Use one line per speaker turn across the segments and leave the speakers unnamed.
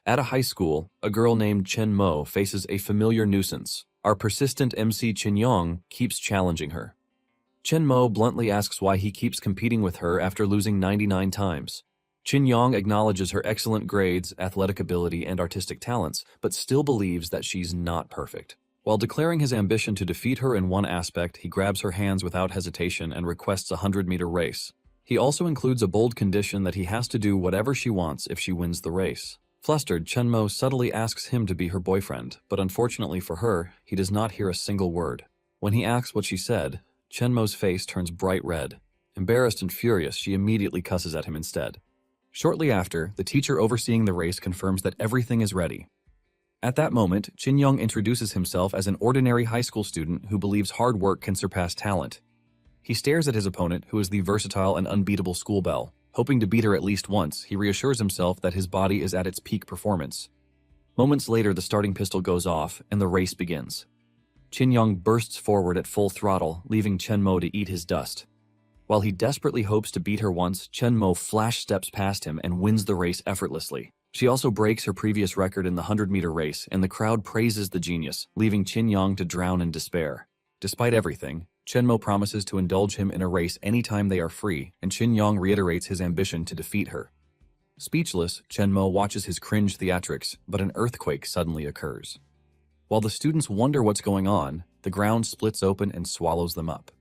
At a high school, a girl named Chen Mo faces a familiar nuisance. Our persistent MC Chin Yong keeps challenging her. Chen Mo bluntly asks why he keeps competing with her after losing 99 times. Chin Yong acknowledges her excellent grades, athletic ability, and artistic talents, but still believes that she's not perfect. While declaring his ambition to defeat her in one aspect, he grabs her hands without hesitation and requests a 100-meter race. He also includes a bold condition that he has to do whatever she wants if she wins the race. Flustered, Chen Mo subtly asks him to be her boyfriend, but unfortunately for her, he does not hear a single word. When he asks what she said, Chen Mo's face turns bright red. Embarrassed and furious, she immediately cusses at him instead. Shortly after, the teacher overseeing the race confirms that everything is ready. At that moment, Chin Yong introduces himself as an ordinary high school student who believes hard work can surpass talent. He stares at his opponent, who is the versatile and unbeatable School Belle. Hoping to beat her at least once, he reassures himself that his body is at its peak performance. Moments later, the starting pistol goes off, and the race begins. Chin Yong bursts forward at full throttle, leaving Chen Mo to eat his dust. While he desperately hopes to beat her once, Chen Mo flash steps past him and wins the race effortlessly. She also breaks her previous record in the 100-meter race, and the crowd praises the genius, leaving Chin Yong to drown in despair. Despite everything, Chen Mo promises to indulge him in a race anytime they are free, and Chin Yong reiterates his ambition to defeat her. Speechless, Chen Mo watches his cringe theatrics, but an earthquake suddenly occurs. While the students wonder what's going on, the ground splits open and swallows them up.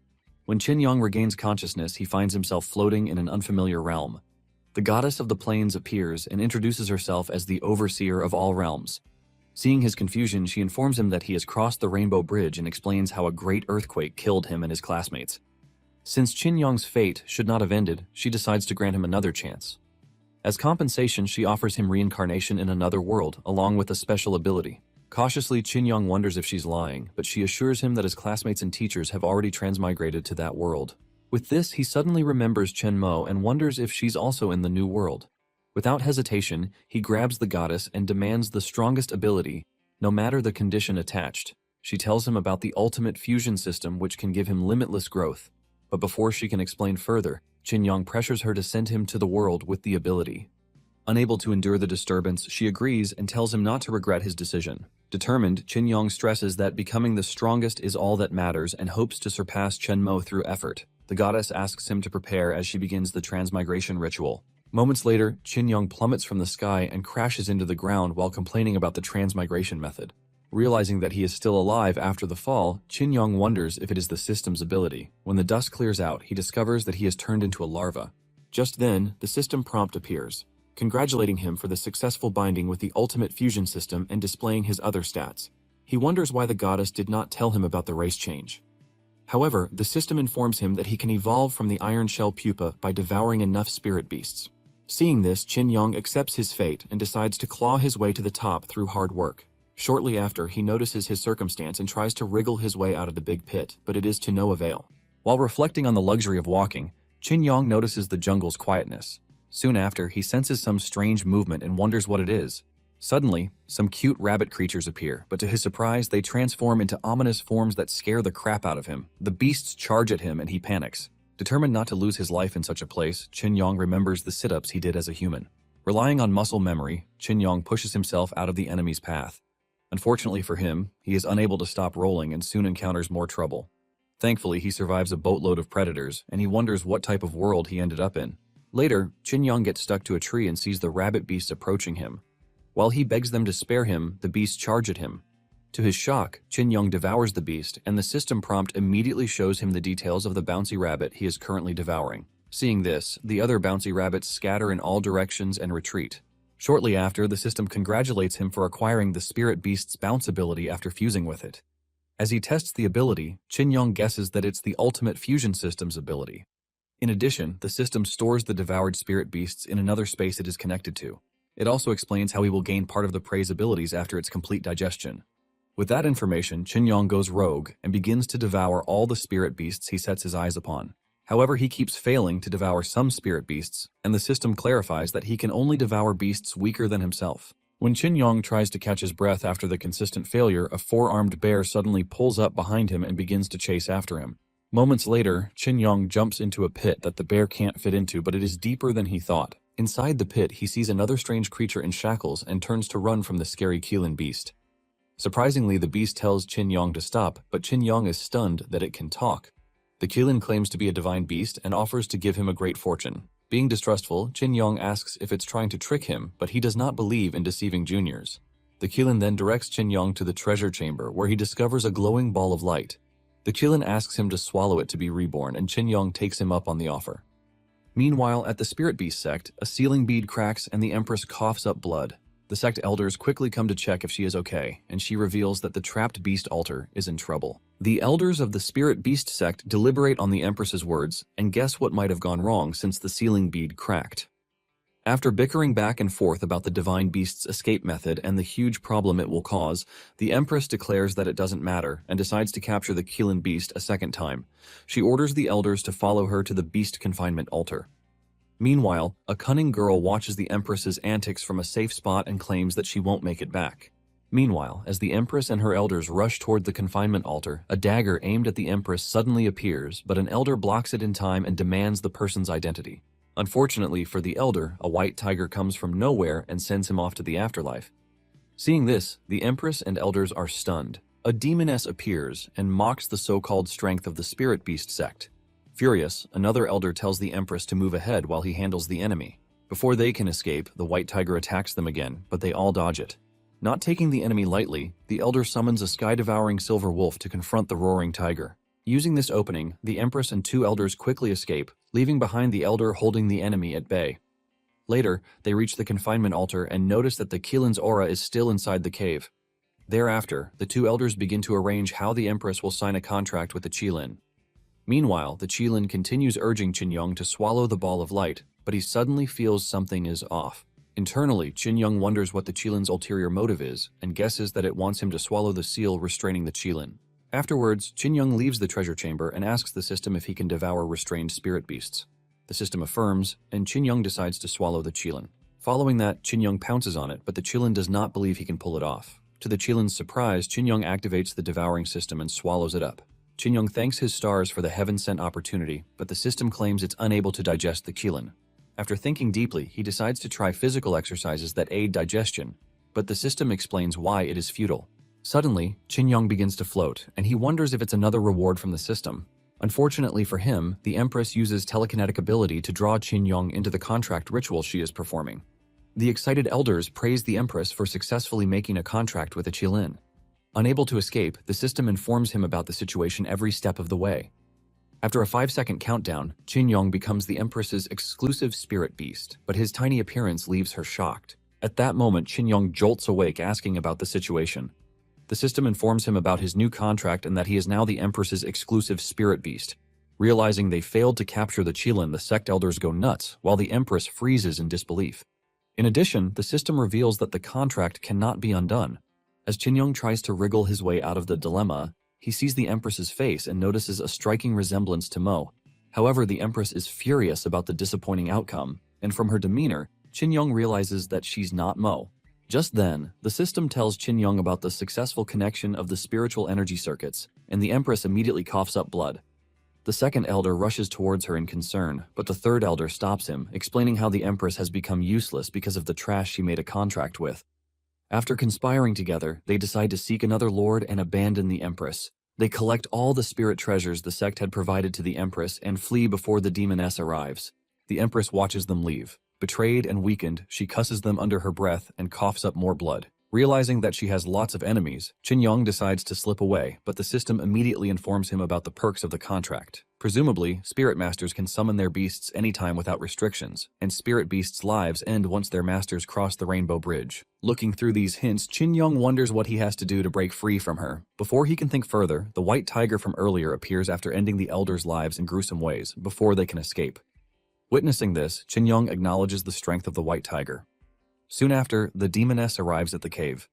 When Chin Yong regains consciousness, he finds himself floating in an unfamiliar realm. The goddess of the plains appears and introduces herself as the overseer of all realms. Seeing his confusion, she informs him that he has crossed the Rainbow Bridge and explains how a great earthquake killed him and his classmates. Since Chin Yong's fate should not have ended, she decides to grant him another chance. As compensation, she offers him reincarnation in another world, along with a special ability. Cautiously, Chin Yong wonders if she's lying, but she assures him that his classmates and teachers have already transmigrated to that world. With this, he suddenly remembers Chen Mo and wonders if she's also in the new world. Without hesitation, he grabs the goddess and demands the strongest ability, no matter the condition attached. She tells him about the ultimate fusion system, which can give him limitless growth. But before she can explain further, Chin Yong pressures her to send him to the world with the ability. Unable to endure the disturbance, she agrees and tells him not to regret his decision. Determined, Chin Yong stresses that becoming the strongest is all that matters and hopes to surpass Chen Mo through effort. The goddess asks him to prepare as she begins the transmigration ritual. Moments later, Chin Yong plummets from the sky and crashes into the ground while complaining about the transmigration method. Realizing that he is still alive after the fall, Chin Yong wonders if it is the system's ability. When the dust clears out, he discovers that he has turned into a larva. Just then, the system prompt appears, congratulating him for the successful binding with the ultimate fusion system and displaying his other stats. He wonders why the goddess did not tell him about the race change. However, the system informs him that he can evolve from the iron shell pupa by devouring enough spirit beasts. Seeing this, Chin Yong accepts his fate and decides to claw his way to the top through hard work. Shortly after, he notices his circumstance and tries to wriggle his way out of the big pit, but it is to no avail. While reflecting on the luxury of walking, Chin Yong notices the jungle's quietness. Soon after, he senses some strange movement and wonders what it is. Suddenly, some cute rabbit creatures appear, but to his surprise, they transform into ominous forms that scare the crap out of him. The beasts charge at him and he panics. Determined not to lose his life in such a place, Chin Yong remembers the sit-ups he did as a human. Relying on muscle memory, Chin Yong pushes himself out of the enemy's path. Unfortunately for him, he is unable to stop rolling and soon encounters more trouble. Thankfully, he survives a boatload of predators, and he wonders what type of world he ended up in. Later, Chin Yong gets stuck to a tree and sees the rabbit beasts approaching him. While he begs them to spare him, the beasts charge at him. To his shock, Chin Yong devours the beast, and the system prompt immediately shows him the details of the bouncy rabbit he is currently devouring. Seeing this, the other bouncy rabbits scatter in all directions and retreat. Shortly after, the system congratulates him for acquiring the spirit beast's bounce ability after fusing with it. As he tests the ability, Chin Yong guesses that it's the ultimate fusion system's ability. In addition, the system stores the devoured spirit beasts in another space it is connected to. It also explains how he will gain part of the prey's abilities after its complete digestion. With that information, Chin Yong goes rogue and begins to devour all the spirit beasts he sets his eyes upon. However, he keeps failing to devour some spirit beasts, and the system clarifies that he can only devour beasts weaker than himself. When Chin Yong tries to catch his breath after the consistent failure, a four-armed bear suddenly pulls up behind him and begins to chase after him. Moments later, Chin Yong jumps into a pit that the bear can't fit into, but it is deeper than he thought. Inside the pit, he sees another strange creature in shackles and turns to run from the scary Keelan beast. Surprisingly, the beast tells Qin Yong to stop, but Qin Yong is stunned that it can talk. The Keelan claims to be a divine beast and offers to give him a great fortune. Being distrustful, Qin Yong asks if it's trying to trick him, but he does not believe in deceiving juniors. The Keelan then directs Qin Yong to the treasure chamber, where he discovers a glowing ball of light. The Keelan asks him to swallow it to be reborn, and Qin Yong takes him up on the offer. Meanwhile, at the Spirit Beast sect, a sealing bead cracks and the Empress coughs up blood. The sect elders quickly come to check if she is okay, and she reveals that the trapped beast altar is in trouble. The elders of the Spirit Beast sect deliberate on the Empress's words and guess what might have gone wrong since the sealing bead cracked. After bickering back and forth about the divine beast's escape method and the huge problem it will cause, the Empress declares that it doesn't matter and decides to capture the Keelan beast a second time. She orders the elders to follow her to the beast confinement altar. Meanwhile, a cunning girl watches the Empress's antics from a safe spot and claims that she won't make it back. Meanwhile, as the Empress and her elders rush toward the confinement altar, a dagger aimed at the Empress suddenly appears, but an elder blocks it in time and demands the person's identity. Unfortunately for the elder, a white tiger comes from nowhere and sends him off to the afterlife. Seeing this, the Empress and elders are stunned. A demoness appears and mocks the so-called strength of the Spirit Beast sect. Furious, another elder tells the Empress to move ahead while he handles the enemy. Before they can escape, the white tiger attacks them again, but they all dodge it. Not taking the enemy lightly, the elder summons a sky-devouring silver wolf to confront the roaring tiger. Using this opening, the Empress and two elders quickly escape, leaving behind the elder holding the enemy at bay. Later, they reach the confinement altar and notice that the Keelan's aura is still inside the cave. Thereafter, the two elders begin to arrange how the Empress will sign a contract with the Keelan. Meanwhile, the Keelan continues urging Qin Yong to swallow the ball of light, but he suddenly feels something is off. Internally, Qin Yong wonders what the Keelan's ulterior motive is and guesses that it wants him to swallow the seal restraining the Keelan. Afterwards, Qin Yong leaves the treasure chamber and asks the system if he can devour restrained spirit beasts. The system affirms, and Qin Yong decides to swallow the Keelan. Following that, Qin Yong pounces on it, but the Keelan does not believe he can pull it off. To the Keelan's surprise, Qin Yong activates the devouring system and swallows it up. Qin Yong thanks his stars for the heaven-sent opportunity, but the system claims it's unable to digest the Keelan. After thinking deeply, he decides to try physical exercises that aid digestion, but the system explains why it is futile. Suddenly, Qin Yong begins to float, and he wonders if it's another reward from the system. Unfortunately for him, the Empress uses telekinetic ability to draw Qin Yong into the contract ritual she is performing. The excited elders praise the Empress for successfully making a contract with a Keelan. Unable to escape, the system informs him about the situation every step of the way. After a 5-second countdown, Qin Yong becomes the Empress's exclusive spirit beast, but his tiny appearance leaves her shocked. At that moment, Qin Yong jolts awake asking about the situation. The system informs him about his new contract and that he is now the Empress's exclusive spirit beast. Realizing they failed to capture the Keelan, the sect elders go nuts, while the Empress freezes in disbelief. In addition, the system reveals that the contract cannot be undone. As Qin Yong tries to wriggle his way out of the dilemma, he sees the Empress's face and notices a striking resemblance to Mo. However, the Empress is furious about the disappointing outcome, and from her demeanor, Qin Yong realizes that she's not Mo. Just then, the system tells Qin Yong about the successful connection of the spiritual energy circuits, and the Empress immediately coughs up blood. The second elder rushes towards her in concern, but the third elder stops him, explaining how the Empress has become useless because of the trash she made a contract with. After conspiring together, they decide to seek another lord and abandon the Empress. They collect all the spirit treasures the sect had provided to the Empress and flee before the demoness arrives. The Empress watches them leave. Betrayed and weakened, she cusses them under her breath and coughs up more blood. Realizing that she has lots of enemies, Qin Yong decides to slip away, but the system immediately informs him about the perks of the contract. Presumably, spirit masters can summon their beasts anytime without restrictions, and spirit beasts' lives end once their masters cross the Rainbow Bridge. Looking through these hints, Qin Yong wonders what he has to do to break free from her. Before he can think further, the white tiger from earlier appears after ending the elders' lives in gruesome ways, before they can escape. Witnessing this, Qin Yong acknowledges the strength of the white tiger. Soon after, the demoness arrives at the cave.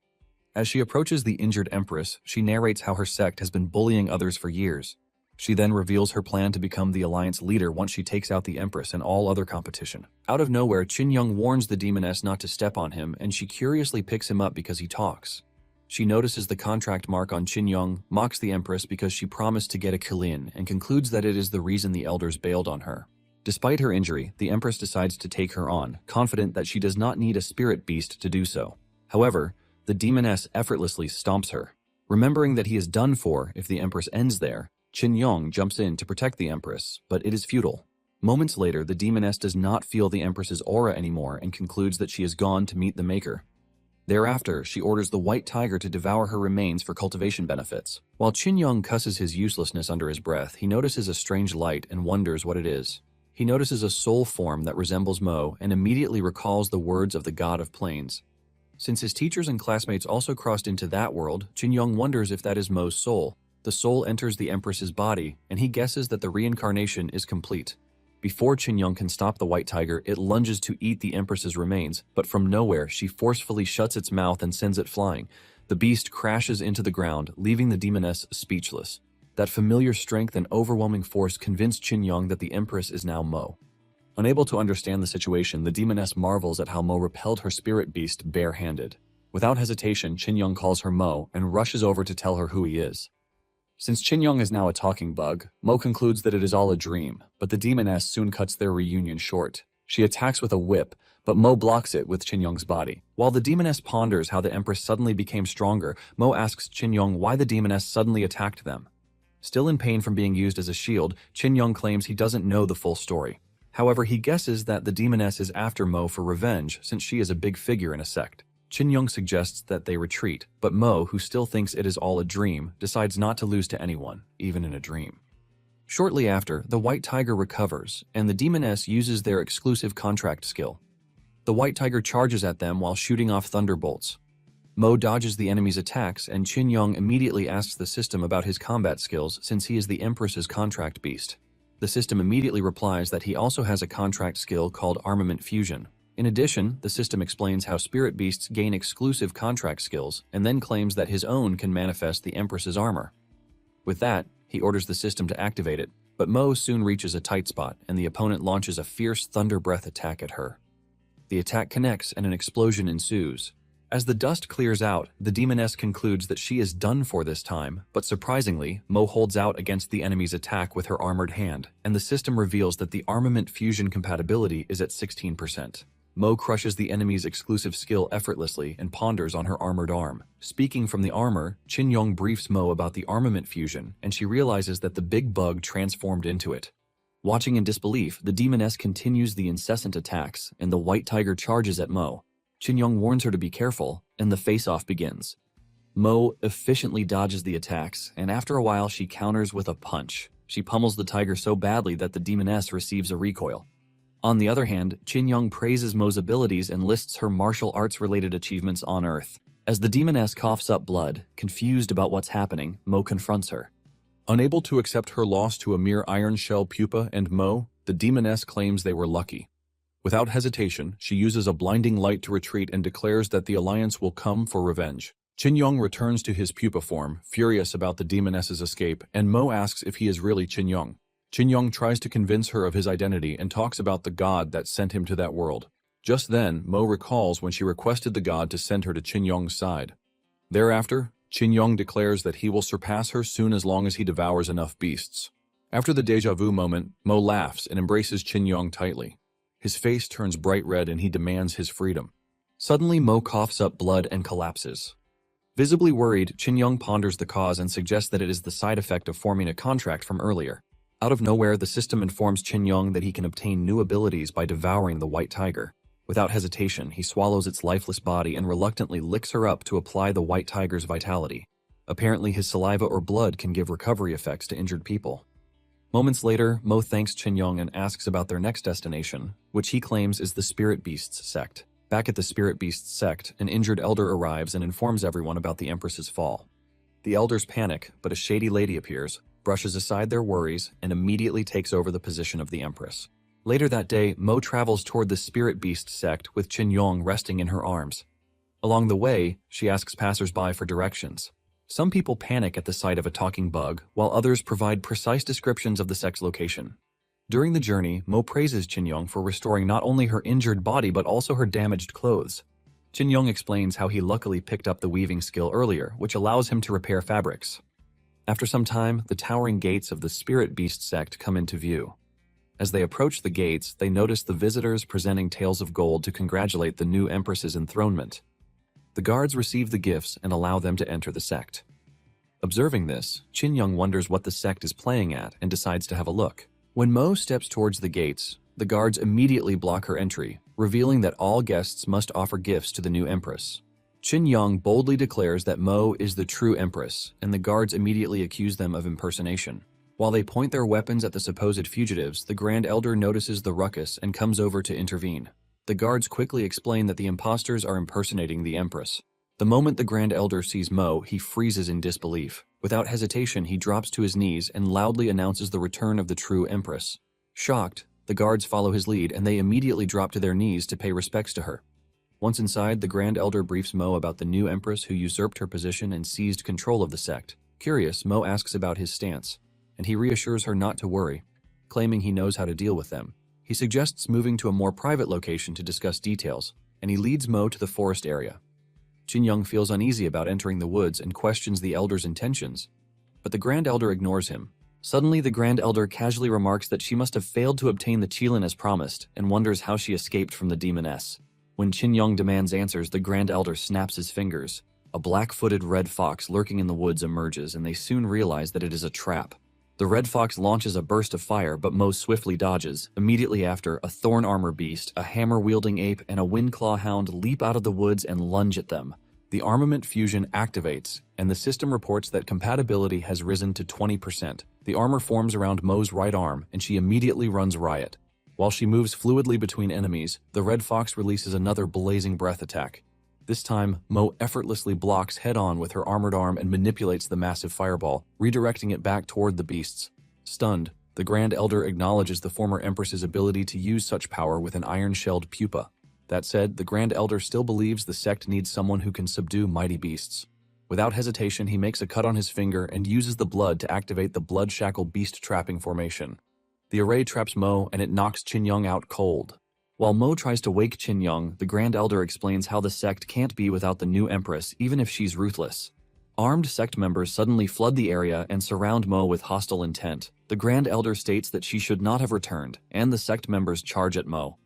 As she approaches the injured Empress, she narrates how her sect has been bullying others for years. She then reveals her plan to become the Alliance leader once she takes out the Empress and all other competition. Out of nowhere, Qin Yong warns the demoness not to step on him, and she curiously picks him up because he talks. She notices the contract mark on Qin Yong, mocks the Empress because she promised to get a Keelan, and concludes that it is the reason the elders bailed on her. Despite her injury, the Empress decides to take her on, confident that she does not need a spirit beast to do so. However, the demoness effortlessly stomps her. Remembering that he is done for if the Empress ends there, Qin Yong jumps in to protect the Empress, but it is futile. Moments later, the demoness does not feel the Empress's aura anymore and concludes that she is gone to meet the Maker. Thereafter, she orders the white tiger to devour her remains for cultivation benefits. While Qin Yong cusses his uselessness under his breath, he notices a strange light and wonders what it is. He notices a soul form that resembles Mo and immediately recalls the words of the God of Plains. Since his teachers and classmates also crossed into that world, Qin Yong wonders if that is Mo's soul. The soul enters the Empress's body, and he guesses that the reincarnation is complete. Before Qin Yong can stop the white tiger, it lunges to eat the Empress's remains, but from nowhere, she forcefully shuts its mouth and sends it flying. The beast crashes into the ground, leaving the demoness speechless. That familiar strength and overwhelming force convinced Qin Yong that the Empress is now Mo. Unable to understand the situation, the demoness marvels at how Mo repelled her spirit beast bare-handed. Without hesitation, Qin Yong calls her Mo and rushes over to tell her who he is. Since Qin Yong is now a talking bug, Mo concludes that it is all a dream, but the demoness soon cuts their reunion short. She attacks with a whip, but Mo blocks it with Qin Yong's body. While the demoness ponders how the Empress suddenly became stronger, Mo asks Qin Yong why the demoness suddenly attacked them. Still in pain from being used as a shield, Qin Yong claims he doesn't know the full story. However, he guesses that the demoness is after Mo for revenge since she is a big figure in a sect. Qin Yong suggests that they retreat, but Mo, who still thinks it is all a dream, decides not to lose to anyone, even in a dream. Shortly after, the white tiger recovers, and the demoness uses their exclusive contract skill. The white tiger charges at them while shooting off thunderbolts. Mo dodges the enemy's attacks, and Qin Yong immediately asks the system about his combat skills since he is the Empress's contract beast. The system immediately replies that he also has a contract skill called armament fusion. In addition, the system explains how spirit beasts gain exclusive contract skills and then claims that his own can manifest the Empress's armor. With that, he orders the system to activate it, but Mo soon reaches a tight spot and the opponent launches a fierce thunder breath attack at her. The attack connects and an explosion ensues. As the dust clears out, the demoness concludes that she is done for this time, but surprisingly, Mo holds out against the enemy's attack with her armored hand, and the system reveals that the armament fusion compatibility is at 16%. Mo crushes the enemy's exclusive skill effortlessly and ponders on her armored arm. Speaking from the armor, Qin Yong briefs Mo about the armament fusion, and she realizes that the big bug transformed into it. Watching in disbelief, the demoness continues the incessant attacks, and the white tiger charges at Mo. Qin Yong warns her to be careful, and the face-off begins. Mo efficiently dodges the attacks, and after a while she counters with a punch. She pummels the tiger so badly that the demoness receives a recoil. On the other hand, Qin Yong praises Mo's abilities and lists her martial arts-related achievements on Earth. As the demoness coughs up blood, confused about what's happening, Mo confronts her. Unable to accept her loss to a mere iron shell pupa and Mo, the demoness claims they were lucky. Without hesitation, she uses a blinding light to retreat and declares that the Alliance will come for revenge. Qin Yong returns to his pupa form, furious about the demoness's escape, and Mo asks if he is really Qin Yong. Qin Yong tries to convince her of his identity and talks about the god that sent him to that world. Just then, Mo recalls when she requested the god to send her to Qin Yong's side. Thereafter, Qin Yong declares that he will surpass her soon as long as he devours enough beasts. After the deja vu moment, Mo laughs and embraces Qin Yong tightly. His face turns bright red and he demands his freedom. Suddenly, Mo coughs up blood and collapses. Visibly worried, Qin Yong ponders the cause and suggests that it is the side effect of forming a contract from earlier. Out of nowhere, the system informs Qin Yong that he can obtain new abilities by devouring the white tiger. Without hesitation, he swallows its lifeless body and reluctantly licks her up to apply the white tiger's vitality. Apparently, his saliva or blood can give recovery effects to injured people. Moments later, Mo thanks Qin Yong and asks about their next destination, which he claims is the Spirit Beasts sect. Back at the Spirit Beasts sect, an injured elder arrives and informs everyone about the Empress's fall. The elders panic, but a shady lady appears, brushes aside their worries, and immediately takes over the position of the Empress. Later that day, Mo travels toward the Spirit Beast sect with Qin Yong resting in her arms. Along the way, she asks passersby for directions. Some people panic at the sight of a talking bug, while others provide precise descriptions of the sect's location. During the journey, Mo praises Qin Yong for restoring not only her injured body but also her damaged clothes. Qin Yong explains how he luckily picked up the weaving skill earlier, which allows him to repair fabrics. After some time, the towering gates of the Spirit Beast sect come into view. As they approach the gates, they notice the visitors presenting tails of gold to congratulate the new empress's enthronement. The guards receive the gifts and allow them to enter the sect. Observing this, Chin Young wonders what the sect is playing at and decides to have a look. When Mo steps towards the gates, the guards immediately block her entry, revealing that all guests must offer gifts to the new empress. Chin Young boldly declares that Mo is the true empress, and the guards immediately accuse them of impersonation. While they point their weapons at the supposed fugitives, the Grand Elder notices the ruckus and comes over to intervene. The guards quickly explain that the imposters are impersonating the empress. The moment the Grand Elder sees Mo, he freezes in disbelief. Without hesitation, he drops to his knees and loudly announces the return of the true empress. Shocked, the guards follow his lead and they immediately drop to their knees to pay respects to her. Once inside, the Grand Elder briefs Mo about the new empress who usurped her position and seized control of the sect. Curious, Mo asks about his stance, and he reassures her not to worry, claiming he knows how to deal with them. He suggests moving to a more private location to discuss details, and he leads Mo to the forest area. Chin Young feels uneasy about entering the woods and questions the Elder's intentions, but the Grand Elder ignores him. Suddenly, the Grand Elder casually remarks that she must have failed to obtain the Qilin as promised and wonders how she escaped from the demoness. When Chin Young demands answers, the Grand Elder snaps his fingers. A black-footed red fox lurking in the woods emerges, and they soon realize that it is a trap. The red fox launches a burst of fire, but Mo swiftly dodges. Immediately after, a thorn armor beast, a hammer-wielding ape, and a windclaw hound leap out of the woods and lunge at them. The armament fusion activates, and the system reports that compatibility has risen to 20%. The armor forms around Mo's right arm, and she immediately runs riot. While she moves fluidly between enemies, the red fox releases another blazing breath attack. This time, Mo effortlessly blocks head-on with her armored arm and manipulates the massive fireball, redirecting it back toward the beasts. Stunned, the Grand Elder acknowledges the former Empress's ability to use such power with an iron-shelled pupa. That said, the Grand Elder still believes the sect needs someone who can subdue mighty beasts. Without hesitation, he makes a cut on his finger and uses the blood to activate the blood shackle beast trapping formation. The array traps Mo, and it knocks Chin Young out cold. While Mo tries to wake Chin Young, the Grand Elder explains how the sect can't be without the new Empress, even if she's ruthless. Armed sect members suddenly flood the area and surround Mo with hostile intent. The Grand Elder states that she should not have returned, and the sect members charge at Mo.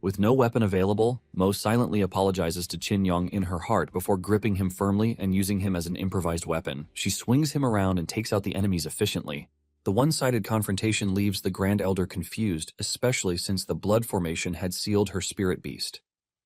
With no weapon available, Mo silently apologizes to Chin Young in her heart before gripping him firmly and using him as an improvised weapon. She swings him around and takes out the enemies efficiently. The one-sided confrontation leaves the Grand Elder confused, especially since the blood formation had sealed her spirit beast.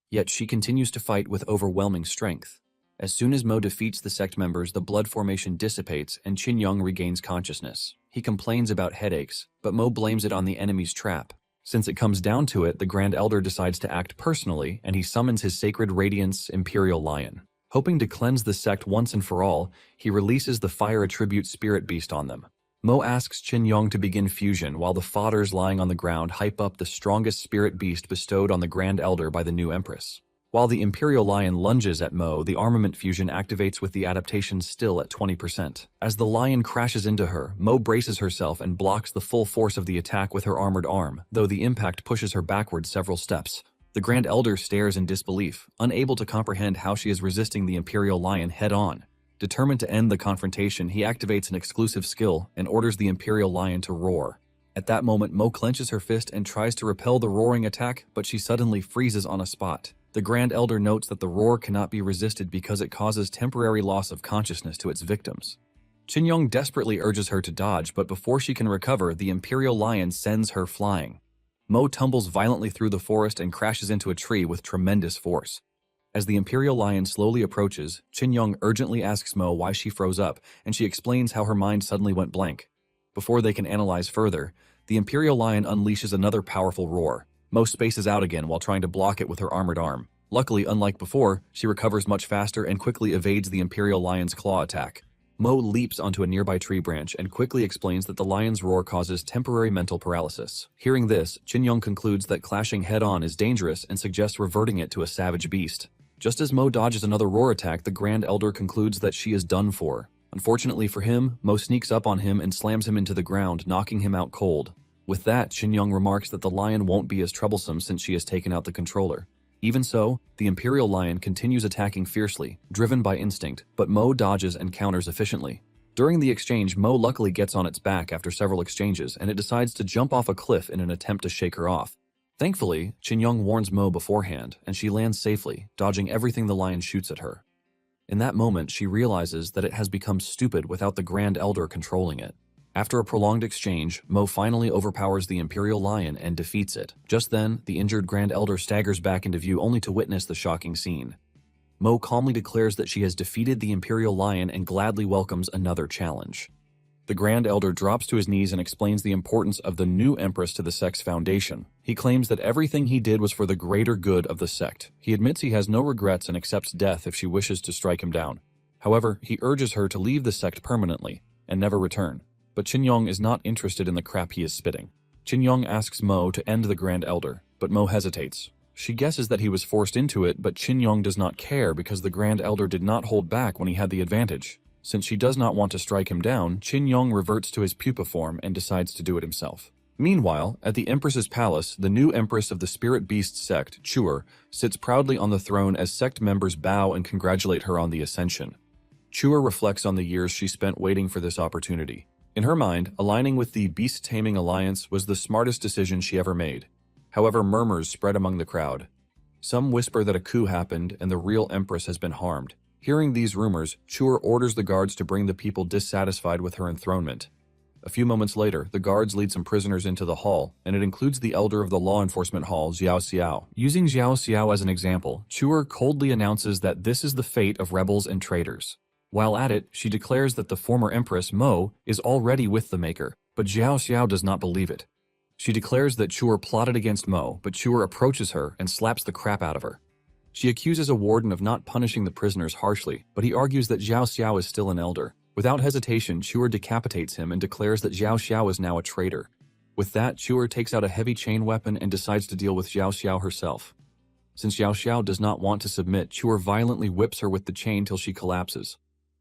Yet she continues to fight with overwhelming strength. As soon as Mo defeats the sect members, the blood formation dissipates and Chin Young regains consciousness. He complains about headaches, but Mo blames it on the enemy's trap. Since it comes down to it, the Grand Elder decides to act personally, and he summons his sacred radiance Imperial Lion. Hoping to cleanse the sect once and for all, he releases the fire attribute spirit beast on them. Mo asks Chin Young to begin fusion while the fodders lying on the ground hype up the strongest spirit beast bestowed on the Grand Elder by the new Empress. While the Imperial Lion lunges at Mo, the armament fusion activates with the adaptation still at 20%. As the lion crashes into her, Mo braces herself and blocks the full force of the attack with her armored arm, though the impact pushes her backward several steps. The Grand Elder stares in disbelief, unable to comprehend how she is resisting the Imperial Lion head-on. Determined to end the confrontation, he activates an exclusive skill and orders the Imperial Lion to roar. At that moment, Mo clenches her fist and tries to repel the roaring attack, but she suddenly freezes on a spot. The Grand Elder notes that the roar cannot be resisted because it causes temporary loss of consciousness to its victims. Chin Young desperately urges her to dodge, but before she can recover, the Imperial Lion sends her flying. Mo tumbles violently through the forest and crashes into a tree with tremendous force. As the Imperial Lion slowly approaches, Chin Young urgently asks Mo why she froze up, and she explains how her mind suddenly went blank. Before they can analyze further, the Imperial Lion unleashes another powerful roar. Mo spaces out again while trying to block it with her armored arm. Luckily, unlike before, she recovers much faster and quickly evades the Imperial Lion's claw attack. Mo leaps onto a nearby tree branch and quickly explains that the lion's roar causes temporary mental paralysis. Hearing this, Chin Young concludes that clashing head-on is dangerous and suggests reverting it to a savage beast. Just as Mo dodges another roar attack, the Grand Elder concludes that she is done for. Unfortunately for him, Mo sneaks up on him and slams him into the ground, knocking him out cold. With that, Chin Young remarks that the lion won't be as troublesome since she has taken out the controller. Even so, the Imperial Lion continues attacking fiercely, driven by instinct, but Mo dodges and counters efficiently. During the exchange, Mo luckily gets on its back after several exchanges, and it decides to jump off a cliff in an attempt to shake her off. Thankfully, Chin-young warns Mo beforehand, and she lands safely, dodging everything the lion shoots at her. In that moment, she realizes that it has become stupid without the Grand Elder controlling it. After a prolonged exchange, Mo finally overpowers the Imperial Lion and defeats it. Just then, the injured Grand Elder staggers back into view only to witness the shocking scene. Mo calmly declares that she has defeated the Imperial Lion and gladly welcomes another challenge. The Grand Elder drops to his knees and explains the importance of the new Empress to the sect's foundation. He claims that everything he did was for the greater good of the sect. He admits he has no regrets and accepts death if she wishes to strike him down. However, he urges her to leave the sect permanently and never return. But Chin-young is not interested in the crap he is spitting. Chin-young asks Mo to end the Grand Elder, but Mo hesitates. She guesses that he was forced into it, but Chin-young does not care because the Grand Elder did not hold back when he had the advantage. Since she does not want to strike him down, Chin-young reverts to his pupa form and decides to do it himself. Meanwhile, at the Empress's palace, the new Empress of the Spirit Beast sect, Chuer, sits proudly on the throne as sect members bow and congratulate her on the ascension. Chuer reflects on the years she spent waiting for this opportunity. In her mind, aligning with the Beast-Taming Alliance was the smartest decision she ever made. However, murmurs spread among the crowd. Some whisper that a coup happened and the real Empress has been harmed. Hearing these rumors, Chuer orders the guards to bring the people dissatisfied with her enthronement. A few moments later, the guards lead some prisoners into the hall, and it includes the elder of the law enforcement hall, Xiao Xiao. Using Xiao Xiao as an example, Chuer coldly announces that this is the fate of rebels and traitors. While at it, she declares that the former Empress, Mo, is already with the Maker, but Xiao Xiao does not believe it. She declares that Chuer plotted against Mo, but Chuer approaches her and slaps the crap out of her. She accuses a warden of not punishing the prisoners harshly, but he argues that Xiao Xiao is still an elder. Without hesitation, Chuer decapitates him and declares that Xiao Xiao is now a traitor. With that, Chuer takes out a heavy chain weapon and decides to deal with Xiao Xiao herself. Since Xiao Xiao does not want to submit, Chuer violently whips her with the chain till she collapses.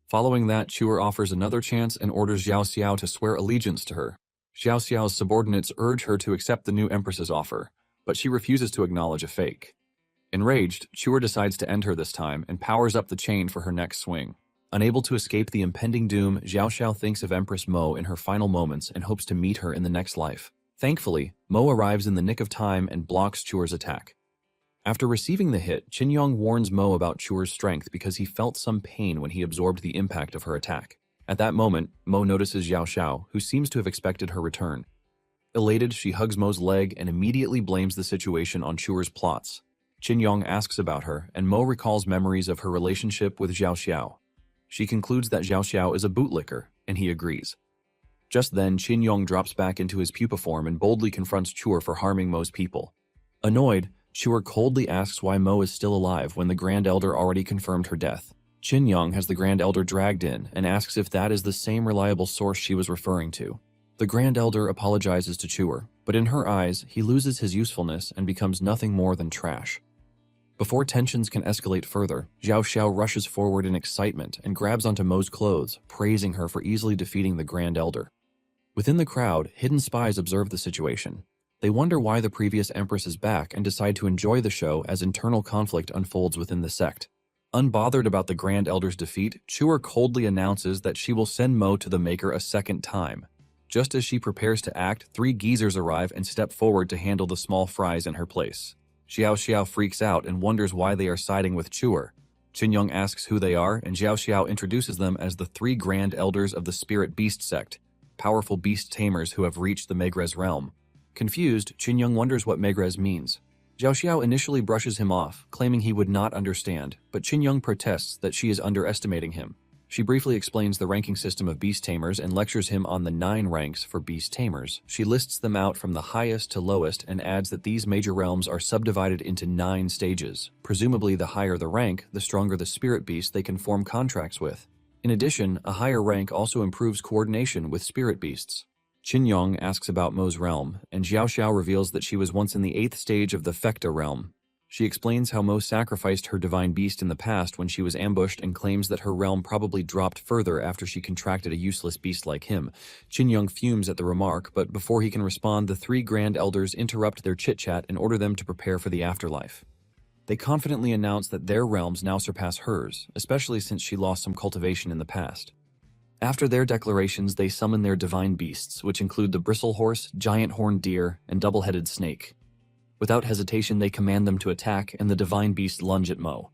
Following that, Chuer offers another chance and orders Xiao Xiao to swear allegiance to her. Xiao Xiao's subordinates urge her to accept the new Empress's offer, but she refuses to acknowledge a fake. Enraged, Chuer decides to end her this time and powers up the chain for her next swing. Unable to escape the impending doom, Xiao Xiao thinks of Empress Mo in her final moments and hopes to meet her in the next life. Thankfully, Mo arrives in the nick of time and blocks Chuer's attack. After receiving the hit, Chin-young warns Mo about Chuer's strength because he felt some pain when he absorbed the impact of her attack. At that moment, Mo notices Xiao Xiao, who seems to have expected her return. Elated, she hugs Mo's leg and immediately blames the situation on Chuer's plots. Chin-young asks about her, and Mo recalls memories of her relationship with Xiao Xiao. She concludes that Xiao Xiao is a bootlicker, and he agrees. Just then, Chin-young drops back into his pupa form and boldly confronts Chuer for harming Mo's people. Annoyed, Chuer coldly asks why Mo is still alive when the Grand Elder already confirmed her death. Chin-young has the Grand Elder dragged in and asks if that is the same reliable source she was referring to. The Grand Elder apologizes to Chuer, but in her eyes, he loses his usefulness and becomes nothing more than trash. Before tensions can escalate further, Xiao Xiao rushes forward in excitement and grabs onto Mo's clothes, praising her for easily defeating the Grand Elder. Within the crowd, hidden spies observe the situation. They wonder why the previous Empress is back and decide to enjoy the show as internal conflict unfolds within the sect. Unbothered about the Grand Elder's defeat, Chuer coldly announces that she will send Mo to the Maker a second time. Just as she prepares to act, 3 geezers arrive and step forward to handle the small fries in her place. Xiao Xiao freaks out and wonders why they are siding with Chuer. Chin-young asks who they are, and Xiao Xiao introduces them as the 3 Grand Elders of the Spirit Beast sect, powerful beast tamers who have reached the Megrez realm. Confused, Chin-young wonders what Megrez means. Xiao Xiao initially brushes him off, claiming he would not understand, but Chin-young protests that she is underestimating him. She briefly explains the ranking system of beast tamers and lectures him on the 9 ranks for beast tamers. She lists them out from the highest to lowest and adds that these major realms are subdivided into 9 stages. Presumably, the higher the rank, the stronger the spirit beast they can form contracts with. In addition, a higher rank also improves coordination with spirit beasts. Chin-young asks about Mo's realm, and Xiao Xiao reveals that she was once in the 8th stage of the Fekta realm. She explains how Mo sacrificed her divine beast in the past when she was ambushed and claims that her realm probably dropped further after she contracted a useless beast like him. Chin-young fumes at the remark, but before he can respond, the 3 Grand Elders interrupt their chit-chat and order them to prepare for the afterlife. They confidently announce that their realms now surpass hers, especially since she lost some cultivation in the past. After their declarations, they summon their divine beasts, which include the bristle horse, giant horned deer, and double-headed snake. Without hesitation, they command them to attack, and the divine beasts lunge at Mo.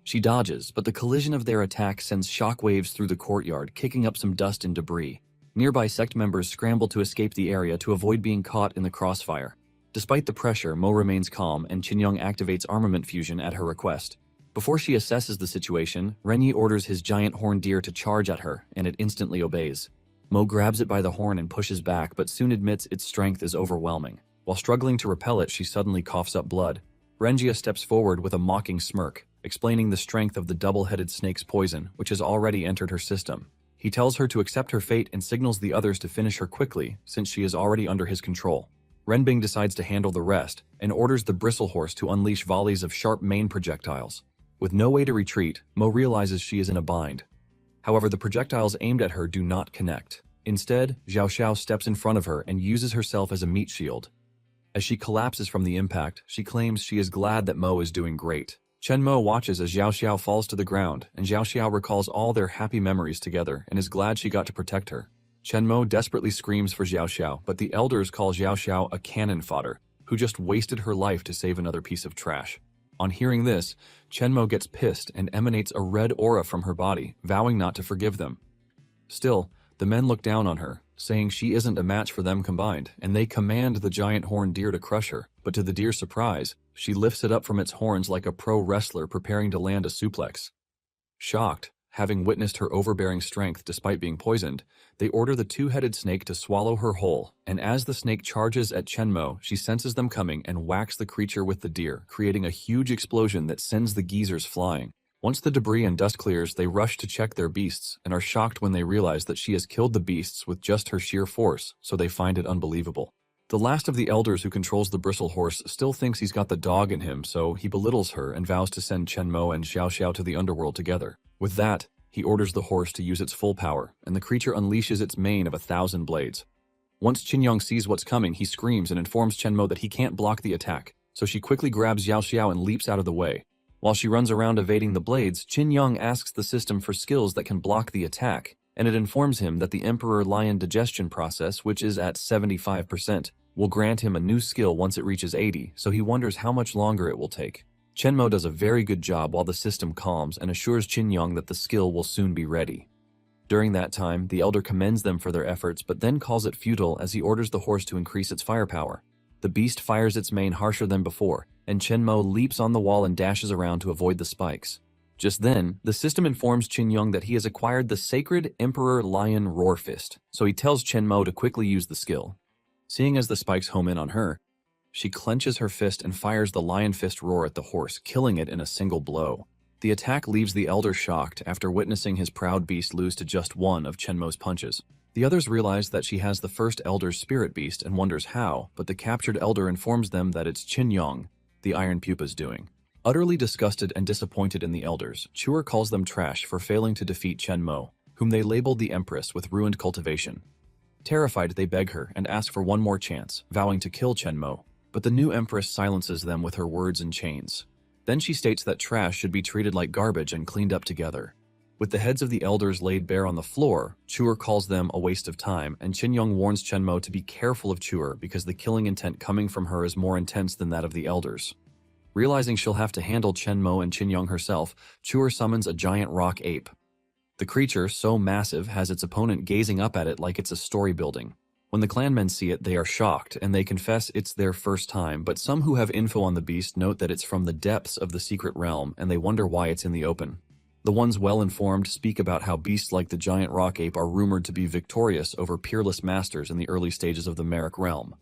She dodges, but the collision of their attack sends shockwaves through the courtyard, kicking up some dust and debris. Nearby sect members scramble to escape the area to avoid being caught in the crossfire. Despite the pressure, Mo remains calm, and Qingyang activates armament fusion at her request. Before she assesses the situation, Renyi orders his giant horned deer to charge at her, and it instantly obeys. Mo grabs it by the horn and pushes back, but soon admits its strength is overwhelming. While struggling to repel it, she suddenly coughs up blood. Renjia steps forward with a mocking smirk, explaining the strength of the double-headed snake's poison, which has already entered her system. He tells her to accept her fate and signals the others to finish her quickly, since she is already under his control. Renbing decides to handle the rest, and orders the bristle horse to unleash volleys of sharp main projectiles. With no way to retreat, Mo realizes she is in a bind. However, the projectiles aimed at her do not connect. Instead, Xiao Xiao steps in front of her and uses herself as a meat shield. As she collapses from the impact, she claims she is glad that Mo is doing great. Chen Mo watches as Xiao Xiao falls to the ground, and Xiao Xiao recalls all their happy memories together and is glad she got to protect her. Chen Mo desperately screams for Xiao Xiao, but the elders call Xiao Xiao a cannon fodder, who just wasted her life to save another piece of trash. On hearing this, Chen Mo gets pissed and emanates a red aura from her body, vowing not to forgive them. Still, the men look down on her, saying she isn't a match for them combined, and they command the giant horned deer to crush her, but to the deer's surprise, she lifts it up from its horns like a pro wrestler preparing to land a suplex. Shocked, having witnessed her overbearing strength despite being poisoned, they order the two-headed snake to swallow her whole, and as the snake charges at Chenmo, she senses them coming and whacks the creature with the deer, creating a huge explosion that sends the geezers flying. Once the debris and dust clears, they rush to check their beasts, and are shocked when they realize that she has killed the beasts with just her sheer force, so they find it unbelievable. The last of the elders who controls the bristle horse still thinks he's got the dog in him, so he belittles her and vows to send Chenmo and Xiao Xiao to the underworld together. With that, he orders the horse to use its full power, and the creature unleashes its mane of 1,000 blades. Once Qinyong sees what's coming, he screams and informs Chenmo that he can't block the attack, so she quickly grabs Xiao Xiao and leaps out of the way. While she runs around evading the blades, Qinyong asks the system for skills that can block the attack, and it informs him that the Emperor Lion digestion process, which is at 75%, will grant him a new skill once it reaches 80, so he wonders how much longer it will take. Chenmo does a very good job while the system calms and assures Qinyong that the skill will soon be ready. During that time, the elder commends them for their efforts but then calls it futile as he orders the horse to increase its firepower. The beast fires its mane harsher than before, and Chenmo leaps on the wall and dashes around to avoid the spikes. Just then, the system informs Qinyong that he has acquired the sacred Emperor Lion Roar Fist, so he tells Chenmo to quickly use the skill. Seeing as the spikes home in on her, she clenches her fist and fires the Lion Fist roar at the horse, killing it in a single blow. The attack leaves the elder shocked after witnessing his proud beast lose to just one of Chenmo's punches. The others realize that she has the first elder's spirit beast and wonders how, but the captured elder informs them that it's Qinyong, the Iron Pupa's doing. Utterly disgusted and disappointed in the elders, Chuer calls them trash for failing to defeat Chenmo, whom they labeled the Empress with ruined cultivation. Terrified, they beg her and ask for one more chance, vowing to kill Chenmo, but the new Empress silences them with her words and chains. Then she states that trash should be treated like garbage and cleaned up together. With the heads of the elders laid bare on the floor, Chuer calls them a waste of time, and Qinyong warns Chenmo to be careful of Chuer because the killing intent coming from her is more intense than that of the elders. Realizing she'll have to handle Chenmo and Qinyong herself, Chuer summons a giant rock ape. The creature, so massive, has its opponent gazing up at it like it's a story building. When the clanmen see it, they are shocked, and they confess it's their first time, but some who have info on the beast note that it's from the depths of the secret realm, and they wonder why it's in the open. The ones well-informed speak about how beasts like the giant rock ape are rumored to be victorious over peerless masters in the early stages of the Merrick realm.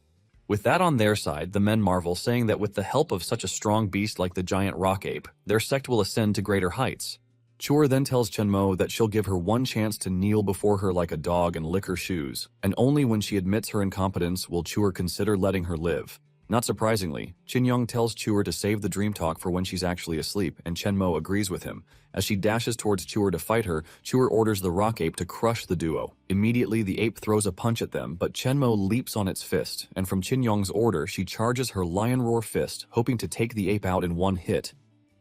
With that on their side, the men marvel, saying that with the help of such a strong beast like the giant rock ape, their sect will ascend to greater heights. Chuer then tells Chenmo that she'll give her one chance to kneel before her like a dog and lick her shoes, and only when she admits her incompetence will Chuer consider letting her live. Not surprisingly, Qinyong tells Chuer to save the dream talk for when she's actually asleep, and Chenmo agrees with him. As she dashes towards Chuer to fight her, Chuer orders the rock ape to crush the duo. Immediately, the ape throws a punch at them, but Chenmo leaps on its fist, and from Qinyong's order, she charges her lion roar fist, hoping to take the ape out in one hit.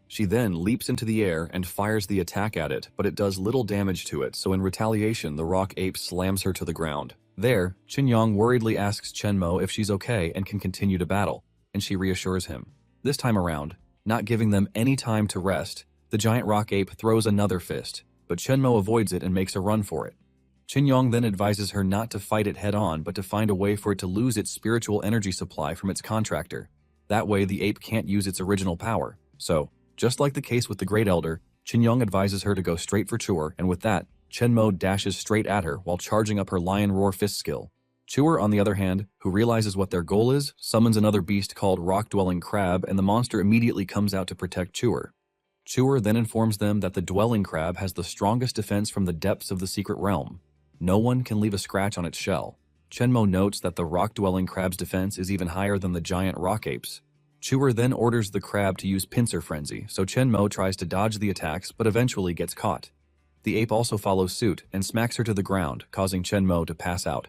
She then leaps into the air and fires the attack at it, but it does little damage to it, so in retaliation, the rock ape slams her to the ground. There, Qinyong worriedly asks Chenmo if she's okay and can continue to battle, and she reassures him. This time around, not giving them any time to rest, the giant rock ape throws another fist, but Chenmo avoids it and makes a run for it. Qinyong then advises her not to fight it head-on, but to find a way for it to lose its spiritual energy supply from its contractor. That way, the ape can't use its original power. So, just like the case with the Great Elder, Qinyong advises her to go straight for Chuer, and with that, Chenmo dashes straight at her while charging up her Lion Roar fist skill. Chuer, on the other hand, who realizes what their goal is, summons another beast called Rock-Dwelling Crab, and the monster immediately comes out to protect Chuer. Chuer then informs them that the Dwelling Crab has the strongest defense from the depths of the secret realm. No one can leave a scratch on its shell. Chenmo notes that the Rock-Dwelling Crab's defense is even higher than the giant rock ape's. Chuer then orders the crab to use Pincer Frenzy, so Chenmo tries to dodge the attacks but eventually gets caught. The ape also follows suit and smacks her to the ground, causing Chenmo to pass out.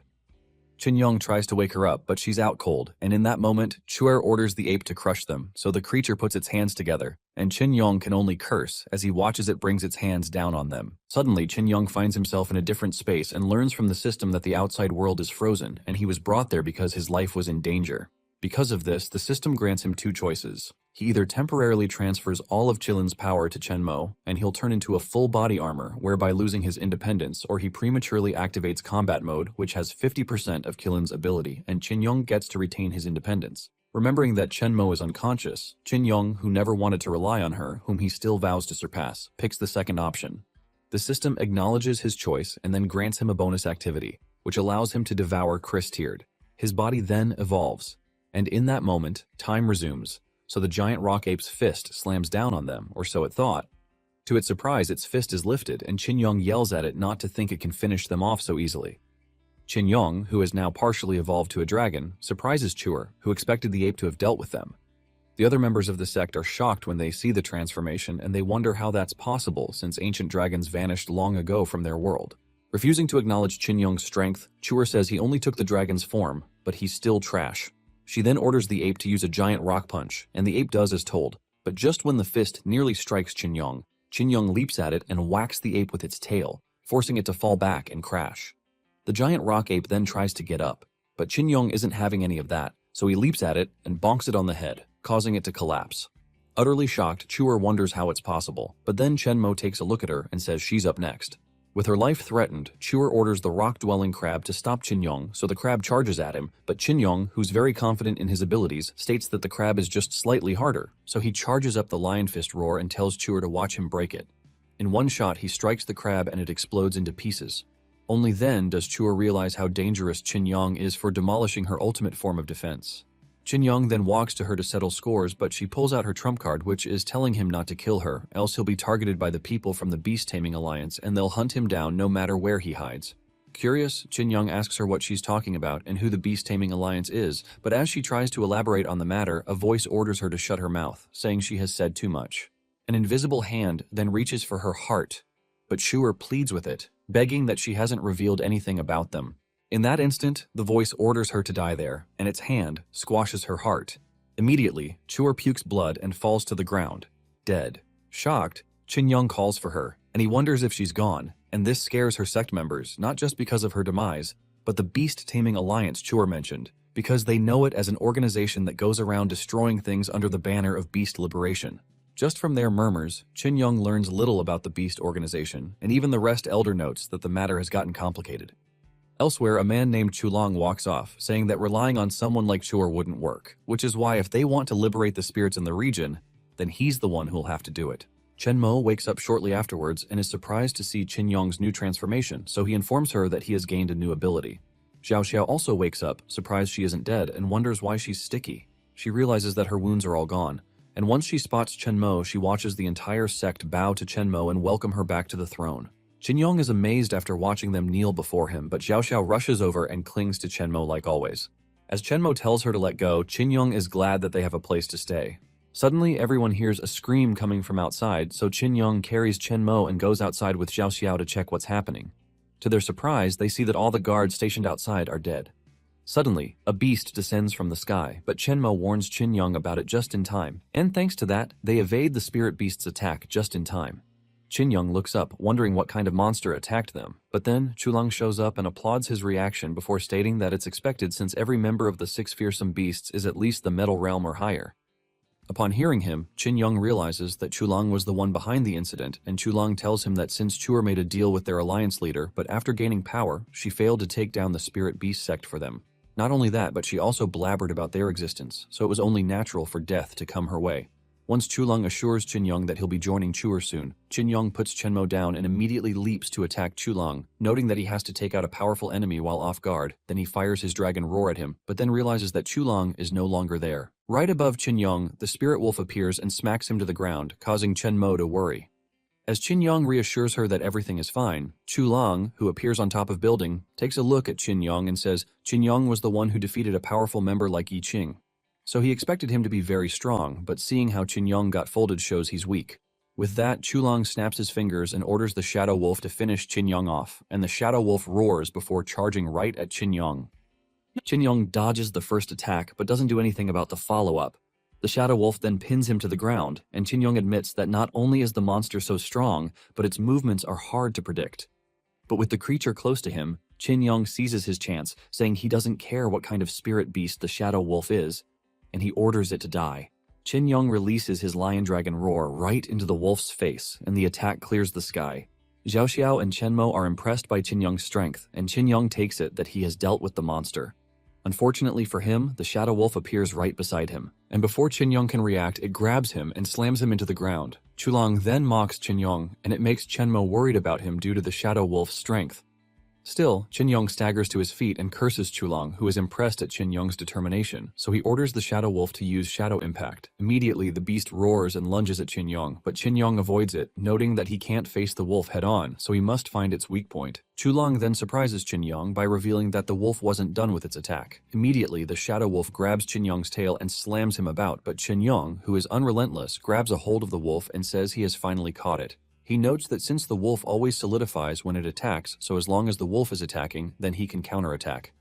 Qinyong tries to wake her up, but she's out cold, and in that moment, Chuer orders the ape to crush them, so the creature puts its hands together, and Qinyong can only curse as he watches it brings its hands down on them. Suddenly, Qinyong finds himself in a different space and learns from the system that the outside world is frozen, and he was brought there because his life was in danger. Because of this, the system grants him two choices. He either temporarily transfers all of Qilin's power to Chenmo, and he'll turn into a full body armor, whereby losing his independence, or he prematurely activates combat mode, which has 50% of Qilin's ability, and Qinyong gets to retain his independence. Remembering that Chenmo is unconscious, Qinyong, who never wanted to rely on her, whom he still vows to surpass, picks the second option. The system acknowledges his choice and then grants him a bonus activity, which allows him to devour Chris-tiered. His body then evolves, and in that moment, time resumes. So the giant rock ape's fist slams down on them, or so it thought. To its surprise, its fist is lifted, and Qinyong yells at it not to think it can finish them off so easily. Qinyong, who has now partially evolved to a dragon, surprises Chuer, who expected the ape to have dealt with them. The other members of the sect are shocked when they see the transformation, and they wonder how that's possible since ancient dragons vanished long ago from their world. Refusing to acknowledge Qinyong's strength, Chuer says he only took the dragon's form, but he's still trash. She then orders the ape to use a giant rock punch, and the ape does as told. But just when the fist nearly strikes Qinyong, Qinyong leaps at it and whacks the ape with its tail, forcing it to fall back and crash. The giant rock ape then tries to get up, but Qinyong isn't having any of that, so he leaps at it and bonks it on the head, causing it to collapse. Utterly shocked, Chuer wonders how it's possible, but then Chenmo takes a look at her and says she's up next. With her life threatened, Chuer orders the rock-dwelling crab to stop Qinyong, so the crab charges at him, but Qinyong, who's very confident in his abilities, states that the crab is just slightly harder, so he charges up the lion fist roar and tells Chuer to watch him break it. In one shot, he strikes the crab and it explodes into pieces. Only then does Chuer realize how dangerous Qinyong is for demolishing her ultimate form of defense. Qinyong then walks to her to settle scores, but she pulls out her trump card, which is telling him not to kill her, else he'll be targeted by the people from the Beast Taming Alliance and they'll hunt him down no matter where he hides. Curious, Qinyong asks her what she's talking about and who the Beast Taming Alliance is, but as she tries to elaborate on the matter, a voice orders her to shut her mouth, saying she has said too much. An invisible hand then reaches for her heart, but Chuer pleads with it, begging that she hasn't revealed anything about them. In that instant, the voice orders her to die there, and its hand squashes her heart. Immediately, Chuer pukes blood and falls to the ground, dead. Shocked, Qinyong calls for her, and he wonders if she's gone, and this scares her sect members, not just because of her demise, but the Beast Taming Alliance Chuer mentioned, because they know it as an organization that goes around destroying things under the banner of beast liberation. Just from their murmurs, Qinyong learns little about the beast organization, and even the rest elder notes that the matter has gotten complicated. Elsewhere, a man named Chulang walks off, saying that relying on someone like Chuer wouldn't work, which is why if they want to liberate the spirits in the region, then he's the one who'll have to do it. Chenmo wakes up shortly afterwards and is surprised to see Qinyong's new transformation, so he informs her that he has gained a new ability. Xiao also wakes up, surprised she isn't dead, and wonders why she's sticky. She realizes that her wounds are all gone, and once she spots Chenmo, she watches the entire sect bow to Chenmo and welcome her back to the throne. Qinyong is amazed after watching them kneel before him, but Xiao rushes over and clings to Chenmo like always. As Chenmo tells her to let go, Qinyong is glad that they have a place to stay. Suddenly, everyone hears a scream coming from outside, so Qinyong carries Chenmo and goes outside with Xiao to check what's happening. To their surprise, they see that all the guards stationed outside are dead. Suddenly, a beast descends from the sky, but Chenmo warns Qin about it just in time, and thanks to that, they evade the spirit beast's attack just in time. Qin looks up, wondering what kind of monster attacked them, but then Chulang shows up and applauds his reaction before stating that it's expected since every member of the 6 fearsome beasts is at least the metal realm or higher. Upon hearing him, Qin realizes that Chulang was the one behind the incident, and Chulang tells him that since Chuer made a deal with their alliance leader, but after gaining power, she failed to take down the spirit beast sect for them. Not only that, but she also blabbered about their existence, so it was only natural for death to come her way. Once Chulang assures Qin that he'll be joining Chuer soon, Qin puts Chenmo down and immediately leaps to attack Chulang, noting that he has to take out a powerful enemy while off guard. Then he fires his dragon roar at him, but then realizes that Chulang is no longer there. Right above Qin, the spirit wolf appears and smacks him to the ground, causing Chenmo to worry. As Qin reassures her that everything is fine, Chulang, who appears on top of building, takes a look at Qin and says Qin was the one who defeated a powerful member like Yi Qing. So he expected him to be very strong, but seeing how Qin got folded shows he's weak. With that, Chulang snaps his fingers and orders the Shadow Wolf to finish Qin off, and the Shadow Wolf roars before charging right at Qin. Qin dodges the first attack, but doesn't do anything about the follow-up. The Shadow Wolf then pins him to the ground, and Qin admits that not only is the monster so strong, but its movements are hard to predict. But with the creature close to him, Qin seizes his chance, saying he doesn't care what kind of spirit beast the Shadow Wolf is, and he orders it to die. Qin releases his lion dragon roar right into the wolf's face, and the attack clears the sky. Xiaoxiao and Chenmo are impressed by Qin strength, and Qin takes it that he has dealt with the monster. Unfortunately for him, the Shadow Wolf appears right beside him, and before Qin can react, it grabs him and slams him into the ground. Chulang then mocks Qin, and it makes Chenmo worried about him due to the Shadow Wolf's strength. Still, Qin staggers to his feet and curses Chulang, who is impressed at Qin's determination, so he orders the Shadow Wolf to use Shadow Impact. Immediately, the beast roars and lunges at Qin, but Qin avoids it, noting that he can't face the wolf head-on, so he must find its weak point. Chulang then surprises Qin by revealing that the wolf wasn't done with its attack. Immediately, the Shadow Wolf grabs Qin's tail and slams him about, but Qin, who is unrelentless, grabs a hold of the wolf and says he has finally caught it. He notes that since the wolf always solidifies when it attacks, so as long as the wolf is attacking, then he can counterattack.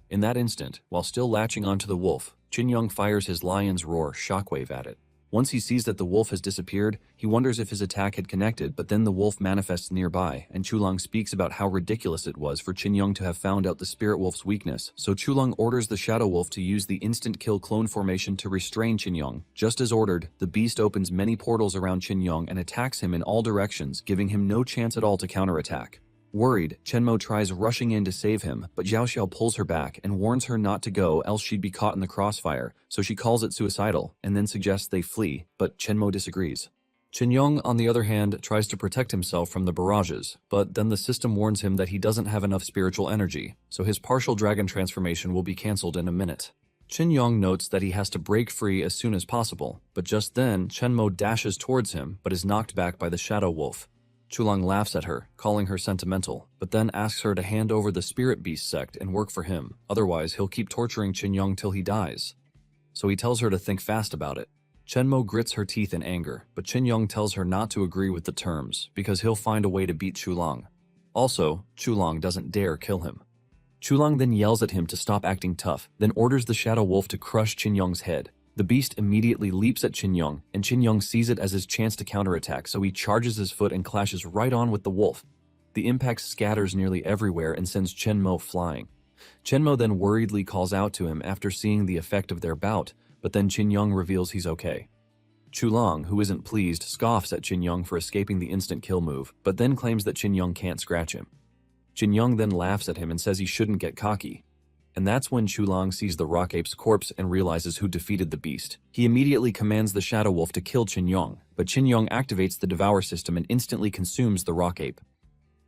In that instant, while still latching onto the wolf, Qin fires his lion's roar shockwave at it. Once he sees that the wolf has disappeared, he wonders if his attack had connected, but then the wolf manifests nearby, and Chulang speaks about how ridiculous it was for Qin to have found out the spirit wolf's weakness, so Chulang orders the Shadow Wolf to use the instant kill clone formation to restrain Qin. Just as ordered, the beast opens many portals around Qin and attacks him in all directions, giving him no chance at all to counterattack. Worried, Chenmo tries rushing in to save him, but Xiaoxiao pulls her back and warns her not to go else she'd be caught in the crossfire, so she calls it suicidal and then suggests they flee, but Chenmo disagrees. Qin, on the other hand, tries to protect himself from the barrages, but then the system warns him that he doesn't have enough spiritual energy, so his partial dragon transformation will be cancelled in a minute. Qin notes that he has to break free as soon as possible, but just then Chenmo dashes towards him but is knocked back by the Shadow Wolf. Chulang laughs at her, calling her sentimental, but then asks her to hand over the Spirit Beast sect and work for him, otherwise he'll keep torturing Qin till he dies. So he tells her to think fast about it. Chenmo grits her teeth in anger, but Qin tells her not to agree with the terms, because he'll find a way to beat Chulang. Also, Chulang doesn't dare kill him. Chulang then yells at him to stop acting tough, then orders the Shadow Wolf to crush Qin's head. The beast immediately leaps at Qin, and Qin sees it as his chance to counterattack, so he charges his foot and clashes right on with the wolf. The impact scatters nearly everywhere and sends Chenmo flying. Chenmo then worriedly calls out to him after seeing the effect of their bout, but then Qin reveals he's okay. Chulang, who isn't pleased, scoffs at Qin for escaping the instant kill move, but then claims that Qin can't scratch him. Qin then laughs at him and says he shouldn't get cocky. And that's when Chulang sees the rock ape's corpse and realizes who defeated the beast. He immediately commands the Shadow Wolf to kill Qin, but Qin activates the Devour system and instantly consumes the rock ape.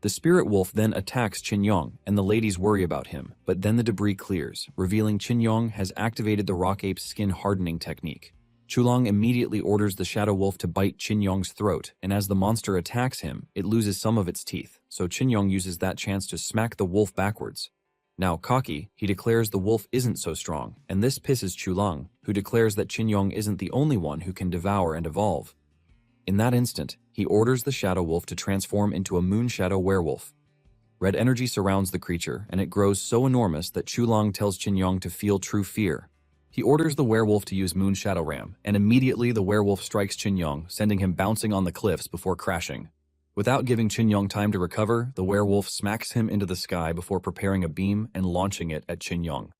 The Spirit Wolf then attacks Qin, and the ladies worry about him, but then the debris clears, revealing Qin has activated the rock ape's skin hardening technique. Chulang immediately orders the Shadow Wolf to bite Qin's throat, and as the monster attacks him, it loses some of its teeth, so Qin uses that chance to smack the wolf backwards. Now cocky, he declares the wolf isn't so strong, and this pisses Chulang, who declares that Qin isn't the only one who can devour and evolve. In that instant, he orders the Shadow Wolf to transform into a Moon Shadow werewolf. Red energy surrounds the creature, and it grows so enormous that Chulong tells Qinyong to feel true fear. He orders the werewolf to use Moon Shadow Ram, and immediately the werewolf strikes Qinyong, sending him bouncing on the cliffs before crashing. Without giving Qinyong time to recover, the werewolf smacks him into the sky before preparing a beam and launching it at Qinyong.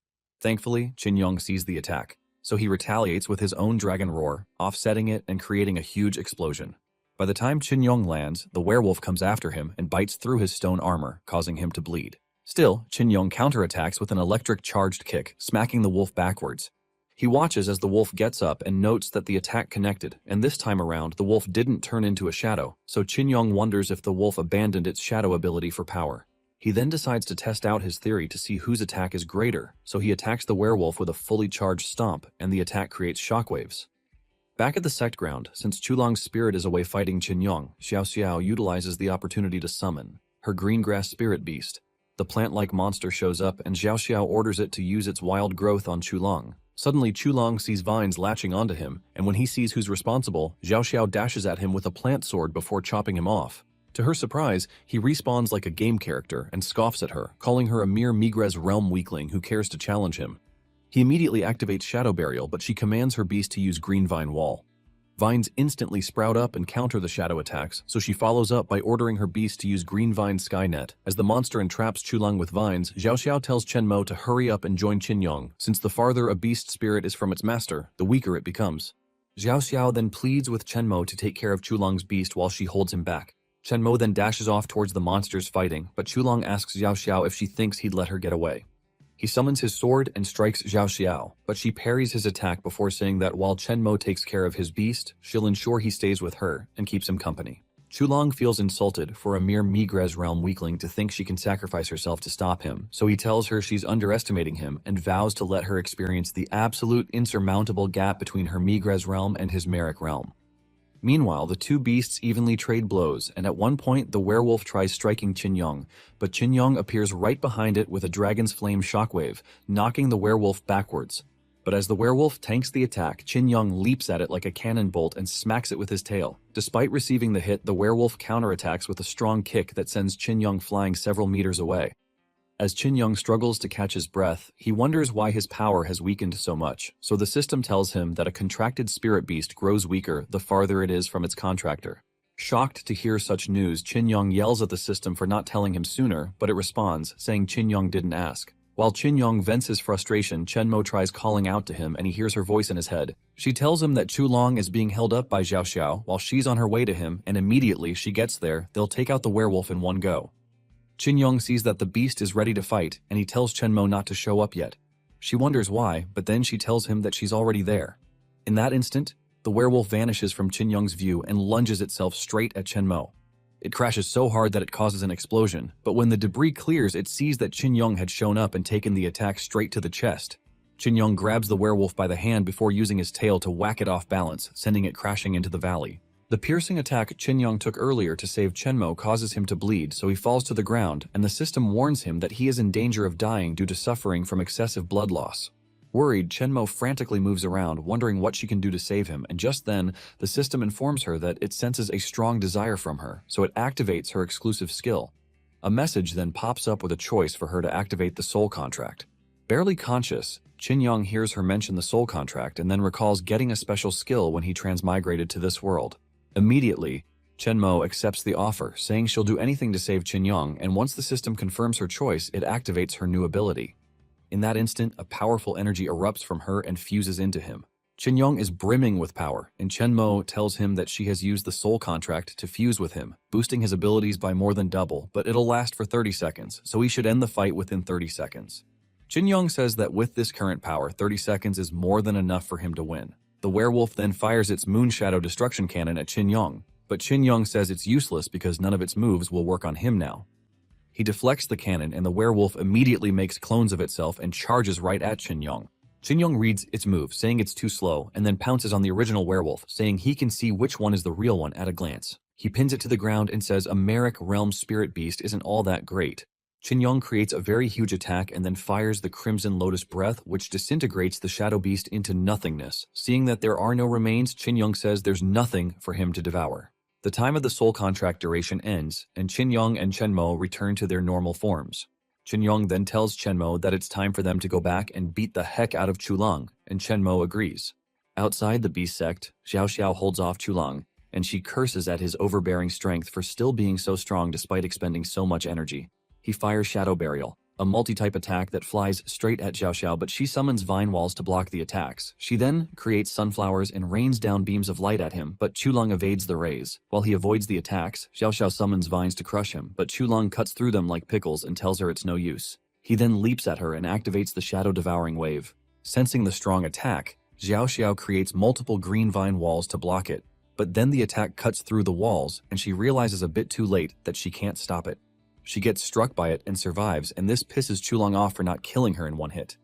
Thankfully, Qinyong sees the attack, so he retaliates with his own dragon roar, offsetting it and creating a huge explosion. By the time Qinyong lands, the werewolf comes after him and bites through his stone armor, causing him to bleed. Still, Qinyong counterattacks with an electric-charged kick, smacking the wolf backwards. He watches as the wolf gets up and notes that the attack connected, and this time around, the wolf didn't turn into a shadow, so Qinyong wonders if the wolf abandoned its shadow ability for power. He then decides to test out his theory to see whose attack is greater, so he attacks the werewolf with a fully charged stomp, and the attack creates shockwaves. Back at the sect ground, since Chulong's spirit is away fighting Qinyong, Xiao utilizes the opportunity to summon her green grass spirit beast. The plant-like monster shows up, and Xiao orders it to use its wild growth on Chulong. Suddenly, Chulong sees vines latching onto him, and when he sees who's responsible, Xiao dashes at him with a plant sword before chopping him off. To her surprise, he respawns like a game character and scoffs at her, calling her a mere Migrez realm weakling who cares to challenge him. He immediately activates Shadow Burial, but she commands her beast to use Green Vine Wall. Vines instantly sprout up and counter the shadow attacks, so she follows up by ordering her beast to use Green Vine Skynet. As the monster entraps Chulong with vines, Xiao tells Chen Mo to hurry up and join Qinyong, since the farther a beast spirit is from its master, the weaker it becomes. Xiao then pleads with Chen Mo to take care of Chulong's beast while she holds him back. Chen Mo then dashes off towards the monsters fighting, but Chulong asks Xiao if she thinks he'd let her get away. He summons his sword and strikes Xiao, but she parries his attack before saying that while Chen Mo takes care of his beast, she'll ensure he stays with her and keeps him company. Chulong feels insulted for a mere Migrez realm weakling to think she can sacrifice herself to stop him, so he tells her she's underestimating him and vows to let her experience the absolute insurmountable gap between her Migrez realm and his Merrick realm. Meanwhile, the two beasts evenly trade blows, and at one point the werewolf tries striking Qinyong, but Qinyong appears right behind it with a dragon's flame shockwave, knocking the werewolf backwards. But as the werewolf tanks the attack, Qinyong leaps at it like a cannon bolt and smacks it with his tail. Despite receiving the hit, the werewolf counterattacks with a strong kick that sends Qinyong flying several meters away. As Qinyong struggles to catch his breath, he wonders why his power has weakened so much, so the system tells him that a contracted spirit beast grows weaker the farther it is from its contractor. Shocked to hear such news, Qinyong yells at the system for not telling him sooner, but it responds, saying Qinyong didn't ask. While Qinyong vents his frustration, Chen Mo tries calling out to him and he hears her voice in his head. She tells him that Chulong is being held up by Xiao while she's on her way to him, and immediately she gets there, they'll take out the werewolf in one go. Qinyong sees that the beast is ready to fight, and he tells Chen Mo not to show up yet. She wonders why, but then she tells him that she's already there. In that instant, the werewolf vanishes from Qinyong's view and lunges itself straight at Chen Mo. It crashes so hard that it causes an explosion, but when the debris clears, it sees that Qinyong had shown up and taken the attack straight to the chest. Qinyong grabs the werewolf by the hand before using his tail to whack it off balance, sending it crashing into the valley. The piercing attack Qinyong took earlier to save Chen Mo causes him to bleed, so he falls to the ground, and the system warns him that he is in danger of dying due to suffering from excessive blood loss. Worried, Chen Mo frantically moves around, wondering what she can do to save him, and just then, the system informs her that it senses a strong desire from her, so it activates her exclusive skill. A message then pops up with a choice for her to activate the soul contract. Barely conscious, Qinyong hears her mention the soul contract and then recalls getting a special skill when he transmigrated to this world. Immediately, Chen Mo accepts the offer, saying she'll do anything to save Qinyong, and once the system confirms her choice, it activates her new ability. In that instant, a powerful energy erupts from her and fuses into him. Qinyong is brimming with power, and Chen Mo tells him that she has used the soul contract to fuse with him, boosting his abilities by more than double, but it'll last for 30 seconds, so he should end the fight within 30 seconds. Qinyong says that with this current power, 30 seconds is more than enough for him to win. The werewolf then fires its Moon Shadow destruction cannon at Qinyong, but Qinyong says it's useless because none of its moves will work on him now. He deflects the cannon and the werewolf immediately makes clones of itself and charges right at Qinyong. Qinyong reads its move, saying it's too slow, and then pounces on the original werewolf, saying he can see which one is the real one at a glance. He pins it to the ground and says a Merrick Realm Spirit Beast isn't all that great. Qinyong creates a very huge attack and then fires the Crimson Lotus Breath, which disintegrates the Shadow Beast into nothingness. Seeing that there are no remains, Qinyong says there's nothing for him to devour. The time of the soul contract duration ends, and Qinyong and Chenmo return to their normal forms. Qinyong then tells Chenmo that it's time for them to go back and beat the heck out of Chulang, and Chenmo agrees. Outside the beast sect, Xiao Xiao holds off Chulang, and she curses at his overbearing strength for still being so strong despite expending so much energy. He fires Shadow Burial, a multi-type attack that flies straight at Xiao Xiao, but she summons vine walls to block the attacks. She then creates sunflowers and rains down beams of light at him, but Chulang evades the rays. While he avoids the attacks, Xiao Xiao summons vines to crush him, but Chulang cuts through them like pickles and tells her it's no use. He then leaps at her and activates the Shadow Devouring Wave. Sensing the strong attack, Xiao Xiao creates multiple green vine walls to block it, but then the attack cuts through the walls, and she realizes a bit too late that she can't stop it. She gets struck by it and survives, and this pisses Chulang off for not killing her in one hit.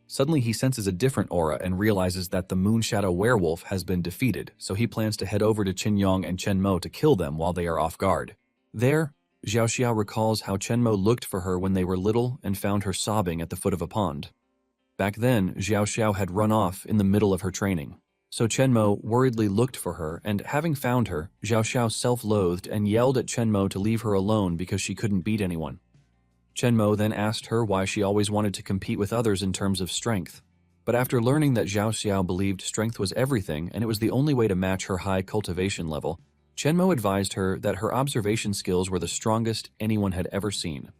Suddenly he senses a different aura and realizes that the Moon Shadow Werewolf has been defeated, so he plans to head over to Qinyong and Chenmo to kill them while they are off guard. There, Xiao Xiao recalls how Chenmo looked for her when they were little and found her sobbing at the foot of a pond. Back then, Xiao Xiao had run off in the middle of her training. So Chenmo worriedly looked for her, and having found her, Xiao Xiao self-loathed and yelled at Chenmo to leave her alone because she couldn't beat anyone. Chenmo then asked her why she always wanted to compete with others in terms of strength. But after learning that Xiao Xiao believed strength was everything and it was the only way to match her high cultivation level, Chenmo advised her that her observation skills were the strongest anyone had ever seen.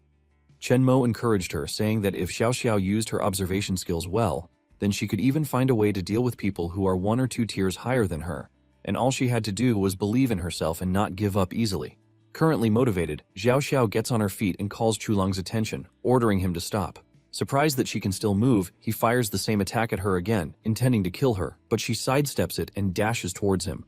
Chenmo encouraged her, saying that if Xiao Xiao used her observation skills well, then she could even find a way to deal with people who are 1 or 2 tiers higher than her, and all she had to do was believe in herself and not give up easily. Currently motivated, Xiao Xiao gets on her feet and calls Chulang's attention, ordering him to stop. Surprised that she can still move, he fires the same attack at her again, intending to kill her, but she sidesteps it and dashes towards him.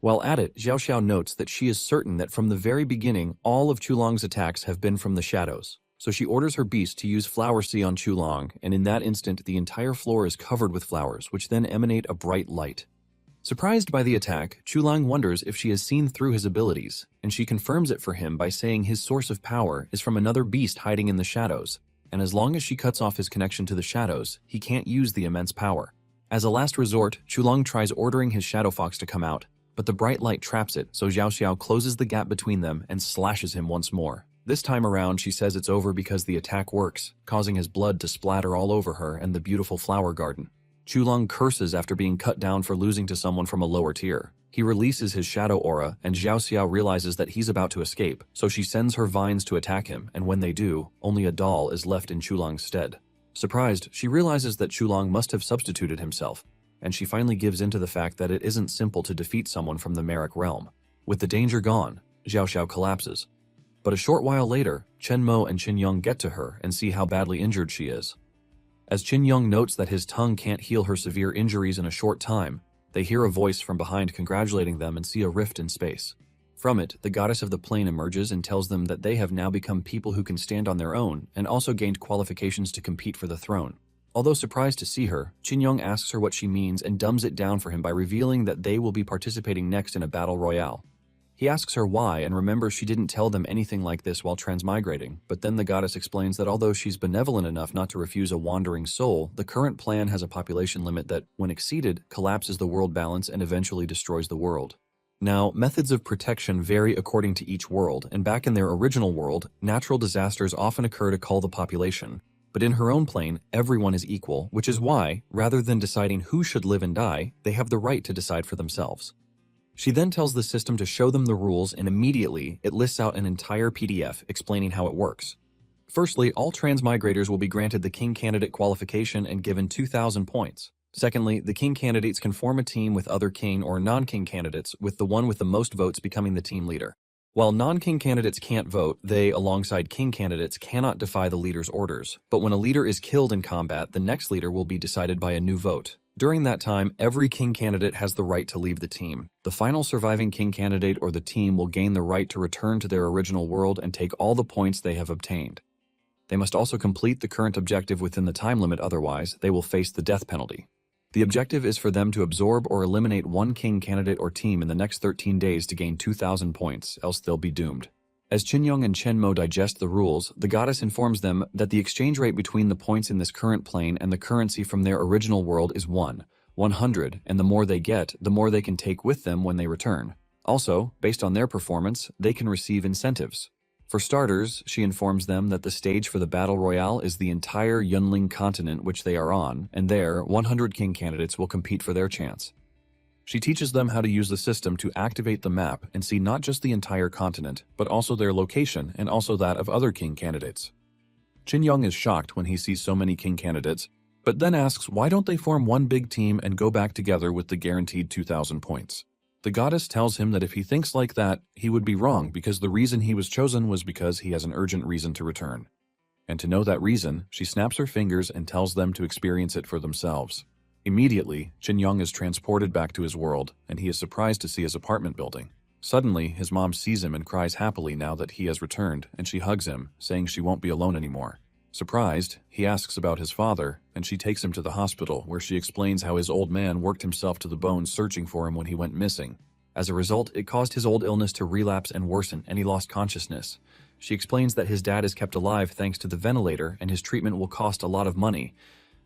While at it, Xiao Xiao notes that she is certain that from the very beginning, all of Chulang's attacks have been from the shadows. So she orders her beast to use Flower Sea on Chulang, and in that instant the entire floor is covered with flowers, which then emanate a bright light. Surprised by the attack, Chulang wonders if she has seen through his abilities, and she confirms it for him by saying his source of power is from another beast hiding in the shadows, and as long as she cuts off his connection to the shadows, he can't use the immense power. As a last resort, Chulang tries ordering his Shadow Fox to come out, but the bright light traps it, so Xiao Xiao closes the gap between them and slashes him once more. This time around, she says it's over because the attack works, causing his blood to splatter all over her and the beautiful flower garden. Chulang curses after being cut down for losing to someone from a lower tier. He releases his shadow aura, and Xiao Xiao realizes that he's about to escape, so she sends her vines to attack him, and when they do, only a doll is left in Chulang's stead. Surprised, she realizes that Chulang must have substituted himself, and she finally gives in to the fact that it isn't simple to defeat someone from the Merrick realm. With the danger gone, Xiao Xiao collapses. But a short while later, Chenmo and Qinyong get to her and see how badly injured she is. As Qinyong notes that his tongue can't heal her severe injuries in a short time, they hear a voice from behind congratulating them and see a rift in space. From it, the goddess of the plane emerges and tells them that they have now become people who can stand on their own and also gained qualifications to compete for the throne. Although surprised to see her, Qinyong asks her what she means and dumbs it down for him by revealing that they will be participating next in a battle royale. He asks her why and remembers she didn't tell them anything like this while transmigrating, but then the goddess explains that although she's benevolent enough not to refuse a wandering soul, the current plan has a population limit that, when exceeded, collapses the world balance and eventually destroys the world. Now, methods of protection vary according to each world, and back in their original world, natural disasters often occur to cull the population. But in her own plane, everyone is equal, which is why, rather than deciding who should live and die, they have the right to decide for themselves. She then tells the system to show them the rules, and immediately it lists out an entire PDF explaining how it works. Firstly, all transmigrators will be granted the King Candidate qualification and given 2,000 points. Secondly, the King candidates can form a team with other King or non-King candidates, with the one with the most votes becoming the team leader. While non-King candidates can't vote, they, alongside King candidates, cannot defy the leader's orders. But when a leader is killed in combat, the next leader will be decided by a new vote. During that time, every King candidate has the right to leave the team. The final surviving King candidate or the team will gain the right to return to their original world and take all the points they have obtained. They must also complete the current objective within the time limit, otherwise they will face the death penalty. The objective is for them to absorb or eliminate one King candidate or team in the next 13 days to gain 2,000 points, else they'll be doomed. As Qinyong and Chenmo digest the rules, the goddess informs them that the exchange rate between the points in this current plane and the currency from their original world is 100, and the more they get, the more they can take with them when they return. Also, based on their performance, they can receive incentives. For starters, she informs them that the stage for the Battle Royale is the entire Yunling continent which they are on, and there, 100 king candidates will compete for their chance. She teaches them how to use the system to activate the map and see not just the entire continent, but also their location and also that of other king candidates. Chin Young is shocked when he sees so many king candidates, but then asks why don't they form one big team and go back together with the guaranteed 2,000 points. The goddess tells him that if he thinks like that, he would be wrong because the reason he was chosen was because he has an urgent reason to return. And to know that reason, she snaps her fingers and tells them to experience it for themselves. Immediately, Chin Young is transported back to his world, and he is surprised to see his apartment building. Suddenly, his mom sees him and cries happily now that he has returned, and she hugs him, saying she won't be alone anymore. Surprised, he asks about his father, and she takes him to the hospital, where she explains how his old man worked himself to the bone searching for him when he went missing. As a result, it caused his old illness to relapse and worsen, and he lost consciousness. She explains that his dad is kept alive thanks to the ventilator, and his treatment will cost a lot of money.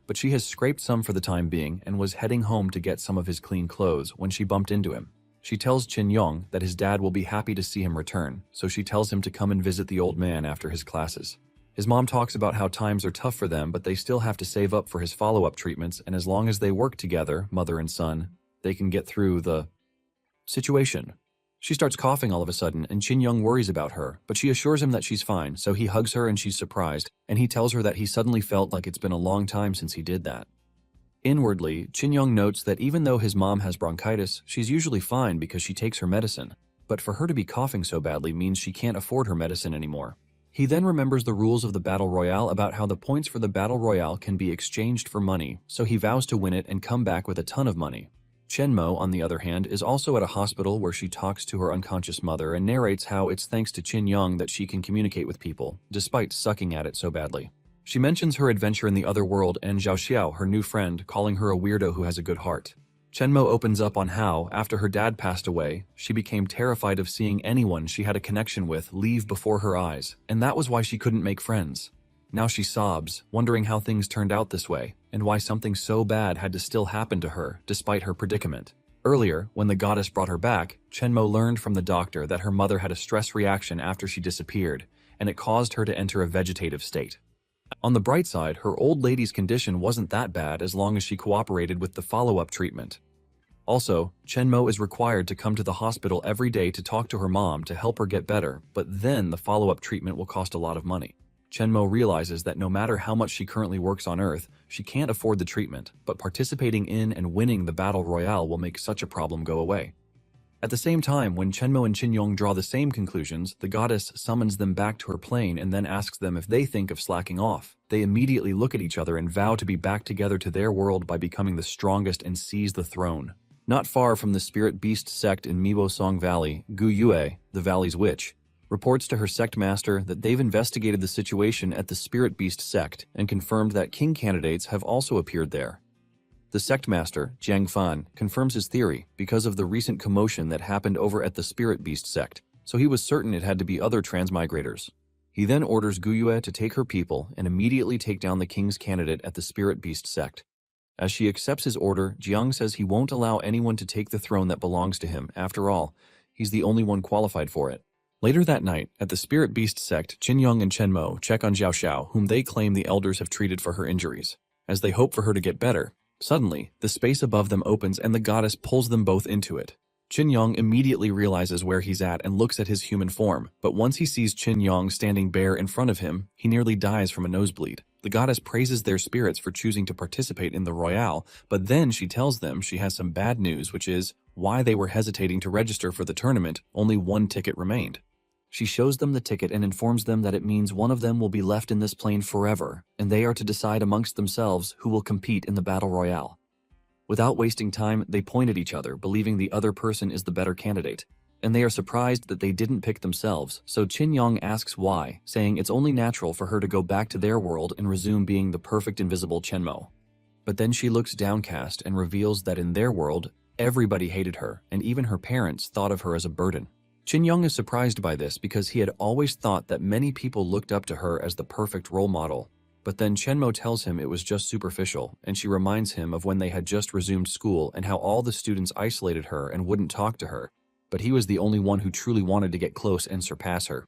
But she has scraped some for the time being, and was heading home to get some of his clean clothes when she bumped into him. She tells Chin Yong that his dad will be happy to see him return, so she tells him to come and visit the old man after his classes. His mom talks about how times are tough for them, but they still have to save up for his follow-up treatments, and as long as they work together, mother and son, they can get through the situation. She starts coughing all of a sudden, and Chin Young worries about her, but she assures him that she's fine, so he hugs her and she's surprised, and he tells her that he suddenly felt like it's been a long time since he did that. Inwardly, Chin Young notes that even though his mom has bronchitis, she's usually fine because she takes her medicine, but for her to be coughing so badly means she can't afford her medicine anymore. He then remembers the rules of the Battle Royale about how the points for the Battle Royale can be exchanged for money, so he vows to win it and come back with a ton of money. Chenmo, on the other hand, is also at a hospital where she talks to her unconscious mother and narrates how it's thanks to Chin Young that she can communicate with people, despite sucking at it so badly. She mentions her adventure in the other world and Zhao Xiao, her new friend, calling her a weirdo who has a good heart. Chenmo opens up on how, after her dad passed away, she became terrified of seeing anyone she had a connection with leave before her eyes, and that was why she couldn't make friends. Now she sobs, wondering how things turned out this way, and why something so bad had to still happen to her, despite her predicament. Earlier, when the goddess brought her back, Chenmo learned from the doctor that her mother had a stress reaction after she disappeared, and it caused her to enter a vegetative state. On the bright side, her old lady's condition wasn't that bad as long as she cooperated with the follow-up treatment. Also, Chenmo is required to come to the hospital every day to talk to her mom to help her get better, but then the follow-up treatment will cost a lot of money. Chenmo realizes that no matter how much she currently works on Earth, she can't afford the treatment, but participating in and winning the Battle Royale will make such a problem go away. At the same time, when Chenmo and Chin Yong draw the same conclusions, the goddess summons them back to her plane and then asks them if they think of slacking off. They immediately look at each other and vow to be back together to their world by becoming the strongest and seize the throne. Not far from the spirit beast sect in Miwo Song Valley, Gu Yue, the valley's witch, reports to her sect master that they've investigated the situation at the spirit beast sect and confirmed that king candidates have also appeared there. The sect master, Jiang Fan, confirms his theory because of the recent commotion that happened over at the spirit beast sect, so he was certain it had to be other transmigrators. He then orders Gu Yue to take her people and immediately take down the king's candidate at the spirit beast sect. As she accepts his order, Jiang says he won't allow anyone to take the throne that belongs to him. After all, he's the only one qualified for it. Later that night, at the spirit beast sect, Chin Yong and Chenmo check on Zhao Xiao, whom they claim the elders have treated for her injuries. As they hope for her to get better, suddenly, the space above them opens and the goddess pulls them both into it. Chin Yong immediately realizes where he's at and looks at his human form, but once he sees Chin Yong standing bare in front of him, he nearly dies from a nosebleed. The goddess praises their spirits for choosing to participate in the Royale, but then she tells them she has some bad news, which is why they were hesitating to register for the tournament. Only one ticket remained. She shows them the ticket and informs them that it means one of them will be left in this plane forever, and they are to decide amongst themselves who will compete in the Battle Royale. Without wasting time, they point at each other, believing the other person is the better candidate. And they are surprised that they didn't pick themselves, so Chin Yong asks why, saying it's only natural for her to go back to their world and resume being the perfect invisible Chenmo. But then she looks downcast and reveals that in their world, everybody hated her, and even her parents thought of her as a burden. Chin Yong is surprised by this because he had always thought that many people looked up to her as the perfect role model. But then Chenmo tells him it was just superficial, and she reminds him of when they had just resumed school and how all the students isolated her and wouldn't talk to her. but he was the only one who truly wanted to get close and surpass her.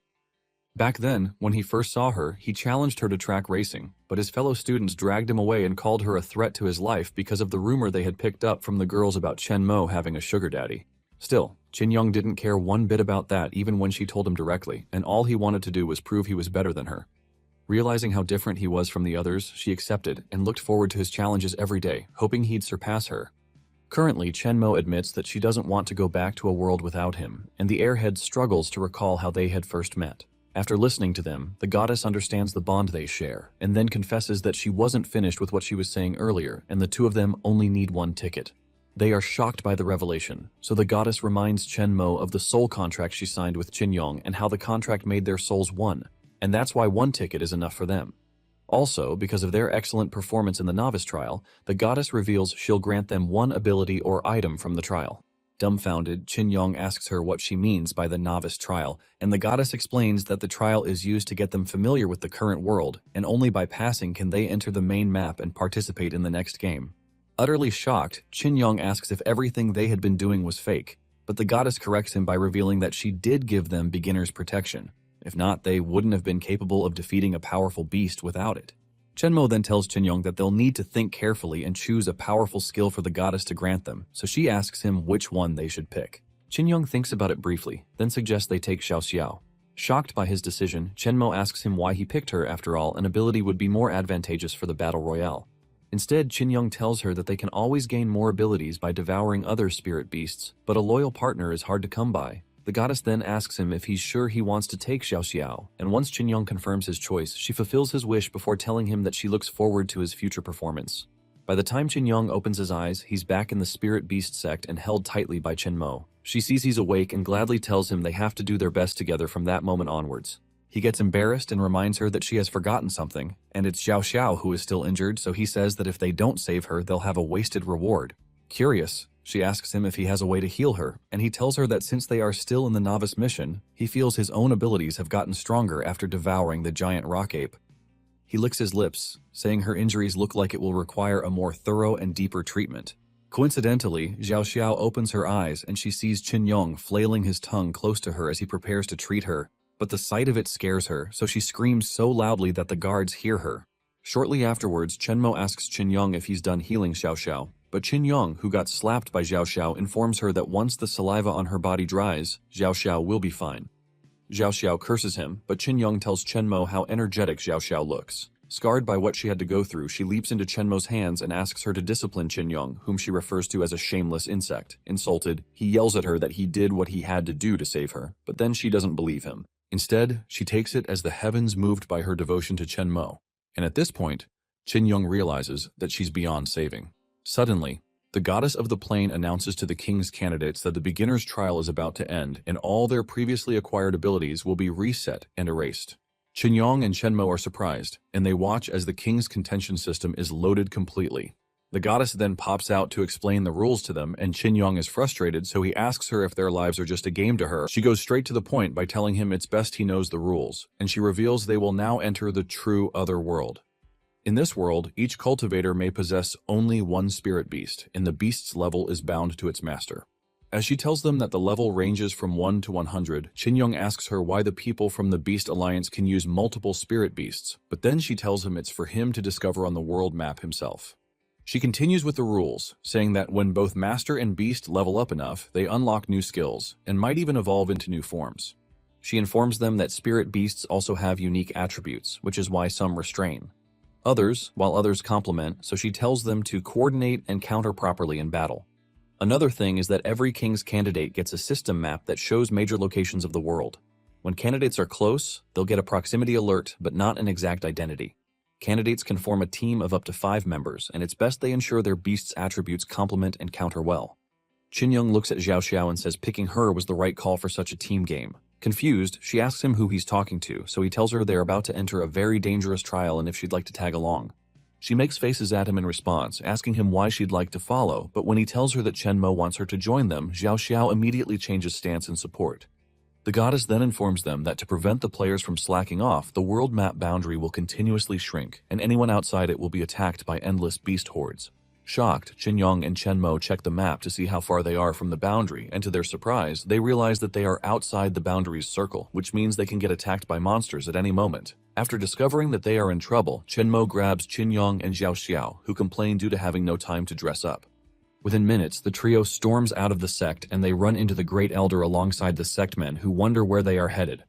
Back then, when he first saw her, he challenged her to track racing, but his fellow students dragged him away and called her a threat to his life because of the rumor they had picked up from the girls about Chen Mo having a sugar daddy. Still, Chin Young didn't care one bit about that even when she told him directly, and all he wanted to do was prove he was better than her. Realizing how different he was from the others, she accepted and looked forward to his challenges every day, hoping he'd surpass her. Currently, Chen Mo admits that she doesn't want to go back to a world without him, and the airhead struggles to recall how they had first met. After listening to them, the goddess understands the bond they share, and then confesses that she wasn't finished with what she was saying earlier, and the two of them only need one ticket. They are shocked by the revelation, so the goddess reminds Chen Mo of the soul contract she signed with Chin Yong and how the contract made their souls one, and that's why one ticket is enough for them. Also, because of their excellent performance in the novice trial, the goddess reveals she'll grant them one ability or item from the trial. Dumbfounded, Chin Yong asks her what she means by the novice trial, and the goddess explains that the trial is used to get them familiar with the current world, and only by passing can they enter the main map and participate in the next game. Utterly shocked, Chin Yong asks if everything they had been doing was fake, but the goddess corrects him by revealing that she did give them beginner's protection. If not, they wouldn't have been capable of defeating a powerful beast without it. Chen Mo then tells Chin Yong that they'll need to think carefully and choose a powerful skill for the goddess to grant them, so she asks him which one they should pick. Chin Yong thinks about it briefly, then suggests they take Xiao Xiao. Shocked by his decision, Chen Mo asks him why he picked her. After all, an ability would be more advantageous for the battle royale. Instead, Chin Yong tells her that they can always gain more abilities by devouring other spirit beasts, but a loyal partner is hard to come by. The goddess then asks him if he's sure he wants to take Xiao Xiao, and once Chin Yong confirms his choice, she fulfills his wish before telling him that she looks forward to his future performance. By the time Chin Yong opens his eyes, he's back in the spirit beast sect and held tightly by Chen Mo. She sees he's awake and gladly tells him they have to do their best together from that moment onwards. He gets embarrassed and reminds her that she has forgotten something, and it's Xiao Xiao who is still injured, so he says that if they don't save her, they'll have a wasted reward. Curious, she asks him if he has a way to heal her, and he tells her that since they are still in the novice mission, he feels his own abilities have gotten stronger after devouring the giant rock ape. He licks his lips, saying her injuries look like it will require a more thorough and deeper treatment. Coincidentally, Xiao Xiao opens her eyes and she sees Chin Yong flailing his tongue close to her as he prepares to treat her, but the sight of it scares her, so she screams so loudly that the guards hear her. Shortly afterwards, Chen Mo asks Chin Yong if he's done healing Xiao Xiao, but Chin Yong, who got slapped by Xiao Xiao, informs her that once the saliva on her body dries, Xiao Xiao will be fine. Xiao Xiao curses him, but Chin Yong tells Chen Mo how energetic Xiao Xiao looks. Scarred by what she had to go through, she leaps into Chen Mo's hands and asks her to discipline Chin Yong, whom she refers to as a shameless insect. Insulted, he yells at her that he did what he had to do to save her, but then she doesn't believe him. Instead, she takes it as the heavens moved by her devotion to Chen Mo, and at this point, Chin Yong realizes that she's beyond saving. Suddenly, the goddess of the plain announces to the king's candidates that the beginner's trial is about to end and all their previously acquired abilities will be reset and erased. Chin Yong and Chen Mo are surprised, and they watch as the king's contention system is loaded completely. The goddess then pops out to explain the rules to them, and Chin Yong is frustrated, so he asks her if their lives are just a game to her. She goes straight to the point by telling him it's best he knows the rules, and she reveals they will now enter the true other world. In this world, each cultivator may possess only one spirit beast, and the beast's level is bound to its master. As she tells them that the level ranges from 1 to 100, Chin Yong asks her why the people from the Beast Alliance can use multiple spirit beasts, but then she tells him it's for him to discover on the world map himself. She continues with the rules, saying that when both Master and Beast level up enough, they unlock new skills, and might even evolve into new forms. She informs them that spirit beasts also have unique attributes, which is why some restrain others, while others complement, so she tells them to coordinate and counter properly in battle. Another thing is that every king's candidate gets a system map that shows major locations of the world. When candidates are close, they'll get a proximity alert, but not an exact identity. Candidates can form a team of up to 5 members, and it's best they ensure their beast's attributes complement and counter well. Chin Yong looks at Xiao Xiao and says picking her was the right call for such a team game. Confused, she asks him who he's talking to, so he tells her they're about to enter a very dangerous trial and if she'd like to tag along. She makes faces at him in response, asking him why she'd like to follow, but when he tells her that Chen Mo wants her to join them, Xiao Xiao immediately changes stance in support. The goddess then informs them that to prevent the players from slacking off, the world map boundary will continuously shrink, and anyone outside it will be attacked by endless beast hordes. Shocked, Qinyong and Chen-mo check the map to see how far they are from the boundary, and to their surprise, they realize that they are outside the boundary's circle, which means they can get attacked by monsters at any moment. After discovering that they are in trouble, Chen-mo grabs Qinyong and Xiao Xiao, who complain due to having no time to dress up. Within minutes, the trio storms out of the sect and they run into the Great Elder alongside the sect men who wonder where they are headed.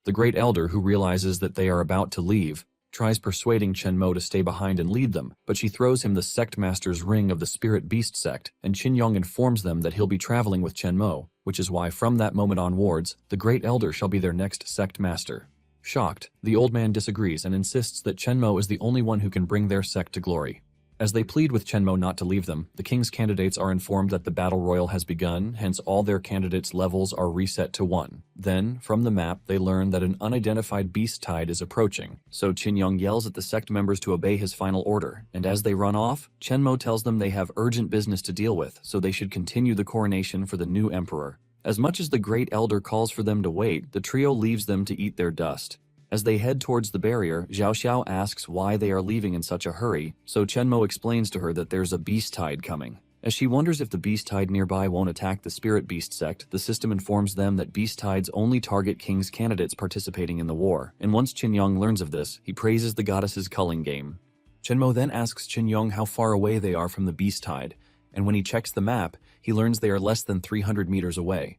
The Great Elder, who realizes that they are about to leave, tries persuading Chen-mo to stay behind and lead them, but she throws him the sect master's ring of the Spirit Beast sect, and Qinyong informs them that he'll be traveling with Chen-mo, which is why from that moment onwards, the Great Elder shall be their next sect master. Shocked, the old man disagrees and insists that Chen-mo is the only one who can bring their sect to glory. As they plead with Chen-mo not to leave them, the king's candidates are informed that the battle royal has begun, hence all their candidates' levels are reset to 1. Then, from the map, they learn that an unidentified beast tide is approaching, so Qinyong yells at the sect members to obey his final order, and as they run off, Chen-mo tells them they have urgent business to deal with, so they should continue the coronation for the new emperor. As much as the Great Elder calls for them to wait, the trio leaves them to eat their dust. As they head towards the barrier, Xiao Xiao asks why they are leaving in such a hurry, so Chen-mo explains to her that there's a beast tide coming. As she wonders if the beast tide nearby won't attack the Spirit Beast sect, the system informs them that beast tides only target king's candidates participating in the war, and once Qinyong learns of this, he praises the goddess's culling game. Chen-mo then asks Qinyong how far away they are from the beast tide, and when he checks the map, he learns they are less than 300 meters away.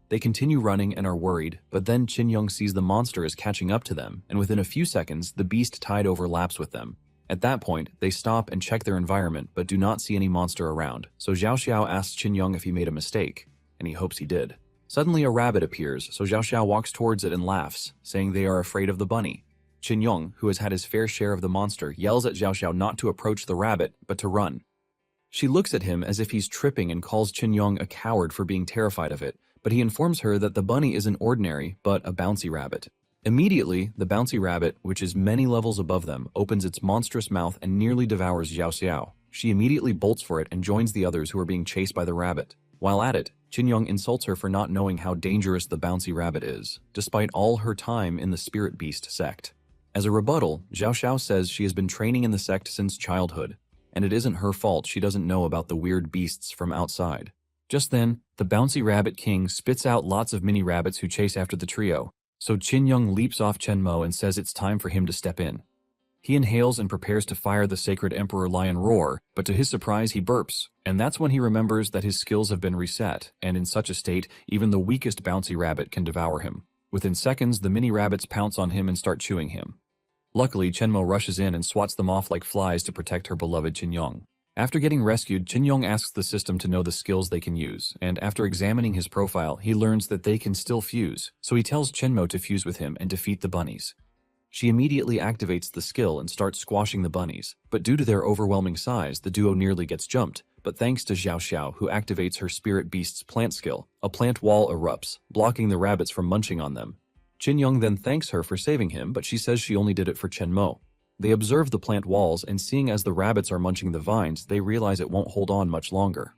They continue running and are worried, but then Qinyong sees the monster is catching up to them, and within a few seconds, the beast tide overlaps with them. At that point, they stop and check their environment, but do not see any monster around, so Xiao Xiao asks Qinyong if he made a mistake, and he hopes he did. Suddenly a rabbit appears, so Xiao Xiao walks towards it and laughs, saying they are afraid of the bunny. Qinyong, who has had his fair share of the monster, yells at Xiao Xiao not to approach the rabbit, but to run. She looks at him as if he's tripping and calls Qinyong a coward for being terrified of it, but he informs her that the bunny isn't ordinary, but a bouncy rabbit. Immediately, the bouncy rabbit, which is many levels above them, opens its monstrous mouth and nearly devours Xiao Xiao. She immediately bolts for it and joins the others who are being chased by the rabbit. While at it, Qinyong insults her for not knowing how dangerous the bouncy rabbit is, despite all her time in the Spirit Beast sect. As a rebuttal, Xiao Xiao says she has been training in the sect since childhood, and it isn't her fault she doesn't know about the weird beasts from outside. Just then, the bouncy rabbit king spits out lots of mini rabbits who chase after the trio, so Qinyong leaps off Chen-mo and says it's time for him to step in. He inhales and prepares to fire the sacred Emperor Lion Roar, but to his surprise he burps, and that's when he remembers that his skills have been reset, and in such a state, even the weakest bouncy rabbit can devour him. Within seconds, the mini rabbits pounce on him and start chewing him. Luckily, Chen-mo rushes in and swats them off like flies to protect her beloved Qinyong. After getting rescued, Qinyong asks the system to know the skills they can use, and after examining his profile, he learns that they can still fuse, so he tells Chen-mo to fuse with him and defeat the bunnies. She immediately activates the skill and starts squashing the bunnies, but due to their overwhelming size, the duo nearly gets jumped, but thanks to Xiao Xiao, who activates her Spirit Beast's plant skill, a plant wall erupts, blocking the rabbits from munching on them. Qinyong then thanks her for saving him, but she says she only did it for Chen-mo. They observe the plant walls, and seeing as the rabbits are munching the vines, they realize it won't hold on much longer.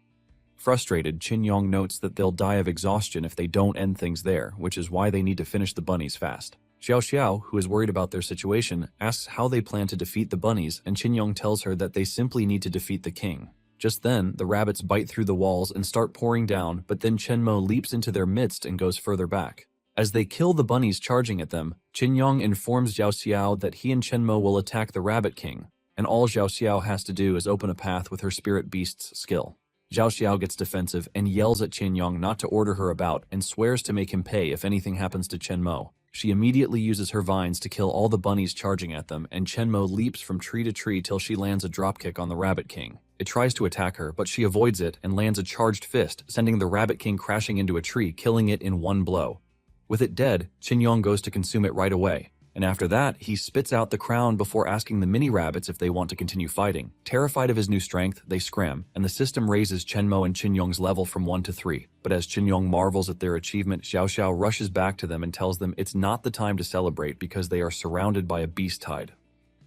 Frustrated, Qinyong notes that they'll die of exhaustion if they don't end things there, which is why they need to finish the bunnies fast. Xiao Xiao, who is worried about their situation, asks how they plan to defeat the bunnies, and Qinyong tells her that they simply need to defeat the king. Just then, the rabbits bite through the walls and start pouring down, but then Chen-mo leaps into their midst and goes further back. As they kill the bunnies charging at them, Qinyong informs Xiao Xiao that he and Chen-mo will attack the Rabbit King, and all Xiao Xiao has to do is open a path with her Spirit Beast's skill. Xiao Xiao gets defensive and yells at Qinyong not to order her about and swears to make him pay if anything happens to Chen-mo. She immediately uses her vines to kill all the bunnies charging at them, and Chen-mo leaps from tree to tree till she lands a dropkick on the Rabbit King. It tries to attack her, but she avoids it and lands a charged fist, sending the Rabbit King crashing into a tree, killing it in one blow. With it dead, Qinyong goes to consume it right away, and after that, he spits out the crown before asking the mini-rabbits if they want to continue fighting. Terrified of his new strength, they scram, and the system raises Chen-mo and Qinyong's level from 1 to 3. But as Qinyong marvels at their achievement, Xiao Xiao rushes back to them and tells them it's not the time to celebrate because they are surrounded by a beast tide.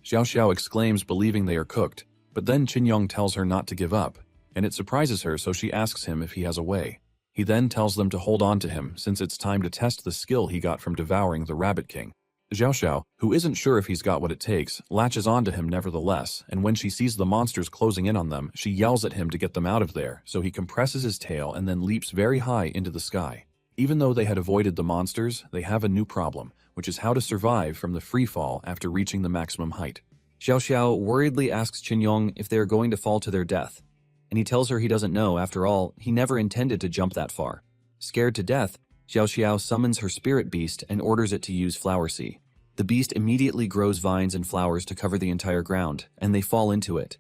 Xiao Xiao exclaims, believing they are cooked, but then Qinyong tells her not to give up, and it surprises her, so she asks him if he has a way. He then tells them to hold on to him, since it's time to test the skill he got from devouring the Rabbit King. Xiao, who isn't sure if he's got what it takes, latches onto him nevertheless, and when she sees the monsters closing in on them, she yells at him to get them out of there, so he compresses his tail and then leaps very high into the sky. Even though they had avoided the monsters, they have a new problem, which is how to survive from the free fall after reaching the maximum height. Xiao worriedly asks Qinyong if they are going to fall to their death, and he tells her he doesn't know. After all, he never intended to jump that far. Scared to death, Xiao summons her spirit beast and orders it to use Flower Sea. The beast immediately grows vines and flowers to cover the entire ground, and they fall into it.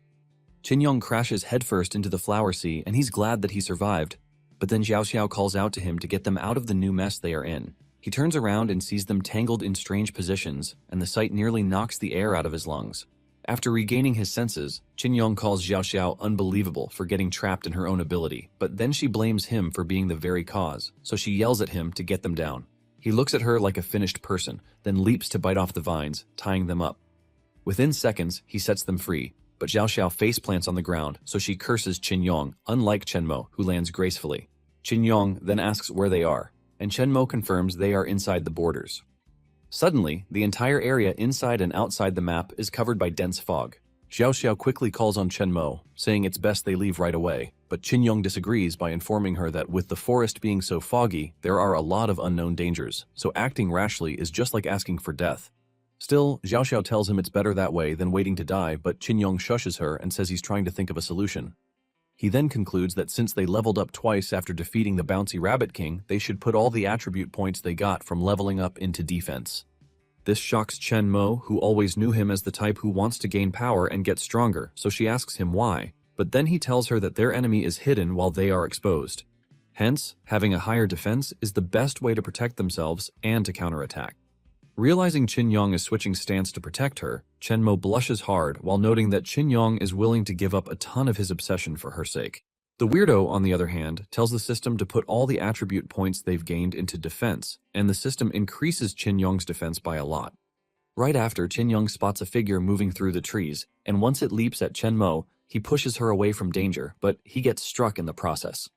Qinyong crashes headfirst into the Flower Sea, and he's glad that he survived, but then Xiao calls out to him to get them out of the new mess they are in. He turns around and sees them tangled in strange positions, and the sight nearly knocks the air out of his lungs. After regaining his senses, Qinyong calls Xiao unbelievable for getting trapped in her own ability, but then she blames him for being the very cause, so she yells at him to get them down. He looks at her like a finished person, then leaps to bite off the vines, tying them up. Within seconds, he sets them free, but Xiao face plants on the ground, so she curses Qinyong, unlike Chenmo, who lands gracefully. Qinyong then asks where they are, and Chenmo confirms they are inside the borders. Suddenly, the entire area inside and outside the map is covered by dense fog. Xiao quickly calls on Chenmo, saying it's best they leave right away, but Qinyong disagrees by informing her that with the forest being so foggy, there are a lot of unknown dangers, so acting rashly is just like asking for death. Still, Xiao tells him it's better that way than waiting to die, but Qinyong shushes her and says he's trying to think of a solution. He then concludes that since they leveled up twice after defeating the Bouncy Rabbit King, they should put all the attribute points they got from leveling up into defense. This shocks Chenmo, who always knew him as the type who wants to gain power and get stronger, so she asks him why, but then he tells her that their enemy is hidden while they are exposed. Hence, having a higher defense is the best way to protect themselves and to counterattack. Realizing Qinyong is switching stance to protect her, Chenmo blushes hard while noting that Qinyong is willing to give up a ton of his obsession for her sake. The weirdo, on the other hand, tells the system to put all the attribute points they've gained into defense, and the system increases Qinyong's defense by a lot. Right after, Qinyong spots a figure moving through the trees, and once it leaps at Chenmo, he pushes her away from danger, but he gets struck in the process.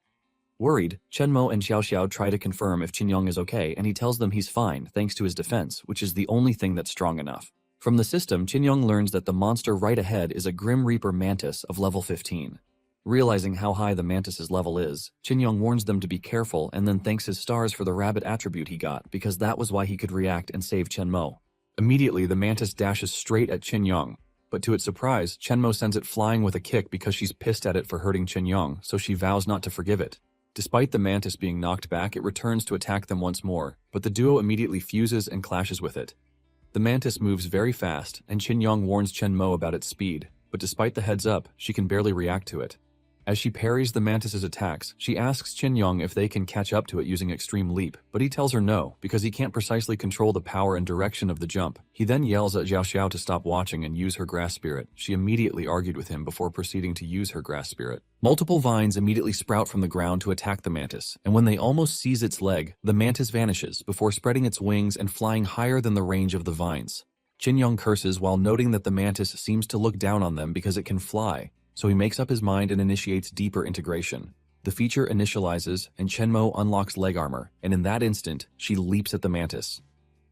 Worried, Chenmo and Xiao try to confirm if Qinyong is okay, and he tells them he's fine thanks to his defense, which is the only thing that's strong enough. From the system, Qinyong learns that the monster right ahead is a Grim Reaper mantis of level 15. Realizing how high the mantis's level is, Qinyong warns them to be careful and then thanks his stars for the rabbit attribute he got, because that was why he could react and save Chenmo. Immediately, the mantis dashes straight at Qinyong, but to its surprise, Chenmo sends it flying with a kick because she's pissed at it for hurting Qinyong, so she vows not to forgive it. Despite the mantis being knocked back, it returns to attack them once more, but the duo immediately fuses and clashes with it. The mantis moves very fast, and Qinyong warns Chenmo about its speed, but despite the heads up, she can barely react to it. As she parries the mantis's attacks, she asks Qinyong if they can catch up to it using Extreme Leap, but he tells her no, because he can't precisely control the power and direction of the jump. He then yells at Xiao to stop watching and use her Grass Spirit. She immediately argued with him before proceeding to use her Grass Spirit. Multiple vines immediately sprout from the ground to attack the mantis, and when they almost seize its leg, the mantis vanishes before spreading its wings and flying higher than the range of the vines. Qinyong curses while noting that the mantis seems to look down on them because it can fly. So he makes up his mind and initiates deeper integration. The feature initializes, and Chenmo unlocks leg armor, and in that instant, she leaps at the mantis.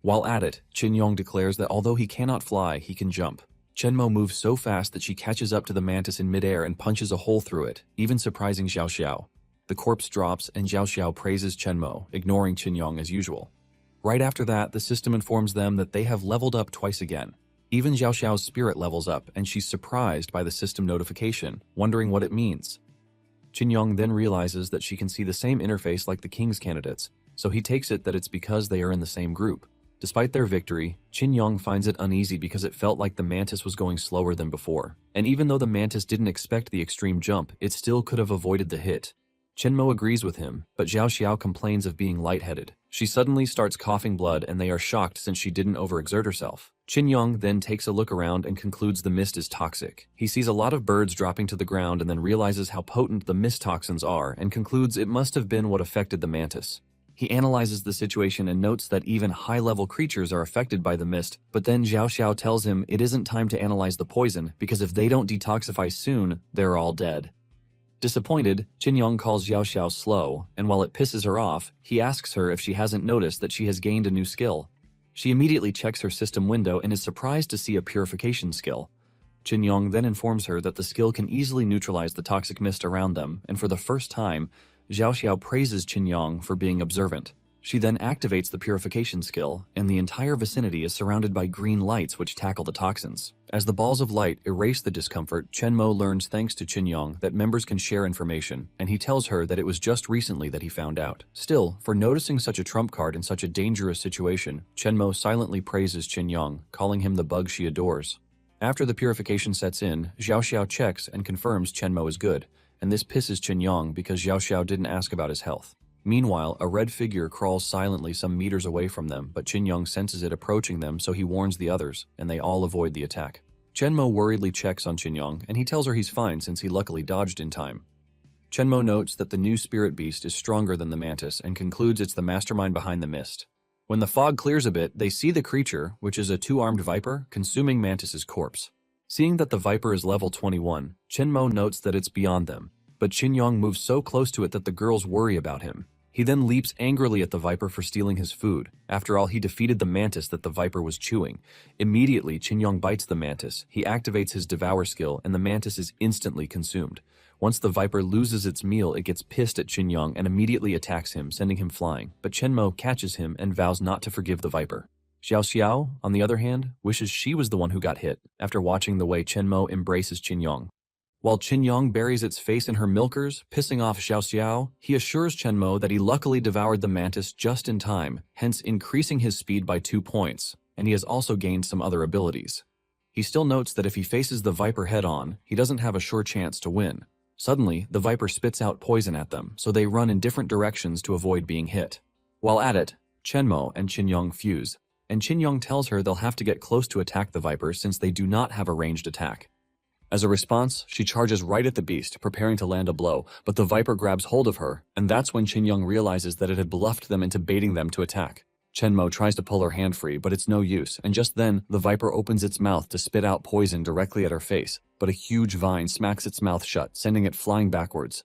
While at it, Qinyong declares that although he cannot fly, he can jump. Chenmo moves so fast that she catches up to the mantis in midair and punches a hole through it, even surprising Xiao. The corpse drops, and Xiao praises Chenmo, ignoring Qinyong as usual. Right after that, the system informs them that they have leveled up twice again. Even Xiao's spirit levels up, and she's surprised by the system notification, wondering what it means. Qinyong then realizes that she can see the same interface like the king's candidates, so he takes it that it's because they are in the same group. Despite their victory, Qinyong finds it uneasy because it felt like the mantis was going slower than before, and even though the mantis didn't expect the extreme jump, it still could have avoided the hit. Chenmo agrees with him, but Xiao complains of being lightheaded. She suddenly starts coughing blood, and they are shocked since she didn't overexert herself. Qinyong then takes a look around and concludes the mist is toxic. He sees a lot of birds dropping to the ground and then realizes how potent the mist toxins are and concludes it must have been what affected the mantis. He analyzes the situation and notes that even high-level creatures are affected by the mist, but then Xiao tells him it isn't time to analyze the poison because if they don't detoxify soon, they're all dead. Disappointed, Qinyong calls Xiao slow, and while it pisses her off, he asks her if she hasn't noticed that she has gained a new skill. She immediately checks her system window and is surprised to see a purification skill. Chin Yong then informs her that the skill can easily neutralize the toxic mist around them, and for the first time, Xiao Xiao praises Chin Yong for being observant. She then activates the purification skill, and the entire vicinity is surrounded by green lights which tackle the toxins. As the balls of light erase the discomfort, Chen Mo learns thanks to Chin Yong that members can share information, and he tells her that it was just recently that he found out. Still, for noticing such a trump card in such a dangerous situation, Chen Mo silently praises Chin Yong, calling him the bug she adores. After the purification sets in, Xiao Xiao checks and confirms Chen Mo is good, and this pisses Chin Yong because Xiao Xiao didn't ask about his health. Meanwhile, a red figure crawls silently some meters away from them, but Chin Yong senses it approaching them, so he warns the others, and they all avoid the attack. Chen Mo worriedly checks on Chin Yong, and he tells her he's fine since he luckily dodged in time. Chen Mo notes that the new spirit beast is stronger than the mantis and concludes it's the mastermind behind the mist. When the fog clears a bit, they see the creature, which is a two-armed viper, consuming Mantis's corpse. Seeing that the viper is level 21, Chen Mo notes that it's beyond them, but Chin Yong moves so close to it that the girls worry about him. He then leaps angrily at the viper for stealing his food. After all, he defeated the mantis that the viper was chewing. Immediately, Chin Yong bites the mantis. He activates his devour skill, and the mantis is instantly consumed. Once the viper loses its meal, it gets pissed at Chin Yong and immediately attacks him, sending him flying. But Chen Mo catches him and vows not to forgive the viper. Xiao Xiao, on the other hand, wishes she was the one who got hit after watching the way Chen Mo embraces Chin Yong. While Chin Yong buries its face in her milkers, pissing off Xiao Xiao, he assures Chen Mo that he luckily devoured the mantis just in time, hence increasing his speed by 2 points, and he has also gained some other abilities. He still notes that if he faces the viper head-on, he doesn't have a sure chance to win. Suddenly, the viper spits out poison at them, so they run in different directions to avoid being hit. While at it, Chen Mo and Chin Yong fuse, and Chin Yong tells her they'll have to get close to attack the viper since they do not have a ranged attack. As a response, she charges right at the beast, preparing to land a blow, but the viper grabs hold of her, and that's when Chin Yong realizes that it had bluffed them into baiting them to attack. Chen Mo tries to pull her hand free, but it's no use, and just then, the viper opens its mouth to spit out poison directly at her face, but a huge vine smacks its mouth shut, sending it flying backwards.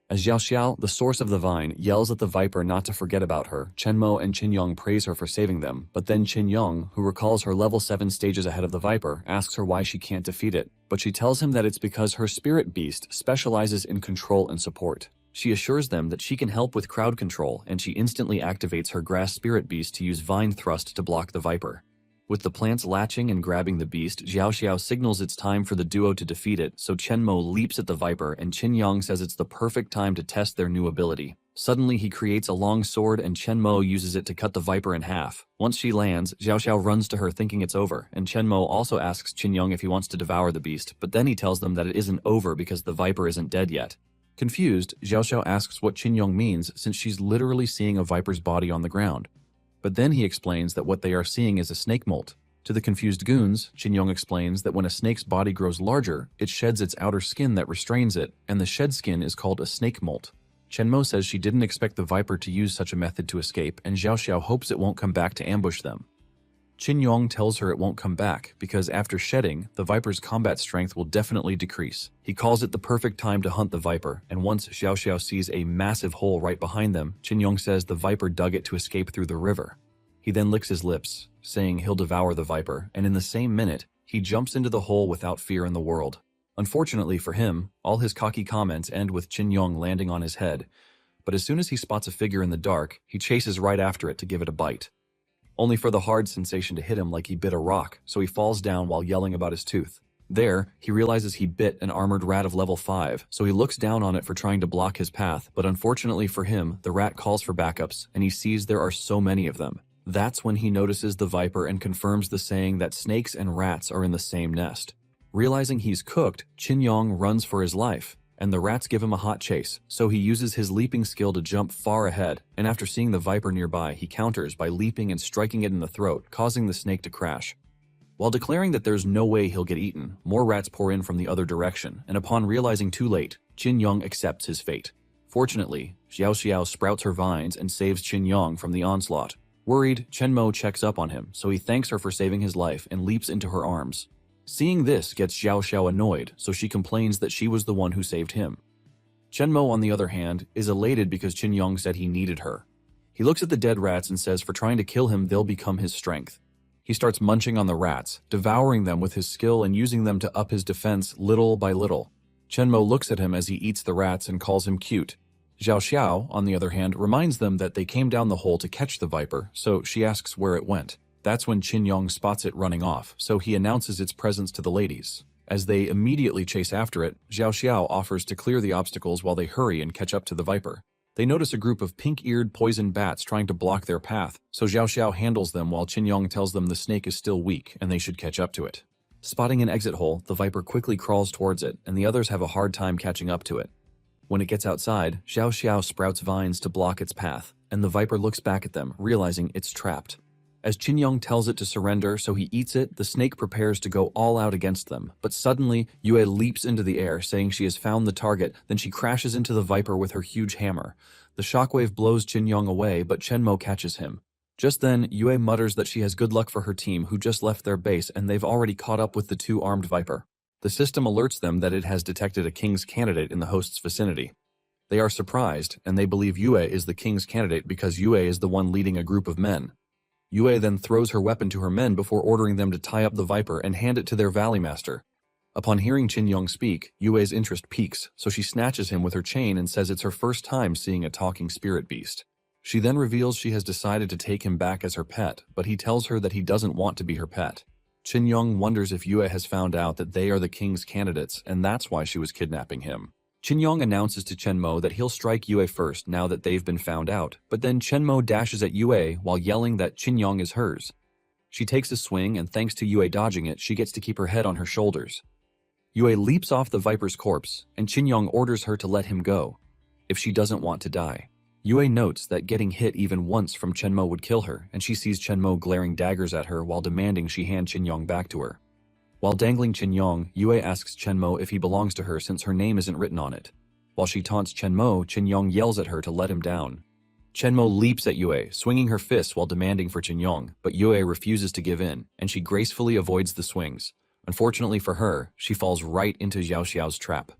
As Xiao Xiao, the source of the vine, yells at the viper not to forget about her, Chen Mo and Chin Yong praise her for saving them, but then Chin Yong, who recalls her level 7 stages ahead of the viper, asks her why she can't defeat it, but she tells him that it's because her spirit beast specializes in control and support. She assures them that she can help with crowd control, and she instantly activates her grass spirit beast to use vine thrust to block the viper. With the plants latching and grabbing the beast, Xiao Xiao signals it's time for the duo to defeat it, so Chen Mo leaps at the viper and Chin Yong says it's the perfect time to test their new ability. Suddenly, he creates a long sword and Chen Mo uses it to cut the viper in half. Once she lands, Xiao Xiao runs to her thinking it's over, and Chen Mo also asks Chin Yong if he wants to devour the beast, but then he tells them that it isn't over because the viper isn't dead yet. Confused, Xiao Xiao asks what Chin Yong means since she's literally seeing a viper's body on the ground. But then he explains that what they are seeing is a snake molt. To the confused goons, Chin Yong explains that when a snake's body grows larger, it sheds its outer skin that restrains it, and the shed skin is called a snake molt. Chen Mo says she didn't expect the viper to use such a method to escape, and Xiao Xiao hopes it won't come back to ambush them. Chin Yong tells her it won't come back, because after shedding, the viper's combat strength will definitely decrease. He calls it the perfect time to hunt the viper, and once Xiao Xiao sees a massive hole right behind them, Chin Yong says the viper dug it to escape through the river. He then licks his lips, saying he'll devour the viper, and in the same minute, he jumps into the hole without fear in the world. Unfortunately for him, all his cocky comments end with Chin Yong landing on his head, but as soon as he spots a figure in the dark, he chases right after it to give it a bite. Only for the hard sensation to hit him like he bit a rock, so he falls down while yelling about his tooth. There, he realizes he bit an armored rat of level 5, so he looks down on it for trying to block his path, but unfortunately for him, the rat calls for backups, and he sees there are so many of them. That's when he notices the viper and confirms the saying that snakes and rats are in the same nest. Realizing he's cooked, Chin Yong runs for his life, and the rats give him a hot chase, so he uses his leaping skill to jump far ahead, and after seeing the viper nearby, he counters by leaping and striking it in the throat, causing the snake to crash. While declaring that there's no way he'll get eaten, more rats pour in from the other direction, and upon realizing too late, Chin Yong accepts his fate. Fortunately, Xiao Xiao sprouts her vines and saves Chin Yong from the onslaught. Worried, Chen Mo checks up on him, so he thanks her for saving his life and leaps into her arms. Seeing this gets Xiao Xiao annoyed, so she complains that she was the one who saved him. Chen Mo, on the other hand, is elated because Chin Yong said he needed her. He He looks at the dead rats and says for trying to kill him they'll become his strength. He starts munching on the rats, devouring them with his skill and using them to up his defense little by little. Chenmo looks at him as he eats the rats and calls him cute. Xiao Xiao, on the other hand, reminds them that they came down the hole to catch the viper, so she asks where it went. That's when Qin Yong spots it running off, so he announces its presence to the ladies. As they immediately chase after it, Xiao Xiao offers to clear the obstacles while they hurry and catch up to the viper. They notice a group of pink-eared poison bats trying to block their path, so Xiao Xiao handles them while Qin Yong tells them the snake is still weak and they should catch up to it. Spotting an exit hole, the viper quickly crawls towards it, and the others have a hard time catching up to it. When it gets outside, Xiao Xiao sprouts vines to block its path, and the viper looks back at them, realizing it's trapped. As Qin Yong tells it to surrender so he eats it, the snake prepares to go all out against them, but suddenly Yue leaps into the air, saying she has found the target, then she crashes into the viper with her huge hammer. The shockwave blows Qin Yong away, but Chenmo catches him. Just then, Yue mutters that she has good luck for her team who just left their base and they've already caught up with the two armed viper. The system alerts them that it has detected a king's candidate in the host's vicinity. They are surprised, and they believe Yue is the king's candidate because Yue is the one leading a group of men. Yue then throws her weapon to her men before ordering them to tie up the viper and hand it to their valley master. Upon hearing Qin Yong speak, Yue's interest peaks, so she snatches him with her chain and says it's her first time seeing a talking spirit beast. She then reveals she has decided to take him back as her pet, but he tells her that he doesn't want to be her pet. Qin Yong wonders if Yue has found out that they are the king's candidates, and that's why she was kidnapping him. Qin Yong announces to Chenmo that he'll strike Yue first now that they've been found out, but then Chenmo dashes at Yue while yelling that Qin Yong is hers. She takes a swing, and thanks to Yue dodging it, she gets to keep her head on her shoulders. Yue leaps off the viper's corpse, and Qin Yong orders her to let him go, if she doesn't want to die. Yue notes that getting hit even once from Chenmo would kill her, and she sees Chenmo glaring daggers at her while demanding she hand Qin Yong back to her. While dangling Qin Yong, Yue asks Chenmo if he belongs to her since her name isn't written on it. While she taunts Chenmo, Qin Yong yells at her to let him down. Chenmo leaps at Yue, swinging her fists while demanding for Qin Yong, but Yue refuses to give in, and she gracefully avoids the swings. Unfortunately for her, she falls right into Xiao Xiao's trap.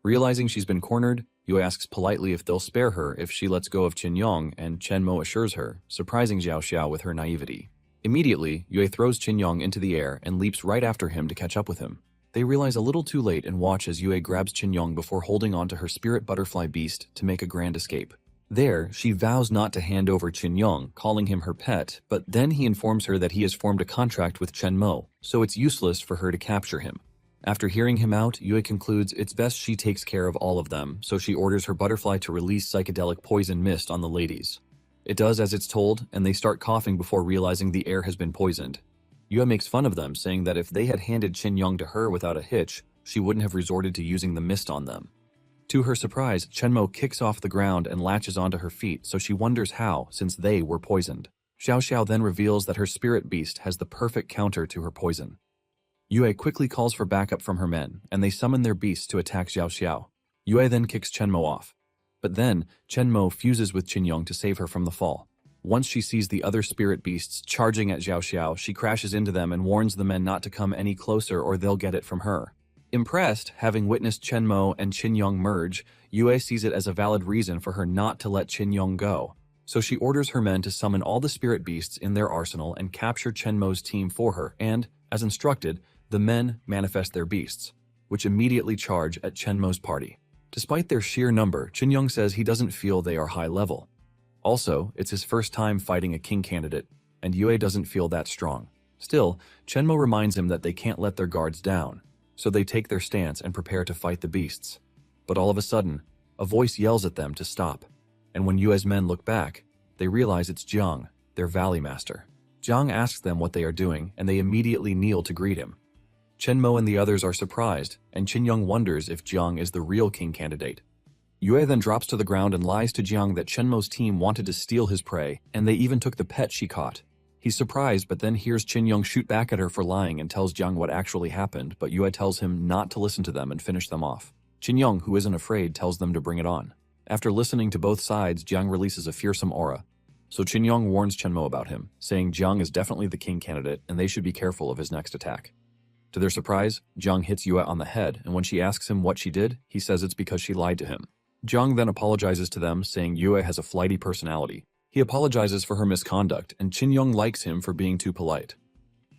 Realizing she's been cornered, Yue asks politely if they'll spare her if she lets go of Qin Yong, and Chenmo assures her, surprising Xiao Xiao with her naivety. Immediately, Yue throws Qin Yong into the air and leaps right after him to catch up with him. They realize a little too late and watch as Yue grabs Qin Yong before holding on to her spirit butterfly beast to make a grand escape. There, she vows not to hand over Qin Yong, calling him her pet, but then he informs her that he has formed a contract with Chenmo, so it's useless for her to capture him. After hearing him out, Yue concludes it's best she takes care of all of them, so she orders her butterfly to release psychedelic poison mist on the ladies. It does as it's told, and they start coughing before realizing the air has been poisoned. Yue makes fun of them, saying that if they had handed Qin Yong to her without a hitch, she wouldn't have resorted to using the mist on them. To her surprise, Chenmo kicks off the ground and latches onto her feet, so she wonders how, since they were poisoned. Xiao Xiao then reveals that her spirit beast has the perfect counter to her poison. Yue quickly calls for backup from her men, and they summon their beasts to attack Xiao Xiao. Yue then kicks Chenmo off. But then, Chenmo fuses with Qin Yong to save her from the fall. Once she sees the other spirit beasts charging at Xiao Xiao, she crashes into them and warns the men not to come any closer or they'll get it from her. Impressed, having witnessed Chenmo and Qin Yong merge, Yue sees it as a valid reason for her not to let Qin Yong go. So she orders her men to summon all the spirit beasts in their arsenal and capture Chenmo's team for her, and, as instructed, the men manifest their beasts, which immediately charge at Chenmo's party. Despite their sheer number, Qin Yong says he doesn't feel they are high level. Also, it's his first time fighting a king candidate, and Yue doesn't feel that strong. Still, Chenmo reminds him that they can't let their guards down, so they take their stance and prepare to fight the beasts. But all of a sudden, a voice yells at them to stop, and when Yue's men look back, they realize it's Jiang, their valley master. Jiang asks them what they are doing, and they immediately kneel to greet him. Chenmo and the others are surprised, and Qin Yong wonders if Jiang is the real king candidate. Yue then drops to the ground and lies to Jiang that Chenmo's team wanted to steal his prey, and they even took the pet she caught. He's surprised, but then hears Qin Yong shoot back at her for lying and tells Jiang what actually happened, but Yue tells him not to listen to them and finish them off. Qin Yong, who isn't afraid, tells them to bring it on. After listening to both sides, Jiang releases a fearsome aura. So Qin Yong warns Chenmo about him, saying Jiang is definitely the king candidate and they should be careful of his next attack. To their surprise, Jiang hits Yue on the head, and when she asks him what she did, he says it's because she lied to him. Jiang then apologizes to them, saying Yue has a flighty personality, He apologizes for her misconduct, and Qin likes him for being too polite.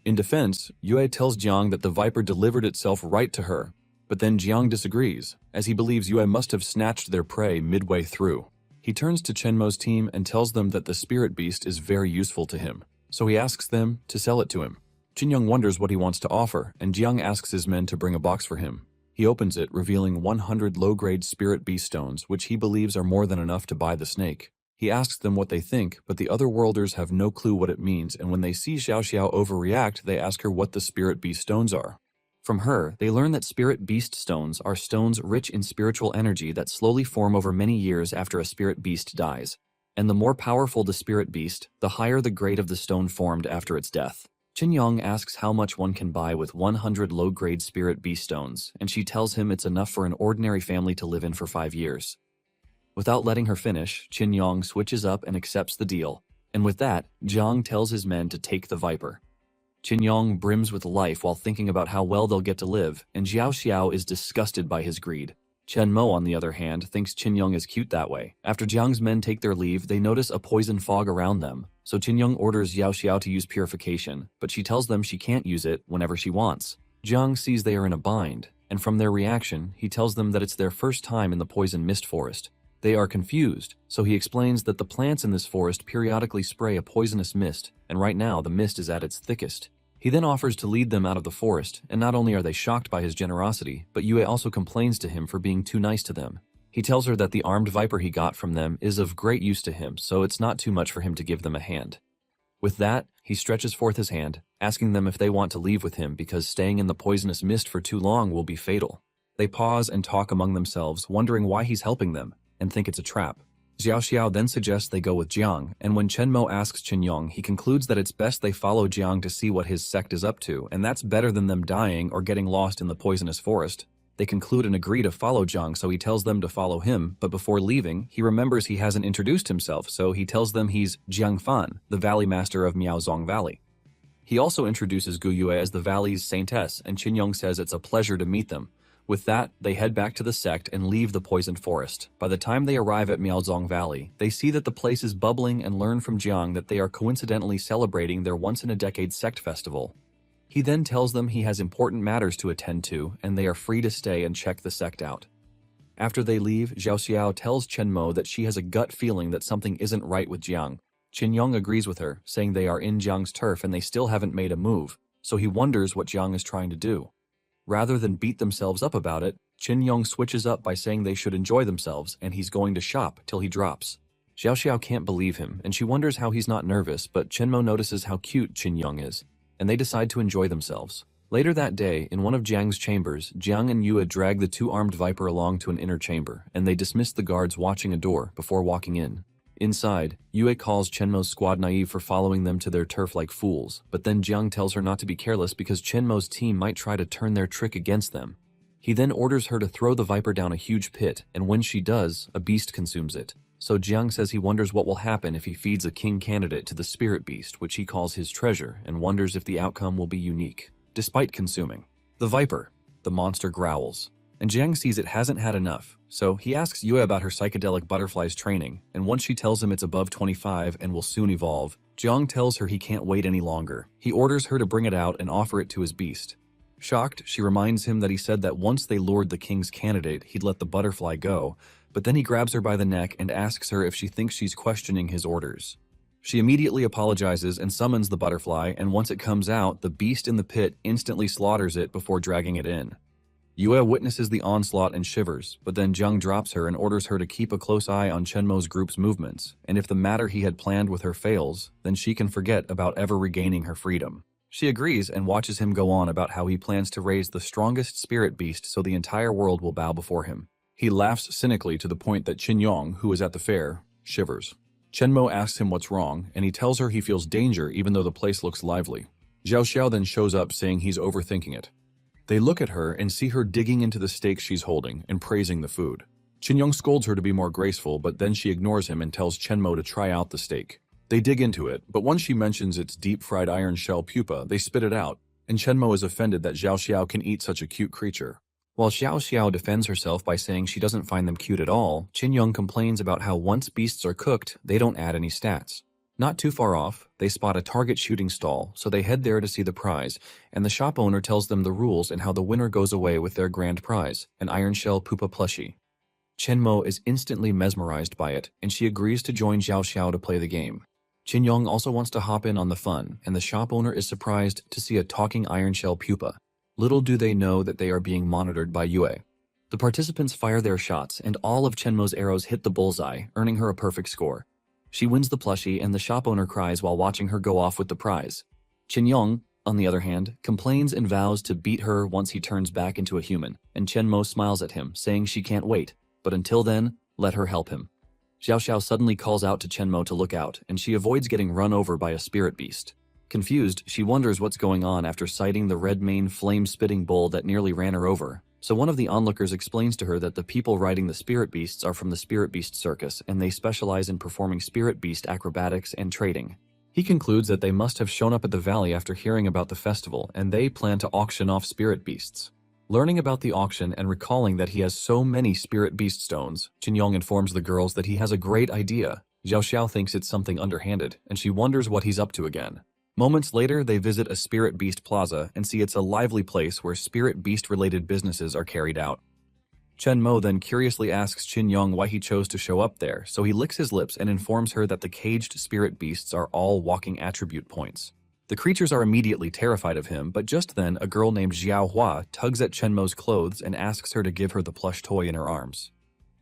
In defense, Yue tells Jiang that the viper delivered itself right to her, but then Jiang disagrees, as he believes Yue must have snatched their prey midway through. He turns to Chenmo's team and tells them that the spirit beast is very useful to him, so he asks them to sell it to him. Qin wonders what he wants to offer, and Jiang asks his men to bring a box for him. He opens it, revealing 100 low-grade spirit beast stones, which he believes are more than enough to buy the snake. He asks them what they think, but the other worlders have no clue what it means, and when they see Xiao overreact, they ask her what the spirit beast stones are. From her, they learn that spirit beast stones are stones rich in spiritual energy that slowly form over many years after a spirit beast dies. And the more powerful the spirit beast, the higher the grade of the stone formed after its death. Qin asks how much one can buy with 100 low-grade spirit beast stones, and she tells him it's enough for an ordinary family to live in for 5 years. Without letting her finish, Qin switches up and accepts the deal, and with that, Jiang tells his men to take the viper. Qin brims with life while thinking about how well they'll get to live, and Xiao is disgusted by his greed. Mo, on the other hand, thinks Qin is cute that way. After Jiang's men take their leave, they notice a poison fog around them, so Qin orders Xiao to use purification, but she tells them she can't use it whenever she wants. Jiang sees they are in a bind, and from their reaction, he tells them that it's their first time in the poison mist forest. They are confused, so he explains that the plants in this forest periodically spray a poisonous mist, and right now the mist is at its thickest. He then offers to lead them out of the forest, and not only are they shocked by his generosity, but Yue also complains to him for being too nice to them. He tells her that the armed viper he got from them is of great use to him, so it's not too much for him to give them a hand. With that, he stretches forth his hand, asking them if they want to leave with him because staying in the poisonous mist for too long will be fatal. They pause and talk among themselves, wondering why he's helping them, and think it's a trap. Xiao then suggests they go with Jiang, and when Mo asks Qin he concludes that it's best they follow Jiang to see what his sect is up to, and that's better than them dying or getting lost in the poisonous forest. They conclude and agree to follow Jiang, so he tells them to follow him, but before leaving, he remembers he hasn't introduced himself, so he tells them he's Jiang Fan, the Valley Master of Miaozong Valley. He also introduces Gu Yue as the valley's saintess, and Qin says it's a pleasure to meet them. With that, they head back to the sect and leave the poisoned forest. By the time they arrive at Miaozong Valley, they see that the place is bubbling and learn from Jiang that they are coincidentally celebrating their once-in-a-decade sect festival. He then tells them he has important matters to attend to, and they are free to stay and check the sect out. After they leave, Xiao tells Mo that she has a gut feeling that something isn't right with Jiang. Qin agrees with her, saying they are in Jiang's turf and they still haven't made a move, so he wonders what Jiang is trying to do. Rather than beat themselves up about it, Qin switches up by saying they should enjoy themselves and he's going to shop till he drops. Xiao can't believe him, and she wonders how he's not nervous, but Mo notices how cute Qin is, and they decide to enjoy themselves. Later that day, in one of Jiang's chambers, Jiang and Yue drag the two armed viper along to an inner chamber, and they dismiss the guards watching a door before walking in. Inside, Yue calls Mo's squad naive for following them to their turf like fools, but then Jiang tells her not to be careless because Mo's team might try to turn their trick against them. He then orders her to throw the viper down a huge pit, and when she does, a beast consumes it. So Jiang says he wonders what will happen if he feeds a king candidate to the spirit beast, which he calls his treasure, and wonders if the outcome will be unique. Despite consuming the viper, the monster growls, and Jiang sees it hasn't had enough, so he asks Yue about her psychedelic butterfly's training, and once she tells him it's above 25 and will soon evolve, Jiang tells her he can't wait any longer. He orders her to bring it out and offer it to his beast. Shocked, she reminds him that he said that once they lured the king's candidate, he'd let the butterfly go, but then he grabs her by the neck and asks her if she thinks she's questioning his orders. She immediately apologizes and summons the butterfly, and once it comes out, the beast in the pit instantly slaughters it before dragging it in. Yue witnesses the onslaught and shivers, but then Jiang drops her and orders her to keep a close eye on Mo's group's movements, and if the matter he had planned with her fails, then she can forget about ever regaining her freedom. She agrees and watches him go on about how he plans to raise the strongest spirit beast so the entire world will bow before him. He laughs cynically to the point that Qin, who is at the fair, shivers. Mo asks him what's wrong, and he tells her he feels danger even though the place looks lively. Xiao then shows up saying he's overthinking it. They look at her and see her digging into the steak she's holding and praising the food. Qin scolds her to be more graceful, but then she ignores him and tells Mo to try out the steak. They dig into it, but once she mentions its deep-fried iron shell pupa, they spit it out, and Mo is offended that Xiao can eat such a cute creature. While Xiao Xiao defends herself by saying she doesn't find them cute at all, Qin Yong complains about how once beasts are cooked, they don't add any stats. Not too far off, they spot a target shooting stall, so they head there to see the prize, and the shop owner tells them the rules and how the winner goes away with their grand prize, an iron shell pupa plushie. Chen Mo is instantly mesmerized by it, and she agrees to join Xiao Xiao to play the game. Qin Yong also wants to hop in on the fun, and the shop owner is surprised to see a talking iron shell pupa. Little do they know that they are being monitored by Yue. The participants fire their shots, and all of Chen Mo's arrows hit the bullseye, earning her a perfect score. She wins the plushie, and the shop owner cries while watching her go off with the prize. Qin Yong, on the other hand, complains and vows to beat her once he turns back into a human, and Chen Mo smiles at him, saying she can't wait, but until then, let her help him. Xiao Xiao suddenly calls out to Chen Mo to look out, and she avoids getting run over by a spirit beast. Confused, she wonders what's going on after sighting the red-maned flame-spitting bull that nearly ran her over. So one of the onlookers explains to her that the people riding the spirit beasts are from the spirit beast circus, and they specialize in performing spirit beast acrobatics and trading. He concludes that they must have shown up at the valley after hearing about the festival, and they plan to auction off spirit beasts. Learning about the auction and recalling that he has so many spirit beast stones, Qin Yong informs the girls that he has a great idea. Xiao Xiao thinks it's something underhanded, and she wonders what he's up to again. Moments later, they visit a spirit beast plaza and see it's a lively place where spirit beast-related businesses are carried out. Chen Mo then curiously asks Qin Yong why he chose to show up there, so he licks his lips and informs her that the caged spirit beasts are all walking attribute points. The creatures are immediately terrified of him, but just then a girl named Xiao Hua tugs at Chen Mo's clothes and asks her to give her the plush toy in her arms.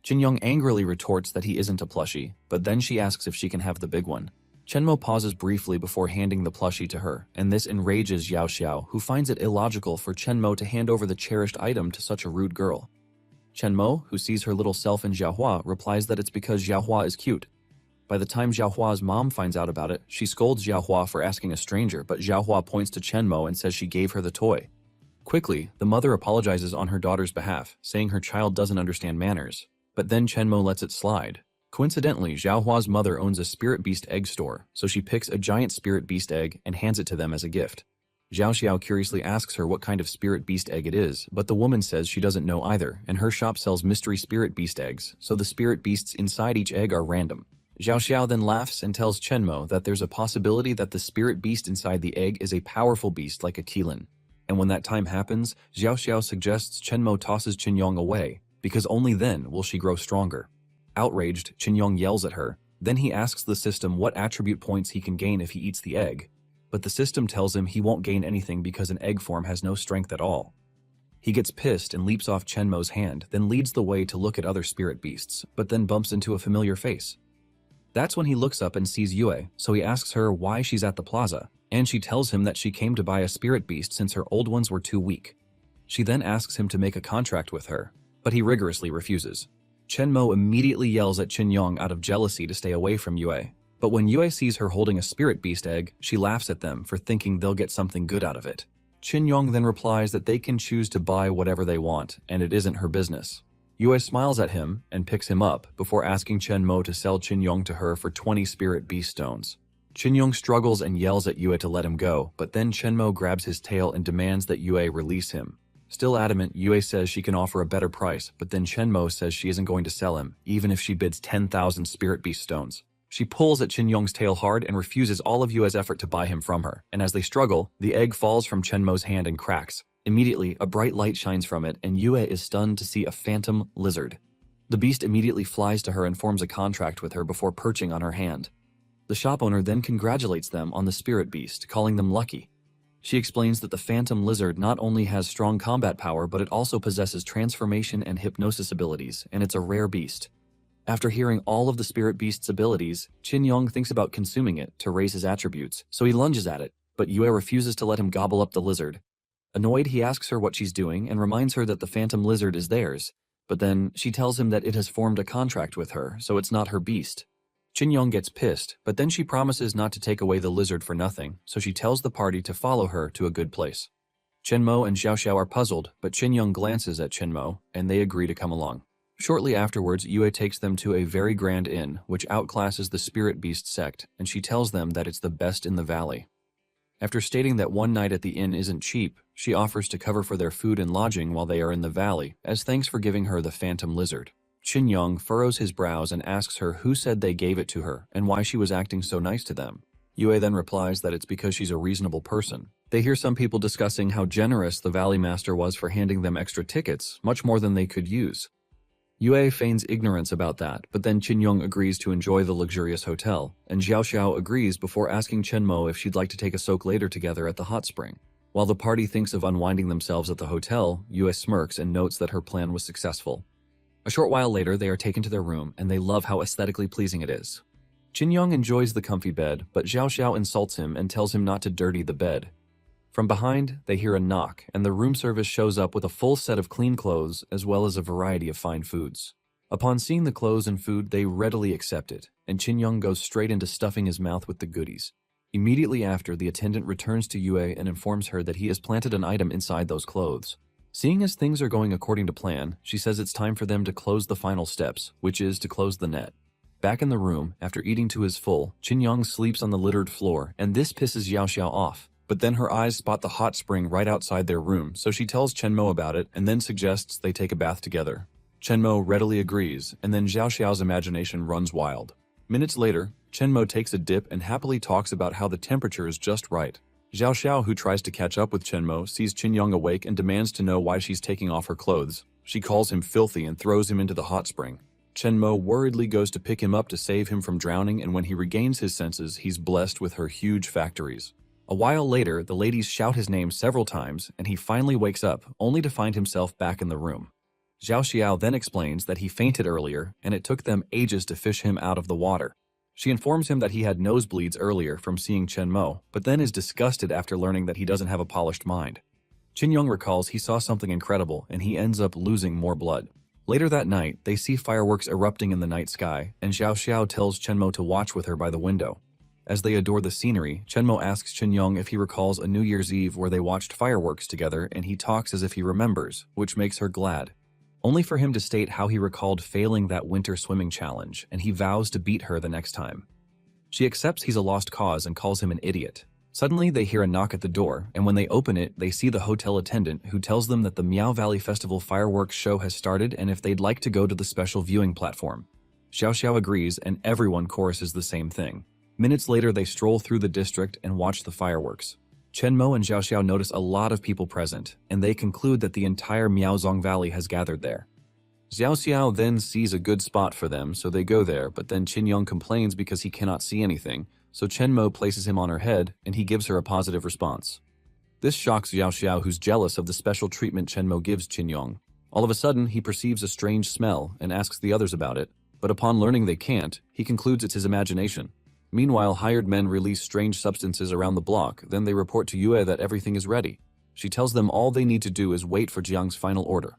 Qin Yong angrily retorts that he isn't a plushie, but then she asks if she can have the big one. Chen Mo pauses briefly before handing the plushie to her, and this enrages Xiao Xiao, who finds it illogical for Chen Mo to hand over the cherished item to such a rude girl. Chen Mo, who sees her little self in Xiao Hua, replies that it's because Xiao Hua is cute. By the time Xiao Hua's mom finds out about it, she scolds Xiao Hua for asking a stranger, but Xiao Hua points to Chen Mo and says she gave her the toy. Quickly, the mother apologizes on her daughter's behalf, saying her child doesn't understand manners. But then Chen Mo lets it slide. Coincidentally, Xiao Hua's mother owns a spirit beast egg store, so she picks a giant spirit beast egg and hands it to them as a gift. Xiao Xiao curiously asks her what kind of spirit beast egg it is, but the woman says she doesn't know either, and her shop sells mystery spirit beast eggs, so the spirit beasts inside each egg are random. Xiao Xiao then laughs and tells Chen Mo that there's a possibility that the spirit beast inside the egg is a powerful beast like a Qilin. And when that time happens, Xiao Xiao suggests Chen Mo tosses Qin Yong away, because only then will she grow stronger. Outraged, Qin Yong yells at her. Then he asks the system what attribute points he can gain if he eats the egg. But the system tells him he won't gain anything because an egg form has no strength at all. He gets pissed and leaps off Chen Mo's hand, then leads the way to look at other spirit beasts, but then bumps into a familiar face. That's when he looks up and sees Yue, so he asks her why she's at the plaza, and she tells him that she came to buy a spirit beast since her old ones were too weak. She then asks him to make a contract with her, but he rigorously refuses. Chen Mo immediately yells at Qin Yong out of jealousy to stay away from Yue. But when Yue sees her holding a spirit beast egg, she laughs at them for thinking they'll get something good out of it. Qin Yong then replies that they can choose to buy whatever they want, and it isn't her business. Yue smiles at him and picks him up before asking Chen Mo to sell Qin Yong to her for 20 spirit beast stones. Qin Yong struggles and yells at Yue to let him go, but then Chen Mo grabs his tail and demands that Yue release him. Still adamant, Yue says she can offer a better price, but then Chen Mo says she isn't going to sell him, even if she bids 10,000 spirit beast stones. She pulls at Qin Yong's tail hard and refuses all of Yue's effort to buy him from her, and as they struggle, the egg falls from Chen Mo's hand and cracks. Immediately, a bright light shines from it, and Yue is stunned to see a phantom lizard. The beast immediately flies to her and forms a contract with her before perching on her hand. The shop owner then congratulates them on the spirit beast, calling them lucky. She explains that the phantom lizard not only has strong combat power, but it also possesses transformation and hypnosis abilities, and it's a rare beast. After hearing all of the spirit beast's abilities, Qin Yong thinks about consuming it to raise his attributes, so he lunges at it, but Yue refuses to let him gobble up the lizard. Annoyed, he asks her what she's doing and reminds her that the phantom lizard is theirs, but then she tells him that it has formed a contract with her, so it's not her beast. Qin Yong gets pissed, but then she promises not to take away the lizard for nothing, so she tells the party to follow her to a good place. Chen Mo and Xiao Xiao are puzzled, but Qin Yong glances at Chen Mo, and they agree to come along. Shortly afterwards, Yue takes them to a very grand inn, which outclasses the spirit beast sect, and she tells them that it's the best in the valley. After stating that one night at the inn isn't cheap, she offers to cover for their food and lodging while they are in the valley, as thanks for giving her the phantom lizard. Chin Young furrows his brows and asks her who said they gave it to her and why she was acting so nice to them. Yue then replies that it's because she's a reasonable person. They hear some people discussing how generous the Valley Master was for handing them extra tickets, much more than they could use. Yue feigns ignorance about that, but then Chin Young agrees to enjoy the luxurious hotel, and Xiao Xiao agrees before asking Chen Mo if she'd like to take a soak later together at the hot spring. While the party thinks of unwinding themselves at the hotel, Yue smirks and notes that her plan was successful. A short while later, they are taken to their room, and they love how aesthetically pleasing it is. Chin Young enjoys the comfy bed, but Xiao Xiao insults him and tells him not to dirty the bed. From behind, they hear a knock, and the room service shows up with a full set of clean clothes as well as a variety of fine foods. Upon seeing the clothes and food, they readily accept it, and Chin Young goes straight into stuffing his mouth with the goodies. Immediately after, the attendant returns to Yue and informs her that he has planted an item inside those clothes. Seeing as things are going according to plan, she says it's time for them to close the final steps, which is to close the net. Back in the room, after eating to his full, Chin Young sleeps on the littered floor, and this pisses Xiao Xiao off. But then her eyes spot the hot spring right outside their room, so she tells Chen Mo about it and then suggests they take a bath together. Chen Mo readily agrees, and then Xiao Xiao's imagination runs wild. Minutes later, Chen Mo takes a dip and happily talks about how the temperature is just right. Xiao Xiao, who tries to catch up with Chen Mo, sees Chin Young awake and demands to know why she's taking off her clothes. She calls him filthy and throws him into the hot spring. Chen Mo worriedly goes to pick him up to save him from drowning, and when he regains his senses, he's blessed with her huge factories. A while later, the ladies shout his name several times, and he finally wakes up, only to find himself back in the room. Xiao Xiao then explains that he fainted earlier, and it took them ages to fish him out of the water. She informs him that he had nosebleeds earlier from seeing Chen Mo, but then is disgusted after learning that he doesn't have a polished mind. Chin Young recalls he saw something incredible, and he ends up losing more blood. Later that night, they see fireworks erupting in the night sky, and Xiao Xiao tells Chen Mo to watch with her by the window. As they adore the scenery, Chen Mo asks Chin Young if he recalls a New Year's Eve where they watched fireworks together, and he talks as if he remembers, which makes her glad. Only for him to state how he recalled failing that winter swimming challenge, and he vows to beat her the next time. She accepts he's a lost cause and calls him an idiot. Suddenly, they hear a knock at the door, and when they open it, they see the hotel attendant who tells them that the Miao Valley Festival fireworks show has started and if they'd like to go to the special viewing platform. Xiao Xiao agrees, and everyone choruses the same thing. Minutes later, they stroll through the district and watch the fireworks. Chen Mo and Xiao Xiao notice a lot of people present, and they conclude that the entire Miaozong Valley has gathered there. Xiao Xiao then sees a good spot for them, so they go there, but then Chin Young complains because he cannot see anything, so Chen Mo places him on her head, and he gives her a positive response. This shocks Xiao Xiao, who's jealous of the special treatment Chen Mo gives Chin Young. All of a sudden, he perceives a strange smell and asks the others about it, but upon learning they can't, he concludes it's his imagination. Meanwhile, hired men release strange substances around the block, then they report to Yue that everything is ready. She tells them all they need to do is wait for Jiang's final order.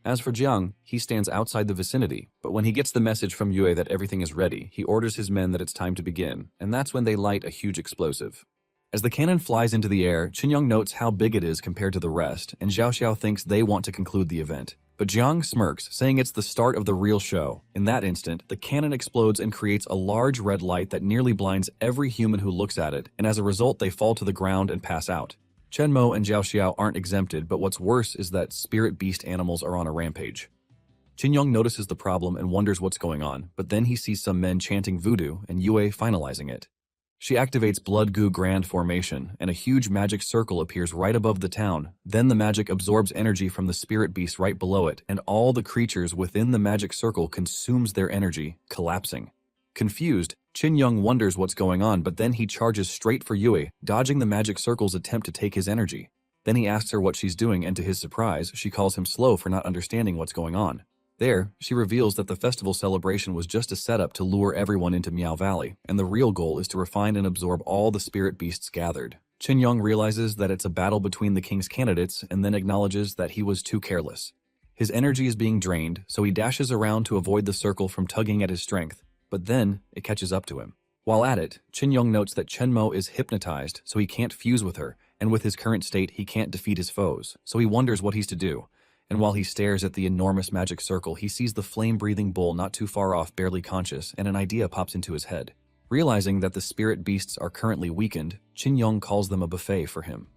As for Jiang, he stands outside the vicinity, but when he gets the message from Yue that everything is ready, he orders his men that it's time to begin, and that's when they light a huge explosive. As the cannon flies into the air, Chin Young notes how big it is compared to the rest, and Xiao Xiao thinks they want to conclude the event. But Jiang smirks, saying it's the start of the real show. In that instant, the cannon explodes and creates a large red light that nearly blinds every human who looks at it, and as a result they fall to the ground and pass out. Chen Mo and Xiao Xiao aren't exempted, but what's worse is that spirit beast animals are on a rampage. Chin Young notices the problem and wonders what's going on, but then he sees some men chanting voodoo and Yue finalizing it. She activates Blood Goo Grand Formation, and a huge magic circle appears right above the town. Then the magic absorbs energy from the spirit beast right below it, and all the creatures within the magic circle consumes their energy, collapsing. Confused, Chin Young wonders what's going on, but then he charges straight for Yue, dodging the magic circle's attempt to take his energy. Then he asks her what she's doing, and to his surprise, she calls him slow for not understanding what's going on. There, she reveals that the festival celebration was just a setup to lure everyone into Miao Valley, and the real goal is to refine and absorb all the spirit beasts gathered. Chin Young realizes that it's a battle between the king's candidates and then acknowledges that he was too careless. His energy is being drained, so he dashes around to avoid the circle from tugging at his strength, but then it catches up to him. While at it, Chin Young notes that Chen Mo is hypnotized, so he can't fuse with her, and with his current state he can't defeat his foes, so he wonders what he's to do. And while he stares at the enormous magic circle, he sees the flame-breathing bull not too far off, barely conscious, and an idea pops into his head. Realizing that the spirit beasts are currently weakened, Qin calls them a buffet for him.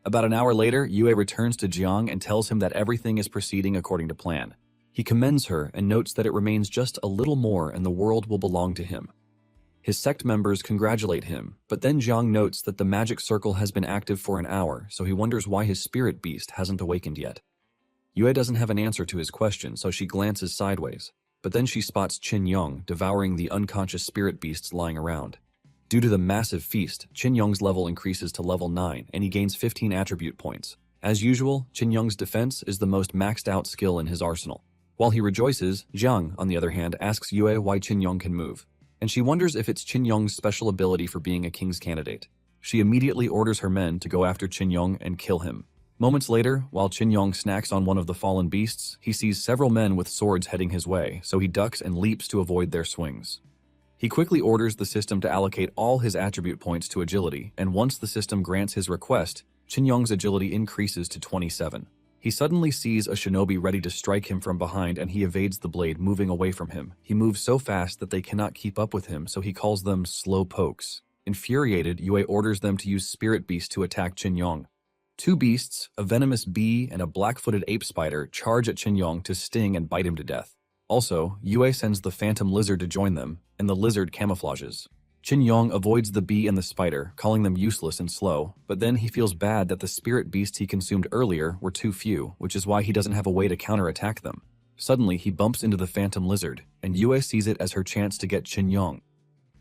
About an hour later, Yue returns to Jiang and tells him that everything is proceeding according to plan. He commends her and notes that it remains just a little more and the world will belong to him. His sect members congratulate him, but then Jiang notes that the magic circle has been active for an hour, so he wonders why his spirit beast hasn't awakened yet. Yue doesn't have an answer to his question, so she glances sideways, but then she spots Qin devouring the unconscious spirit beasts lying around. Due to the massive feast, Qin level increases to level 9 and he gains 15 attribute points. As usual, Qin defense is the most maxed out skill in his arsenal. While he rejoices, Jiang, on the other hand, asks Yue why Qin can move, and she wonders if it's Qin special ability for being a king's candidate. She immediately orders her men to go after Qin and kill him. Moments later, while Qin snacks on one of the fallen beasts, he sees several men with swords heading his way, so he ducks and leaps to avoid their swings. He quickly orders the system to allocate all his attribute points to agility, and once the system grants his request, Qin agility increases to 27. He suddenly sees a shinobi ready to strike him from behind and he evades the blade, moving away from him. He moves so fast that they cannot keep up with him, so he calls them slow pokes. Infuriated, Yue orders them to use spirit beasts to attack Qin. Two beasts, a venomous bee and a black-footed ape spider, charge at Qin to sting and bite him to death. Also, Yue sends the phantom lizard to join them, and the lizard camouflages. Qin avoids the bee and the spider, calling them useless and slow, but then he feels bad that the spirit beasts he consumed earlier were too few, which is why he doesn't have a way to counterattack them. Suddenly, he bumps into the phantom lizard, and Yue sees it as her chance to get Qin.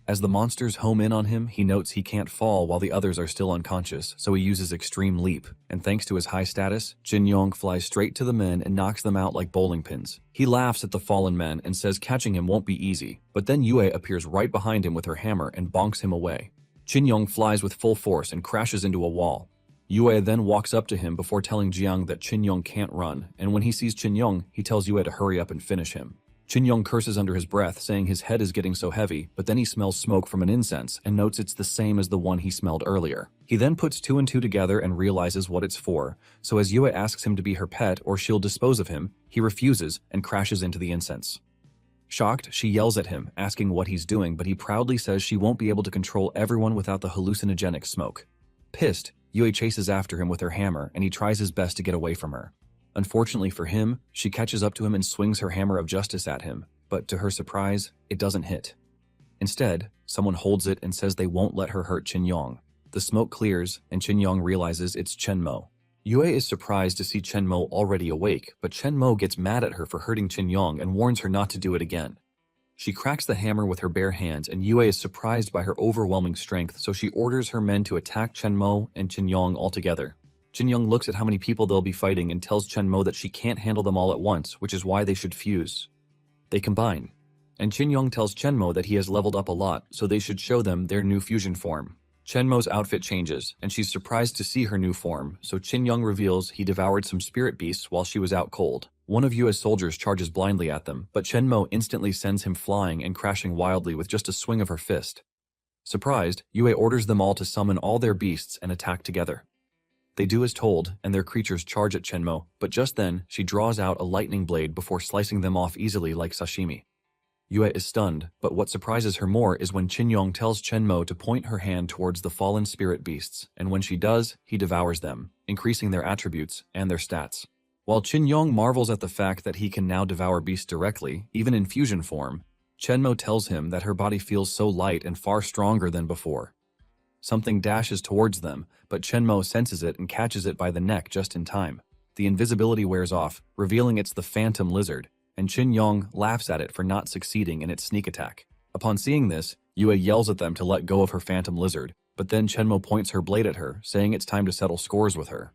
As the monsters home in on him, he notes he can't fall while the others are still unconscious, so he uses Extreme Leap, and thanks to his high status, Qin flies straight to the men and knocks them out like bowling pins. He laughs at the fallen men and says catching him won't be easy, but then Yue appears right behind him with her hammer and bonks him away. Qin flies with full force and crashes into a wall. Yue then walks up to him before telling Jiang that Qin can't run, and when he sees Qin, he tells Yue to hurry up and finish him. Qin curses under his breath, saying his head is getting so heavy, but then he smells smoke from an incense and notes it's the same as the one he smelled earlier. He then puts two and two together and realizes what it's for, so as Yue asks him to be her pet or she'll dispose of him, he refuses and crashes into the incense. Shocked, she yells at him, asking what he's doing, but he proudly says she won't be able to control everyone without the hallucinogenic smoke. Pissed, Yue chases after him with her hammer and he tries his best to get away from her. Unfortunately for him, she catches up to him and swings her hammer of justice at him, but to her surprise, it doesn't hit. Instead, someone holds it and says they won't let her hurt Qin. The smoke clears, and Qin realizes it's Chen. Yue is surprised to see Chen already awake, but Chen gets mad at her for hurting Qin and warns her not to do it again. She cracks the hammer with her bare hands, and Yue is surprised by her overwhelming strength, so she orders her men to attack Chen and Qin all together. Qin looks at how many people they'll be fighting and tells Chen that she can't handle them all at once, which is why they should fuse. They combine, and Qin tells Chen that he has leveled up a lot, so they should show them their new fusion form. Chen outfit changes, and she's surprised to see her new form, so Qin reveals he devoured some spirit beasts while she was out cold. One of Yue's soldiers charges blindly at them, but Chen instantly sends him flying and crashing wildly with just a swing of her fist. Surprised, Yue orders them all to summon all their beasts and attack together. They do as told, and their creatures charge at Chen but just then, she draws out a lightning blade before slicing them off easily like sashimi. Yue is stunned, but what surprises her more is when Qin tells Chen to point her hand towards the fallen spirit beasts, and when she does, he devours them, increasing their attributes and their stats. While Qin marvels at the fact that he can now devour beasts directly, even in fusion form, Chen tells him that her body feels so light and far stronger than before. Something dashes towards them, but Chen senses it and catches it by the neck just in time. The invisibility wears off, revealing it's the phantom lizard, and Qin laughs at it for not succeeding in its sneak attack. Upon seeing this, Yue yells at them to let go of her phantom lizard, but then Chen points her blade at her, saying it's time to settle scores with her.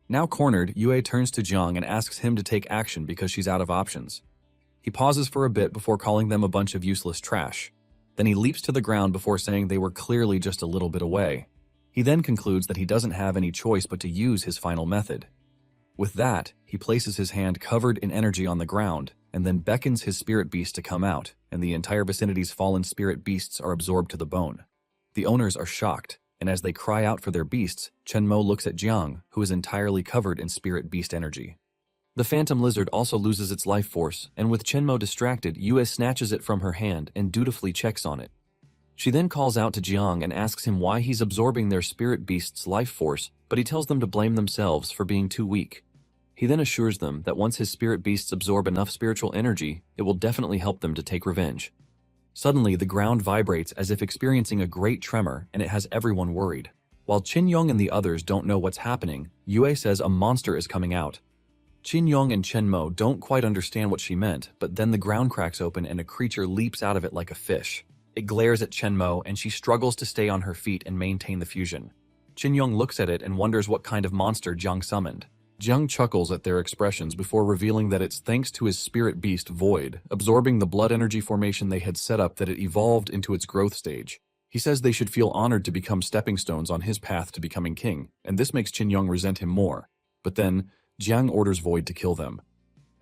Now cornered, Yue turns to Jiang and asks him to take action because she's out of options. He pauses for a bit before calling them a bunch of useless trash. Then he leaps to the ground before saying they were clearly just a little bit away. He then concludes that he doesn't have any choice but to use his final method. With that, he places his hand covered in energy on the ground, and then beckons his spirit beast to come out, and the entire vicinity's fallen spirit beasts are absorbed to the bone. The owners are shocked, and as they cry out for their beasts, Chen looks at Jiang, who is entirely covered in spirit beast energy. The phantom lizard also loses its life force, and with Chen distracted, Yue snatches it from her hand and dutifully checks on it. She then calls out to Jiang and asks him why he's absorbing their spirit beast's life force, but he tells them to blame themselves for being too weak. He then assures them that once his spirit beasts absorb enough spiritual energy, it will definitely help them to take revenge. Suddenly, the ground vibrates as if experiencing a great tremor, and it has everyone worried. While Qin Yong and the others don't know what's happening, Yue says a monster is coming out. Qin Yong and Chen Mo don't quite understand what she meant, but then the ground cracks open and a creature leaps out of it like a fish. It glares at Chen Mo and she struggles to stay on her feet and maintain the fusion. Qin Yong looks at it and wonders what kind of monster Jiang summoned. Jiang chuckles at their expressions before revealing that it's thanks to his spirit beast Void, absorbing the blood energy formation they had set up, that it evolved into its growth stage. He says they should feel honored to become stepping stones on his path to becoming king, and this makes Qin Yong resent him more. But then, Jiang orders Void to kill them.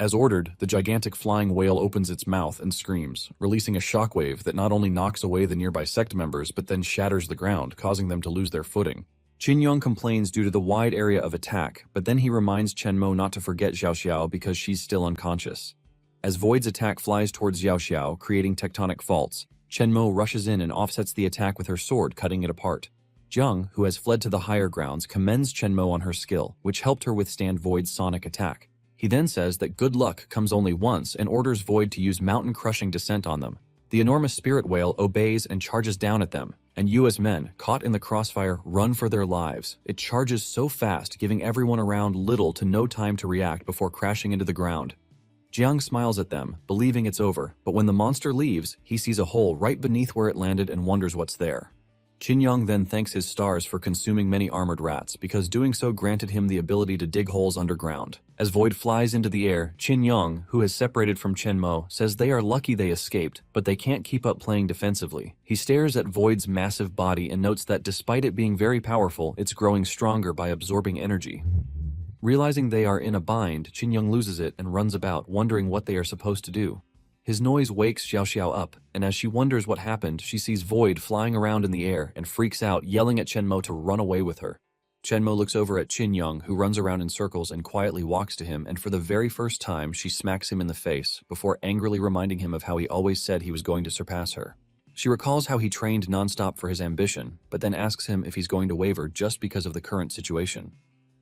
As ordered, the gigantic flying whale opens its mouth and screams, releasing a shockwave that not only knocks away the nearby sect members but then shatters the ground, causing them to lose their footing. Qin Yong complains due to the wide area of attack, but then he reminds Chen Mo not to forget Xiao Xiao because she's still unconscious. As Void's attack flies towards Xiao Xiao, creating tectonic faults, Chen Mo rushes in and offsets the attack with her sword, cutting it apart. Jiang, who has fled to the higher grounds, commends Chen Mo on her skill, which helped her withstand Void's sonic attack. He then says that good luck comes only once and orders Void to use mountain-crushing descent on them. The enormous spirit whale obeys and charges down at them, and Yue's men, caught in the crossfire, run for their lives. It charges so fast, giving everyone around little to no time to react before crashing into the ground. Jiang smiles at them, believing it's over, but when the monster leaves, he sees a hole right beneath where it landed and wonders what's there. Qin Yong then thanks his stars for consuming many armored rats, because doing so granted him the ability to dig holes underground. As Void flies into the air, Qin Yong, who has separated from Chen Mo, says they are lucky they escaped, but they can't keep up playing defensively. He stares at Void's massive body and notes that despite it being very powerful, it's growing stronger by absorbing energy. Realizing they are in a bind, Qin Yong loses it and runs about, wondering what they are supposed to do. His noise wakes Xiao Xiao up, and as she wonders what happened, she sees Void flying around in the air and freaks out, yelling at Chen Mo to run away with her. Chen Mo looks over at Qin Yong, who runs around in circles and quietly walks to him, and for the very first time, she smacks him in the face, before angrily reminding him of how he always said he was going to surpass her. She recalls how he trained nonstop for his ambition, but then asks him if he's going to waver just because of the current situation.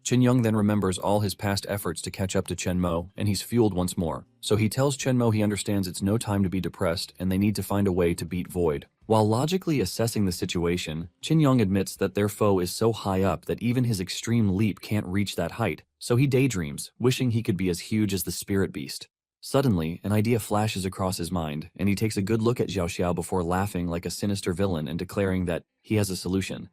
Qin Yong then remembers all his past efforts to catch up to Chen Mo, and he's fueled once more. So he tells Chen Mo he understands it's no time to be depressed and they need to find a way to beat Void. While logically assessing the situation, Qin Yong admits that their foe is so high up that even his extreme leap can't reach that height, so he daydreams, wishing he could be as huge as the spirit beast. Suddenly, an idea flashes across his mind, and he takes a good look at Xiao Xiao before laughing like a sinister villain and declaring that he has a solution.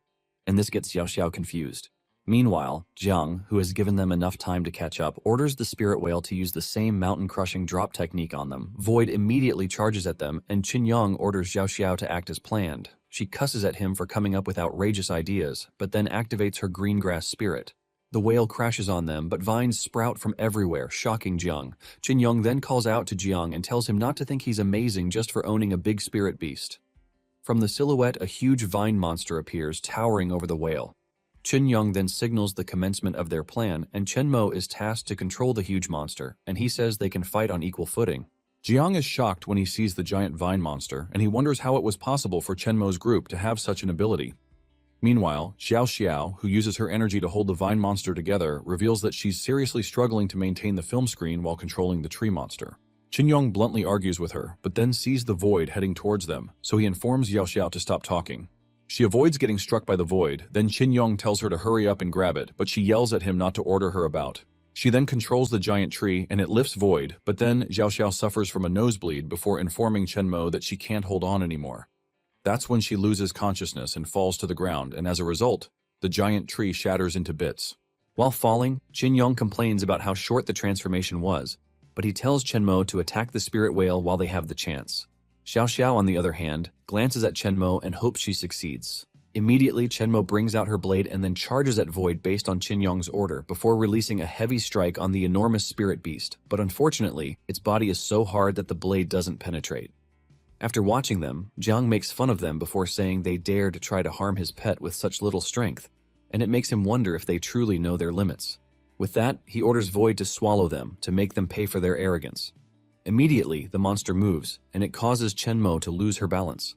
And this gets Xiao Xiao confused. Meanwhile, Jiang, who has given them enough time to catch up, orders the spirit whale to use the same mountain-crushing drop technique on them. Void immediately charges at them, and Qin Yong orders Xiao Xiao to act as planned. She cusses at him for coming up with outrageous ideas, but then activates her green grass spirit. The whale crashes on them, but vines sprout from everywhere, shocking Jiang. Qin Yong then calls out to Jiang and tells him not to think he's amazing just for owning a big spirit beast. From the silhouette, a huge vine monster appears, towering over the whale. Qin Yong then signals the commencement of their plan, and Chen Mo is tasked to control the huge monster, and he says they can fight on equal footing. Jiang is shocked when he sees the giant vine monster, and he wonders how it was possible for Chen Mo's group to have such an ability. Meanwhile, Xiao Xiao, who uses her energy to hold the vine monster together, reveals that she's seriously struggling to maintain the film screen while controlling the tree monster. Qin Yong bluntly argues with her, but then sees the Void heading towards them, so he informs Xiao Xiao to stop talking. She avoids getting struck by the Void, then Qin Yong tells her to hurry up and grab it, but she yells at him not to order her about. She then controls the giant tree, and it lifts Void, but then Xiao Xiao suffers from a nosebleed before informing Chen Mo that she can't hold on anymore. That's when she loses consciousness and falls to the ground, and as a result, the giant tree shatters into bits. While falling, Qin Yong complains about how short the transformation was, but he tells Chen Mo to attack the spirit whale while they have the chance. Xiao Xiao, on the other hand, glances at Chen Mo and hopes she succeeds. Immediately, Chen Mo brings out her blade and then charges at Void based on Qin Yong's order, before releasing a heavy strike on the enormous spirit beast, but unfortunately, its body is so hard that the blade doesn't penetrate. After watching them, Jiang makes fun of them before saying they dare to try to harm his pet with such little strength, and it makes him wonder if they truly know their limits. With that, he orders Void to swallow them, to make them pay for their arrogance. Immediately, the monster moves, and it causes Chen Mo to lose her balance.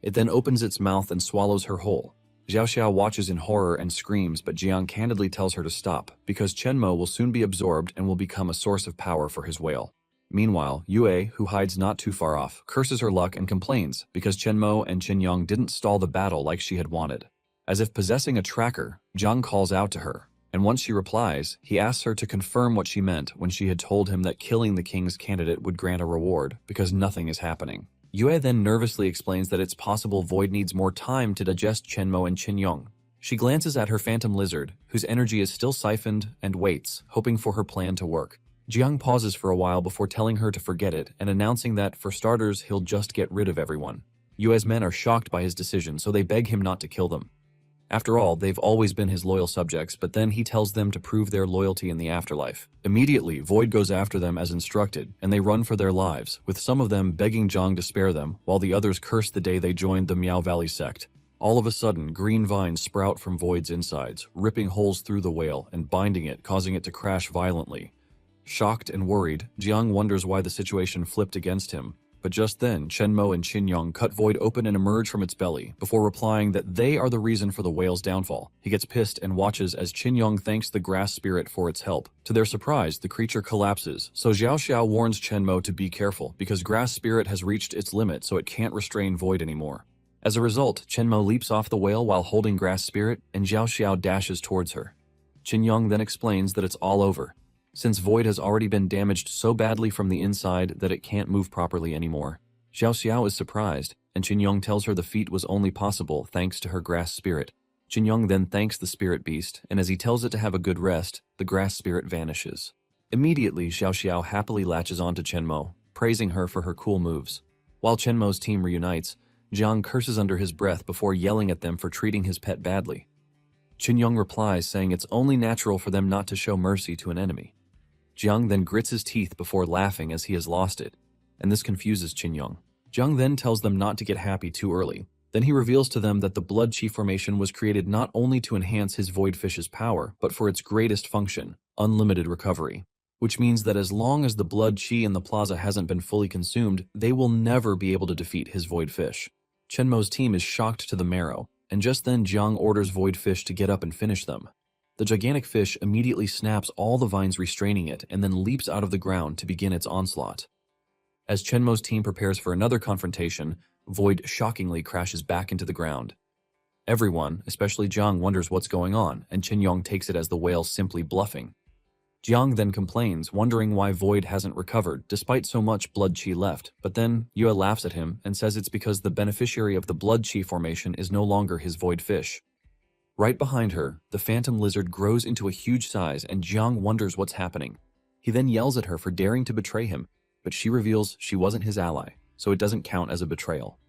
It then opens its mouth and swallows her whole. Xiaoxiao watches in horror and screams, but Jiang candidly tells her to stop, because Chenmo will soon be absorbed and will become a source of power for his whale. Meanwhile, Yue, who hides not too far off, curses her luck and complains because Chenmo and Qinyong didn't stall the battle like she had wanted. As if possessing a tracker, Jiang calls out to her, and once she replies, he asks her to confirm what she meant when she had told him that killing the king's candidate would grant a reward, because nothing is happening. Yue then nervously explains that it's possible Void needs more time to digest Chenmo and Qinyong. She glances at her phantom lizard, whose energy is still siphoned, and waits, hoping for her plan to work. Jiang pauses for a while before telling her to forget it and announcing that, for starters, he'll just get rid of everyone. Yue's men are shocked by his decision, so they beg him not to kill them. After all, they've always been his loyal subjects, but then he tells them to prove their loyalty in the afterlife. Immediately, Void goes after them as instructed, and they run for their lives, with some of them begging Jiang to spare them, while the others curse the day they joined the Miao Valley sect. All of a sudden, green vines sprout from Void's insides, ripping holes through the whale and binding it, causing it to crash violently. Shocked and worried, Jiang wonders why the situation flipped against him. But just then, Chenmo and Qinyong cut Void open and emerge from its belly, before replying that they are the reason for the whale's downfall. He gets pissed and watches as Qinyong thanks the grass spirit for its help. To their surprise, the creature collapses, so Xiaoxiao warns Chenmo to be careful, because grass spirit has reached its limit so it can't restrain Void anymore. As a result, Chenmo leaps off the whale while holding grass spirit, and Xiaoxiao dashes towards her. Qinyong then explains that it's all over, since Void has already been damaged so badly from the inside that it can't move properly anymore. Xiaoxiao is surprised, and Qinyong tells her the feat was only possible thanks to her grass spirit. Qinyong then thanks the spirit beast, and as he tells it to have a good rest, the grass spirit vanishes. Immediately, Xiaoxiao happily latches onto Chenmo, praising her for her cool moves. While Chenmo's team reunites, Jiang curses under his breath before yelling at them for treating his pet badly. Qinyong replies saying it's only natural for them not to show mercy to an enemy. Jiang then grits his teeth before laughing as he has lost it, and this confuses Qinyong. Jiang then tells them not to get happy too early. Then he reveals to them that the blood chi formation was created not only to enhance his void fish's power, but for its greatest function, unlimited recovery. Which means that as long as the blood chi in the plaza hasn't been fully consumed, they will never be able to defeat his void fish. Chenmo's team is shocked to the marrow, and just then Jiang orders void fish to get up and finish them. The gigantic fish immediately snaps all the vines restraining it and then leaps out of the ground to begin its onslaught. As Chenmo's team prepares for another confrontation, Void shockingly crashes back into the ground. Everyone, especially Jiang, wonders what's going on, and Qinyong takes it as the whale simply bluffing. Jiang then complains, wondering why Void hasn't recovered despite so much blood chi left, but then Yue laughs at him and says it's because the beneficiary of the blood chi formation is no longer his void fish. Right behind her, the phantom lizard grows into a huge size and Jiang wonders what's happening. He then yells at her for daring to betray him, but she reveals she wasn't his ally, so it doesn't count as a betrayal.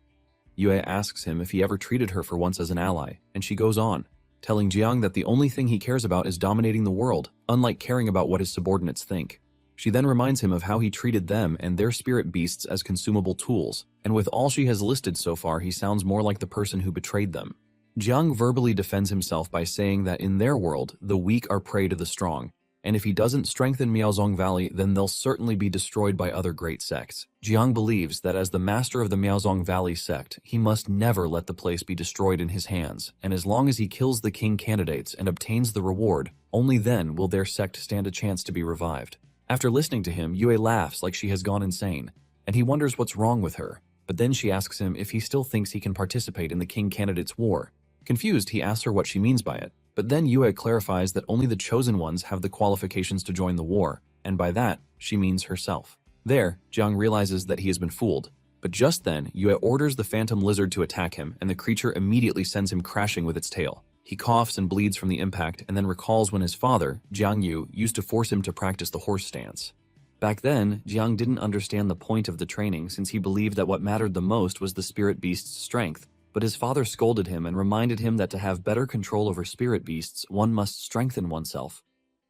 Yue asks him if he ever treated her for once as an ally, and she goes on, telling Jiang that the only thing he cares about is dominating the world, unlike caring about what his subordinates think. She then reminds him of how he treated them and their spirit beasts as consumable tools, and with all she has listed so far, he sounds more like the person who betrayed them. Jiang verbally defends himself by saying that in their world, the weak are prey to the strong, and if he doesn't strengthen Miaozong Valley, then they'll certainly be destroyed by other great sects. Jiang believes that as the master of the Miaozong Valley sect, he must never let the place be destroyed in his hands, and as long as he kills the king candidates and obtains the reward, only then will their sect stand a chance to be revived. After listening to him, Yue laughs like she has gone insane, and he wonders what's wrong with her, but then she asks him if he still thinks he can participate in the king candidates' war. Confused, he asks her what she means by it, but then Yue clarifies that only the chosen ones have the qualifications to join the war, and by that, she means herself. There, Jiang realizes that he has been fooled, but just then, Yue orders the phantom lizard to attack him, and the creature immediately sends him crashing with its tail. He coughs and bleeds from the impact, and then recalls when his father, Jiang Yu, used to force him to practice the horse stance. Back then, Jiang didn't understand the point of the training since he believed that what mattered the most was the spirit beast's strength. But his father scolded him and reminded him that to have better control over spirit beasts, one must strengthen oneself.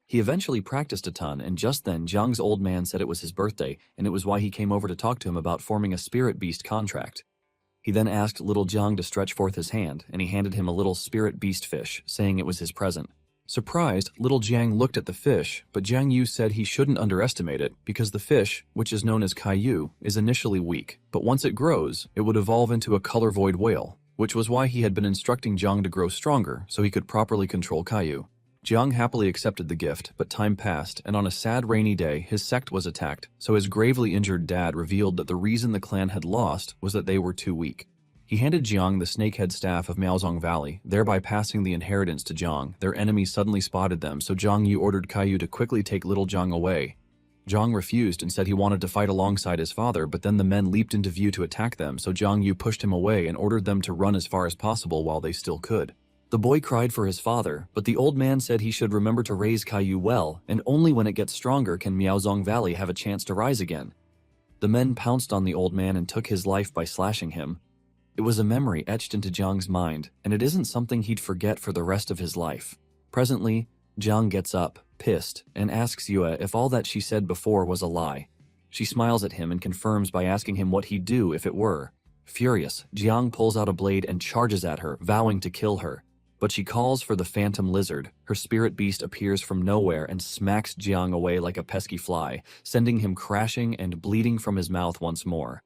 He eventually practiced a ton, and just then Jiang's old man said it was his birthday, and it was why he came over to talk to him about forming a spirit beast contract. He then asked little Jiang to stretch forth his hand, and he handed him a little spirit beast fish, saying it was his present. Surprised, little Jiang looked at the fish, but Jiang Yu said he shouldn't underestimate it because the fish, which is known as Caillou, is initially weak, but once it grows, it would evolve into a color void whale, which was why he had been instructing Jiang to grow stronger so he could properly control Caillou. Jiang happily accepted the gift, but time passed, and on a sad rainy day, his sect was attacked, so his gravely injured dad revealed that the reason the clan had lost was that they were too weak. He handed Jiang the snakehead staff of Miaozong Valley, thereby passing the inheritance to Jiang. Their enemies suddenly spotted them, so Jiang Yu ordered Caillou to quickly take little Jiang away. Jiang refused and said he wanted to fight alongside his father, but then the men leaped into view to attack them, so Jiang Yu pushed him away and ordered them to run as far as possible while they still could. The boy cried for his father, but the old man said he should remember to raise Caillou well, and only when it gets stronger can Miaozong Valley have a chance to rise again. The men pounced on the old man and took his life by slashing him. It was a memory etched into Jiang's mind, and it isn't something he'd forget for the rest of his life. Presently, Jiang gets up, pissed, and asks Yue if all that she said before was a lie. She smiles at him and confirms by asking him what he'd do if it were. Furious, Jiang pulls out a blade and charges at her, vowing to kill her. But she calls for the phantom lizard. Her spirit beast appears from nowhere and smacks Jiang away like a pesky fly, sending him crashing and bleeding from his mouth once more.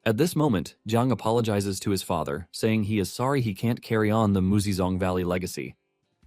At this moment, Jiang apologizes to his father, saying he is sorry he can't carry on the Muzizong Valley legacy.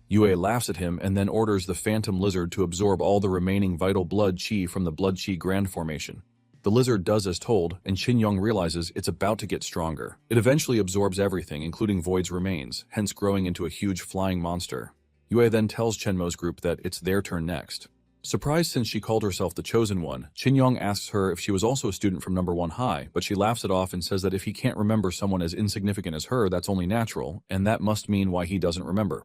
Yue laughs at him and then orders the phantom lizard to absorb all the remaining vital blood chi from the blood chi grand formation. The lizard does as told, and Qinyong realizes it's about to get stronger. It eventually absorbs everything, including Void's remains, hence growing into a huge flying monster. Yue then tells Chenmo's group that it's their turn next. Surprised since she called herself the Chosen One, Qinyong asks her if she was also a student from number 1 High, but she laughs it off and says that if he can't remember someone as insignificant as her, that's only natural, and that must mean why he doesn't remember.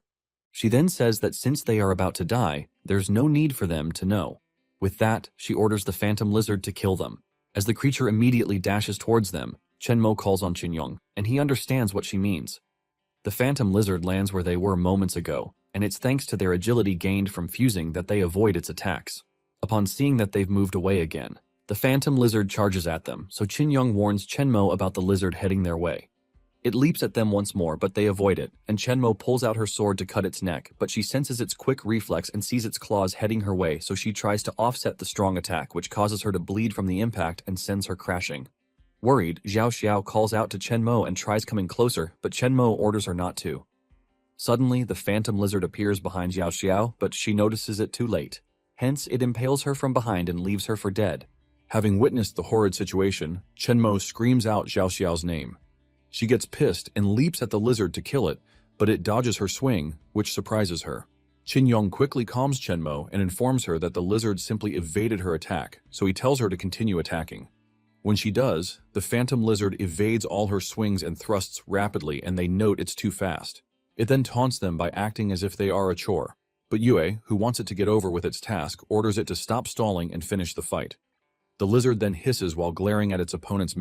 She then says that since they are about to die, there's no need for them to know. With that, she orders the phantom lizard to kill them. As the creature immediately dashes towards them, Chenmo calls on Qinyong, and he understands what she means. The phantom lizard lands where they were moments ago, and it's thanks to their agility gained from fusing that they avoid its attacks. Upon seeing that they've moved away again, the phantom lizard charges at them, so Qinyong warns Chenmo about the lizard heading their way. It leaps at them once more, but they avoid it, and Chenmo pulls out her sword to cut its neck, but she senses its quick reflex and sees its claws heading her way, so she tries to offset the strong attack, which causes her to bleed from the impact and sends her crashing. Worried, Xiao Xiao calls out to Chenmo and tries coming closer, but Chenmo orders her not to. Suddenly, the phantom lizard appears behind Xiao Xiao, but she notices it too late. Hence, it impales her from behind and leaves her for dead. Having witnessed the horrid situation, Chenmo screams out Xiao Xiao's name. She gets pissed and leaps at the lizard to kill it, but it dodges her swing, which surprises her. Qinyong quickly calms Chenmo and informs her that the lizard simply evaded her attack, so he tells her to continue attacking. When she does, the phantom lizard evades all her swings and thrusts rapidly, and they note it's too fast. It then taunts them by acting as if they are a chore. But Yue, who wants it to get over with its task, orders it to stop stalling and finish the fight. The lizard then hisses while glaring at its opponent's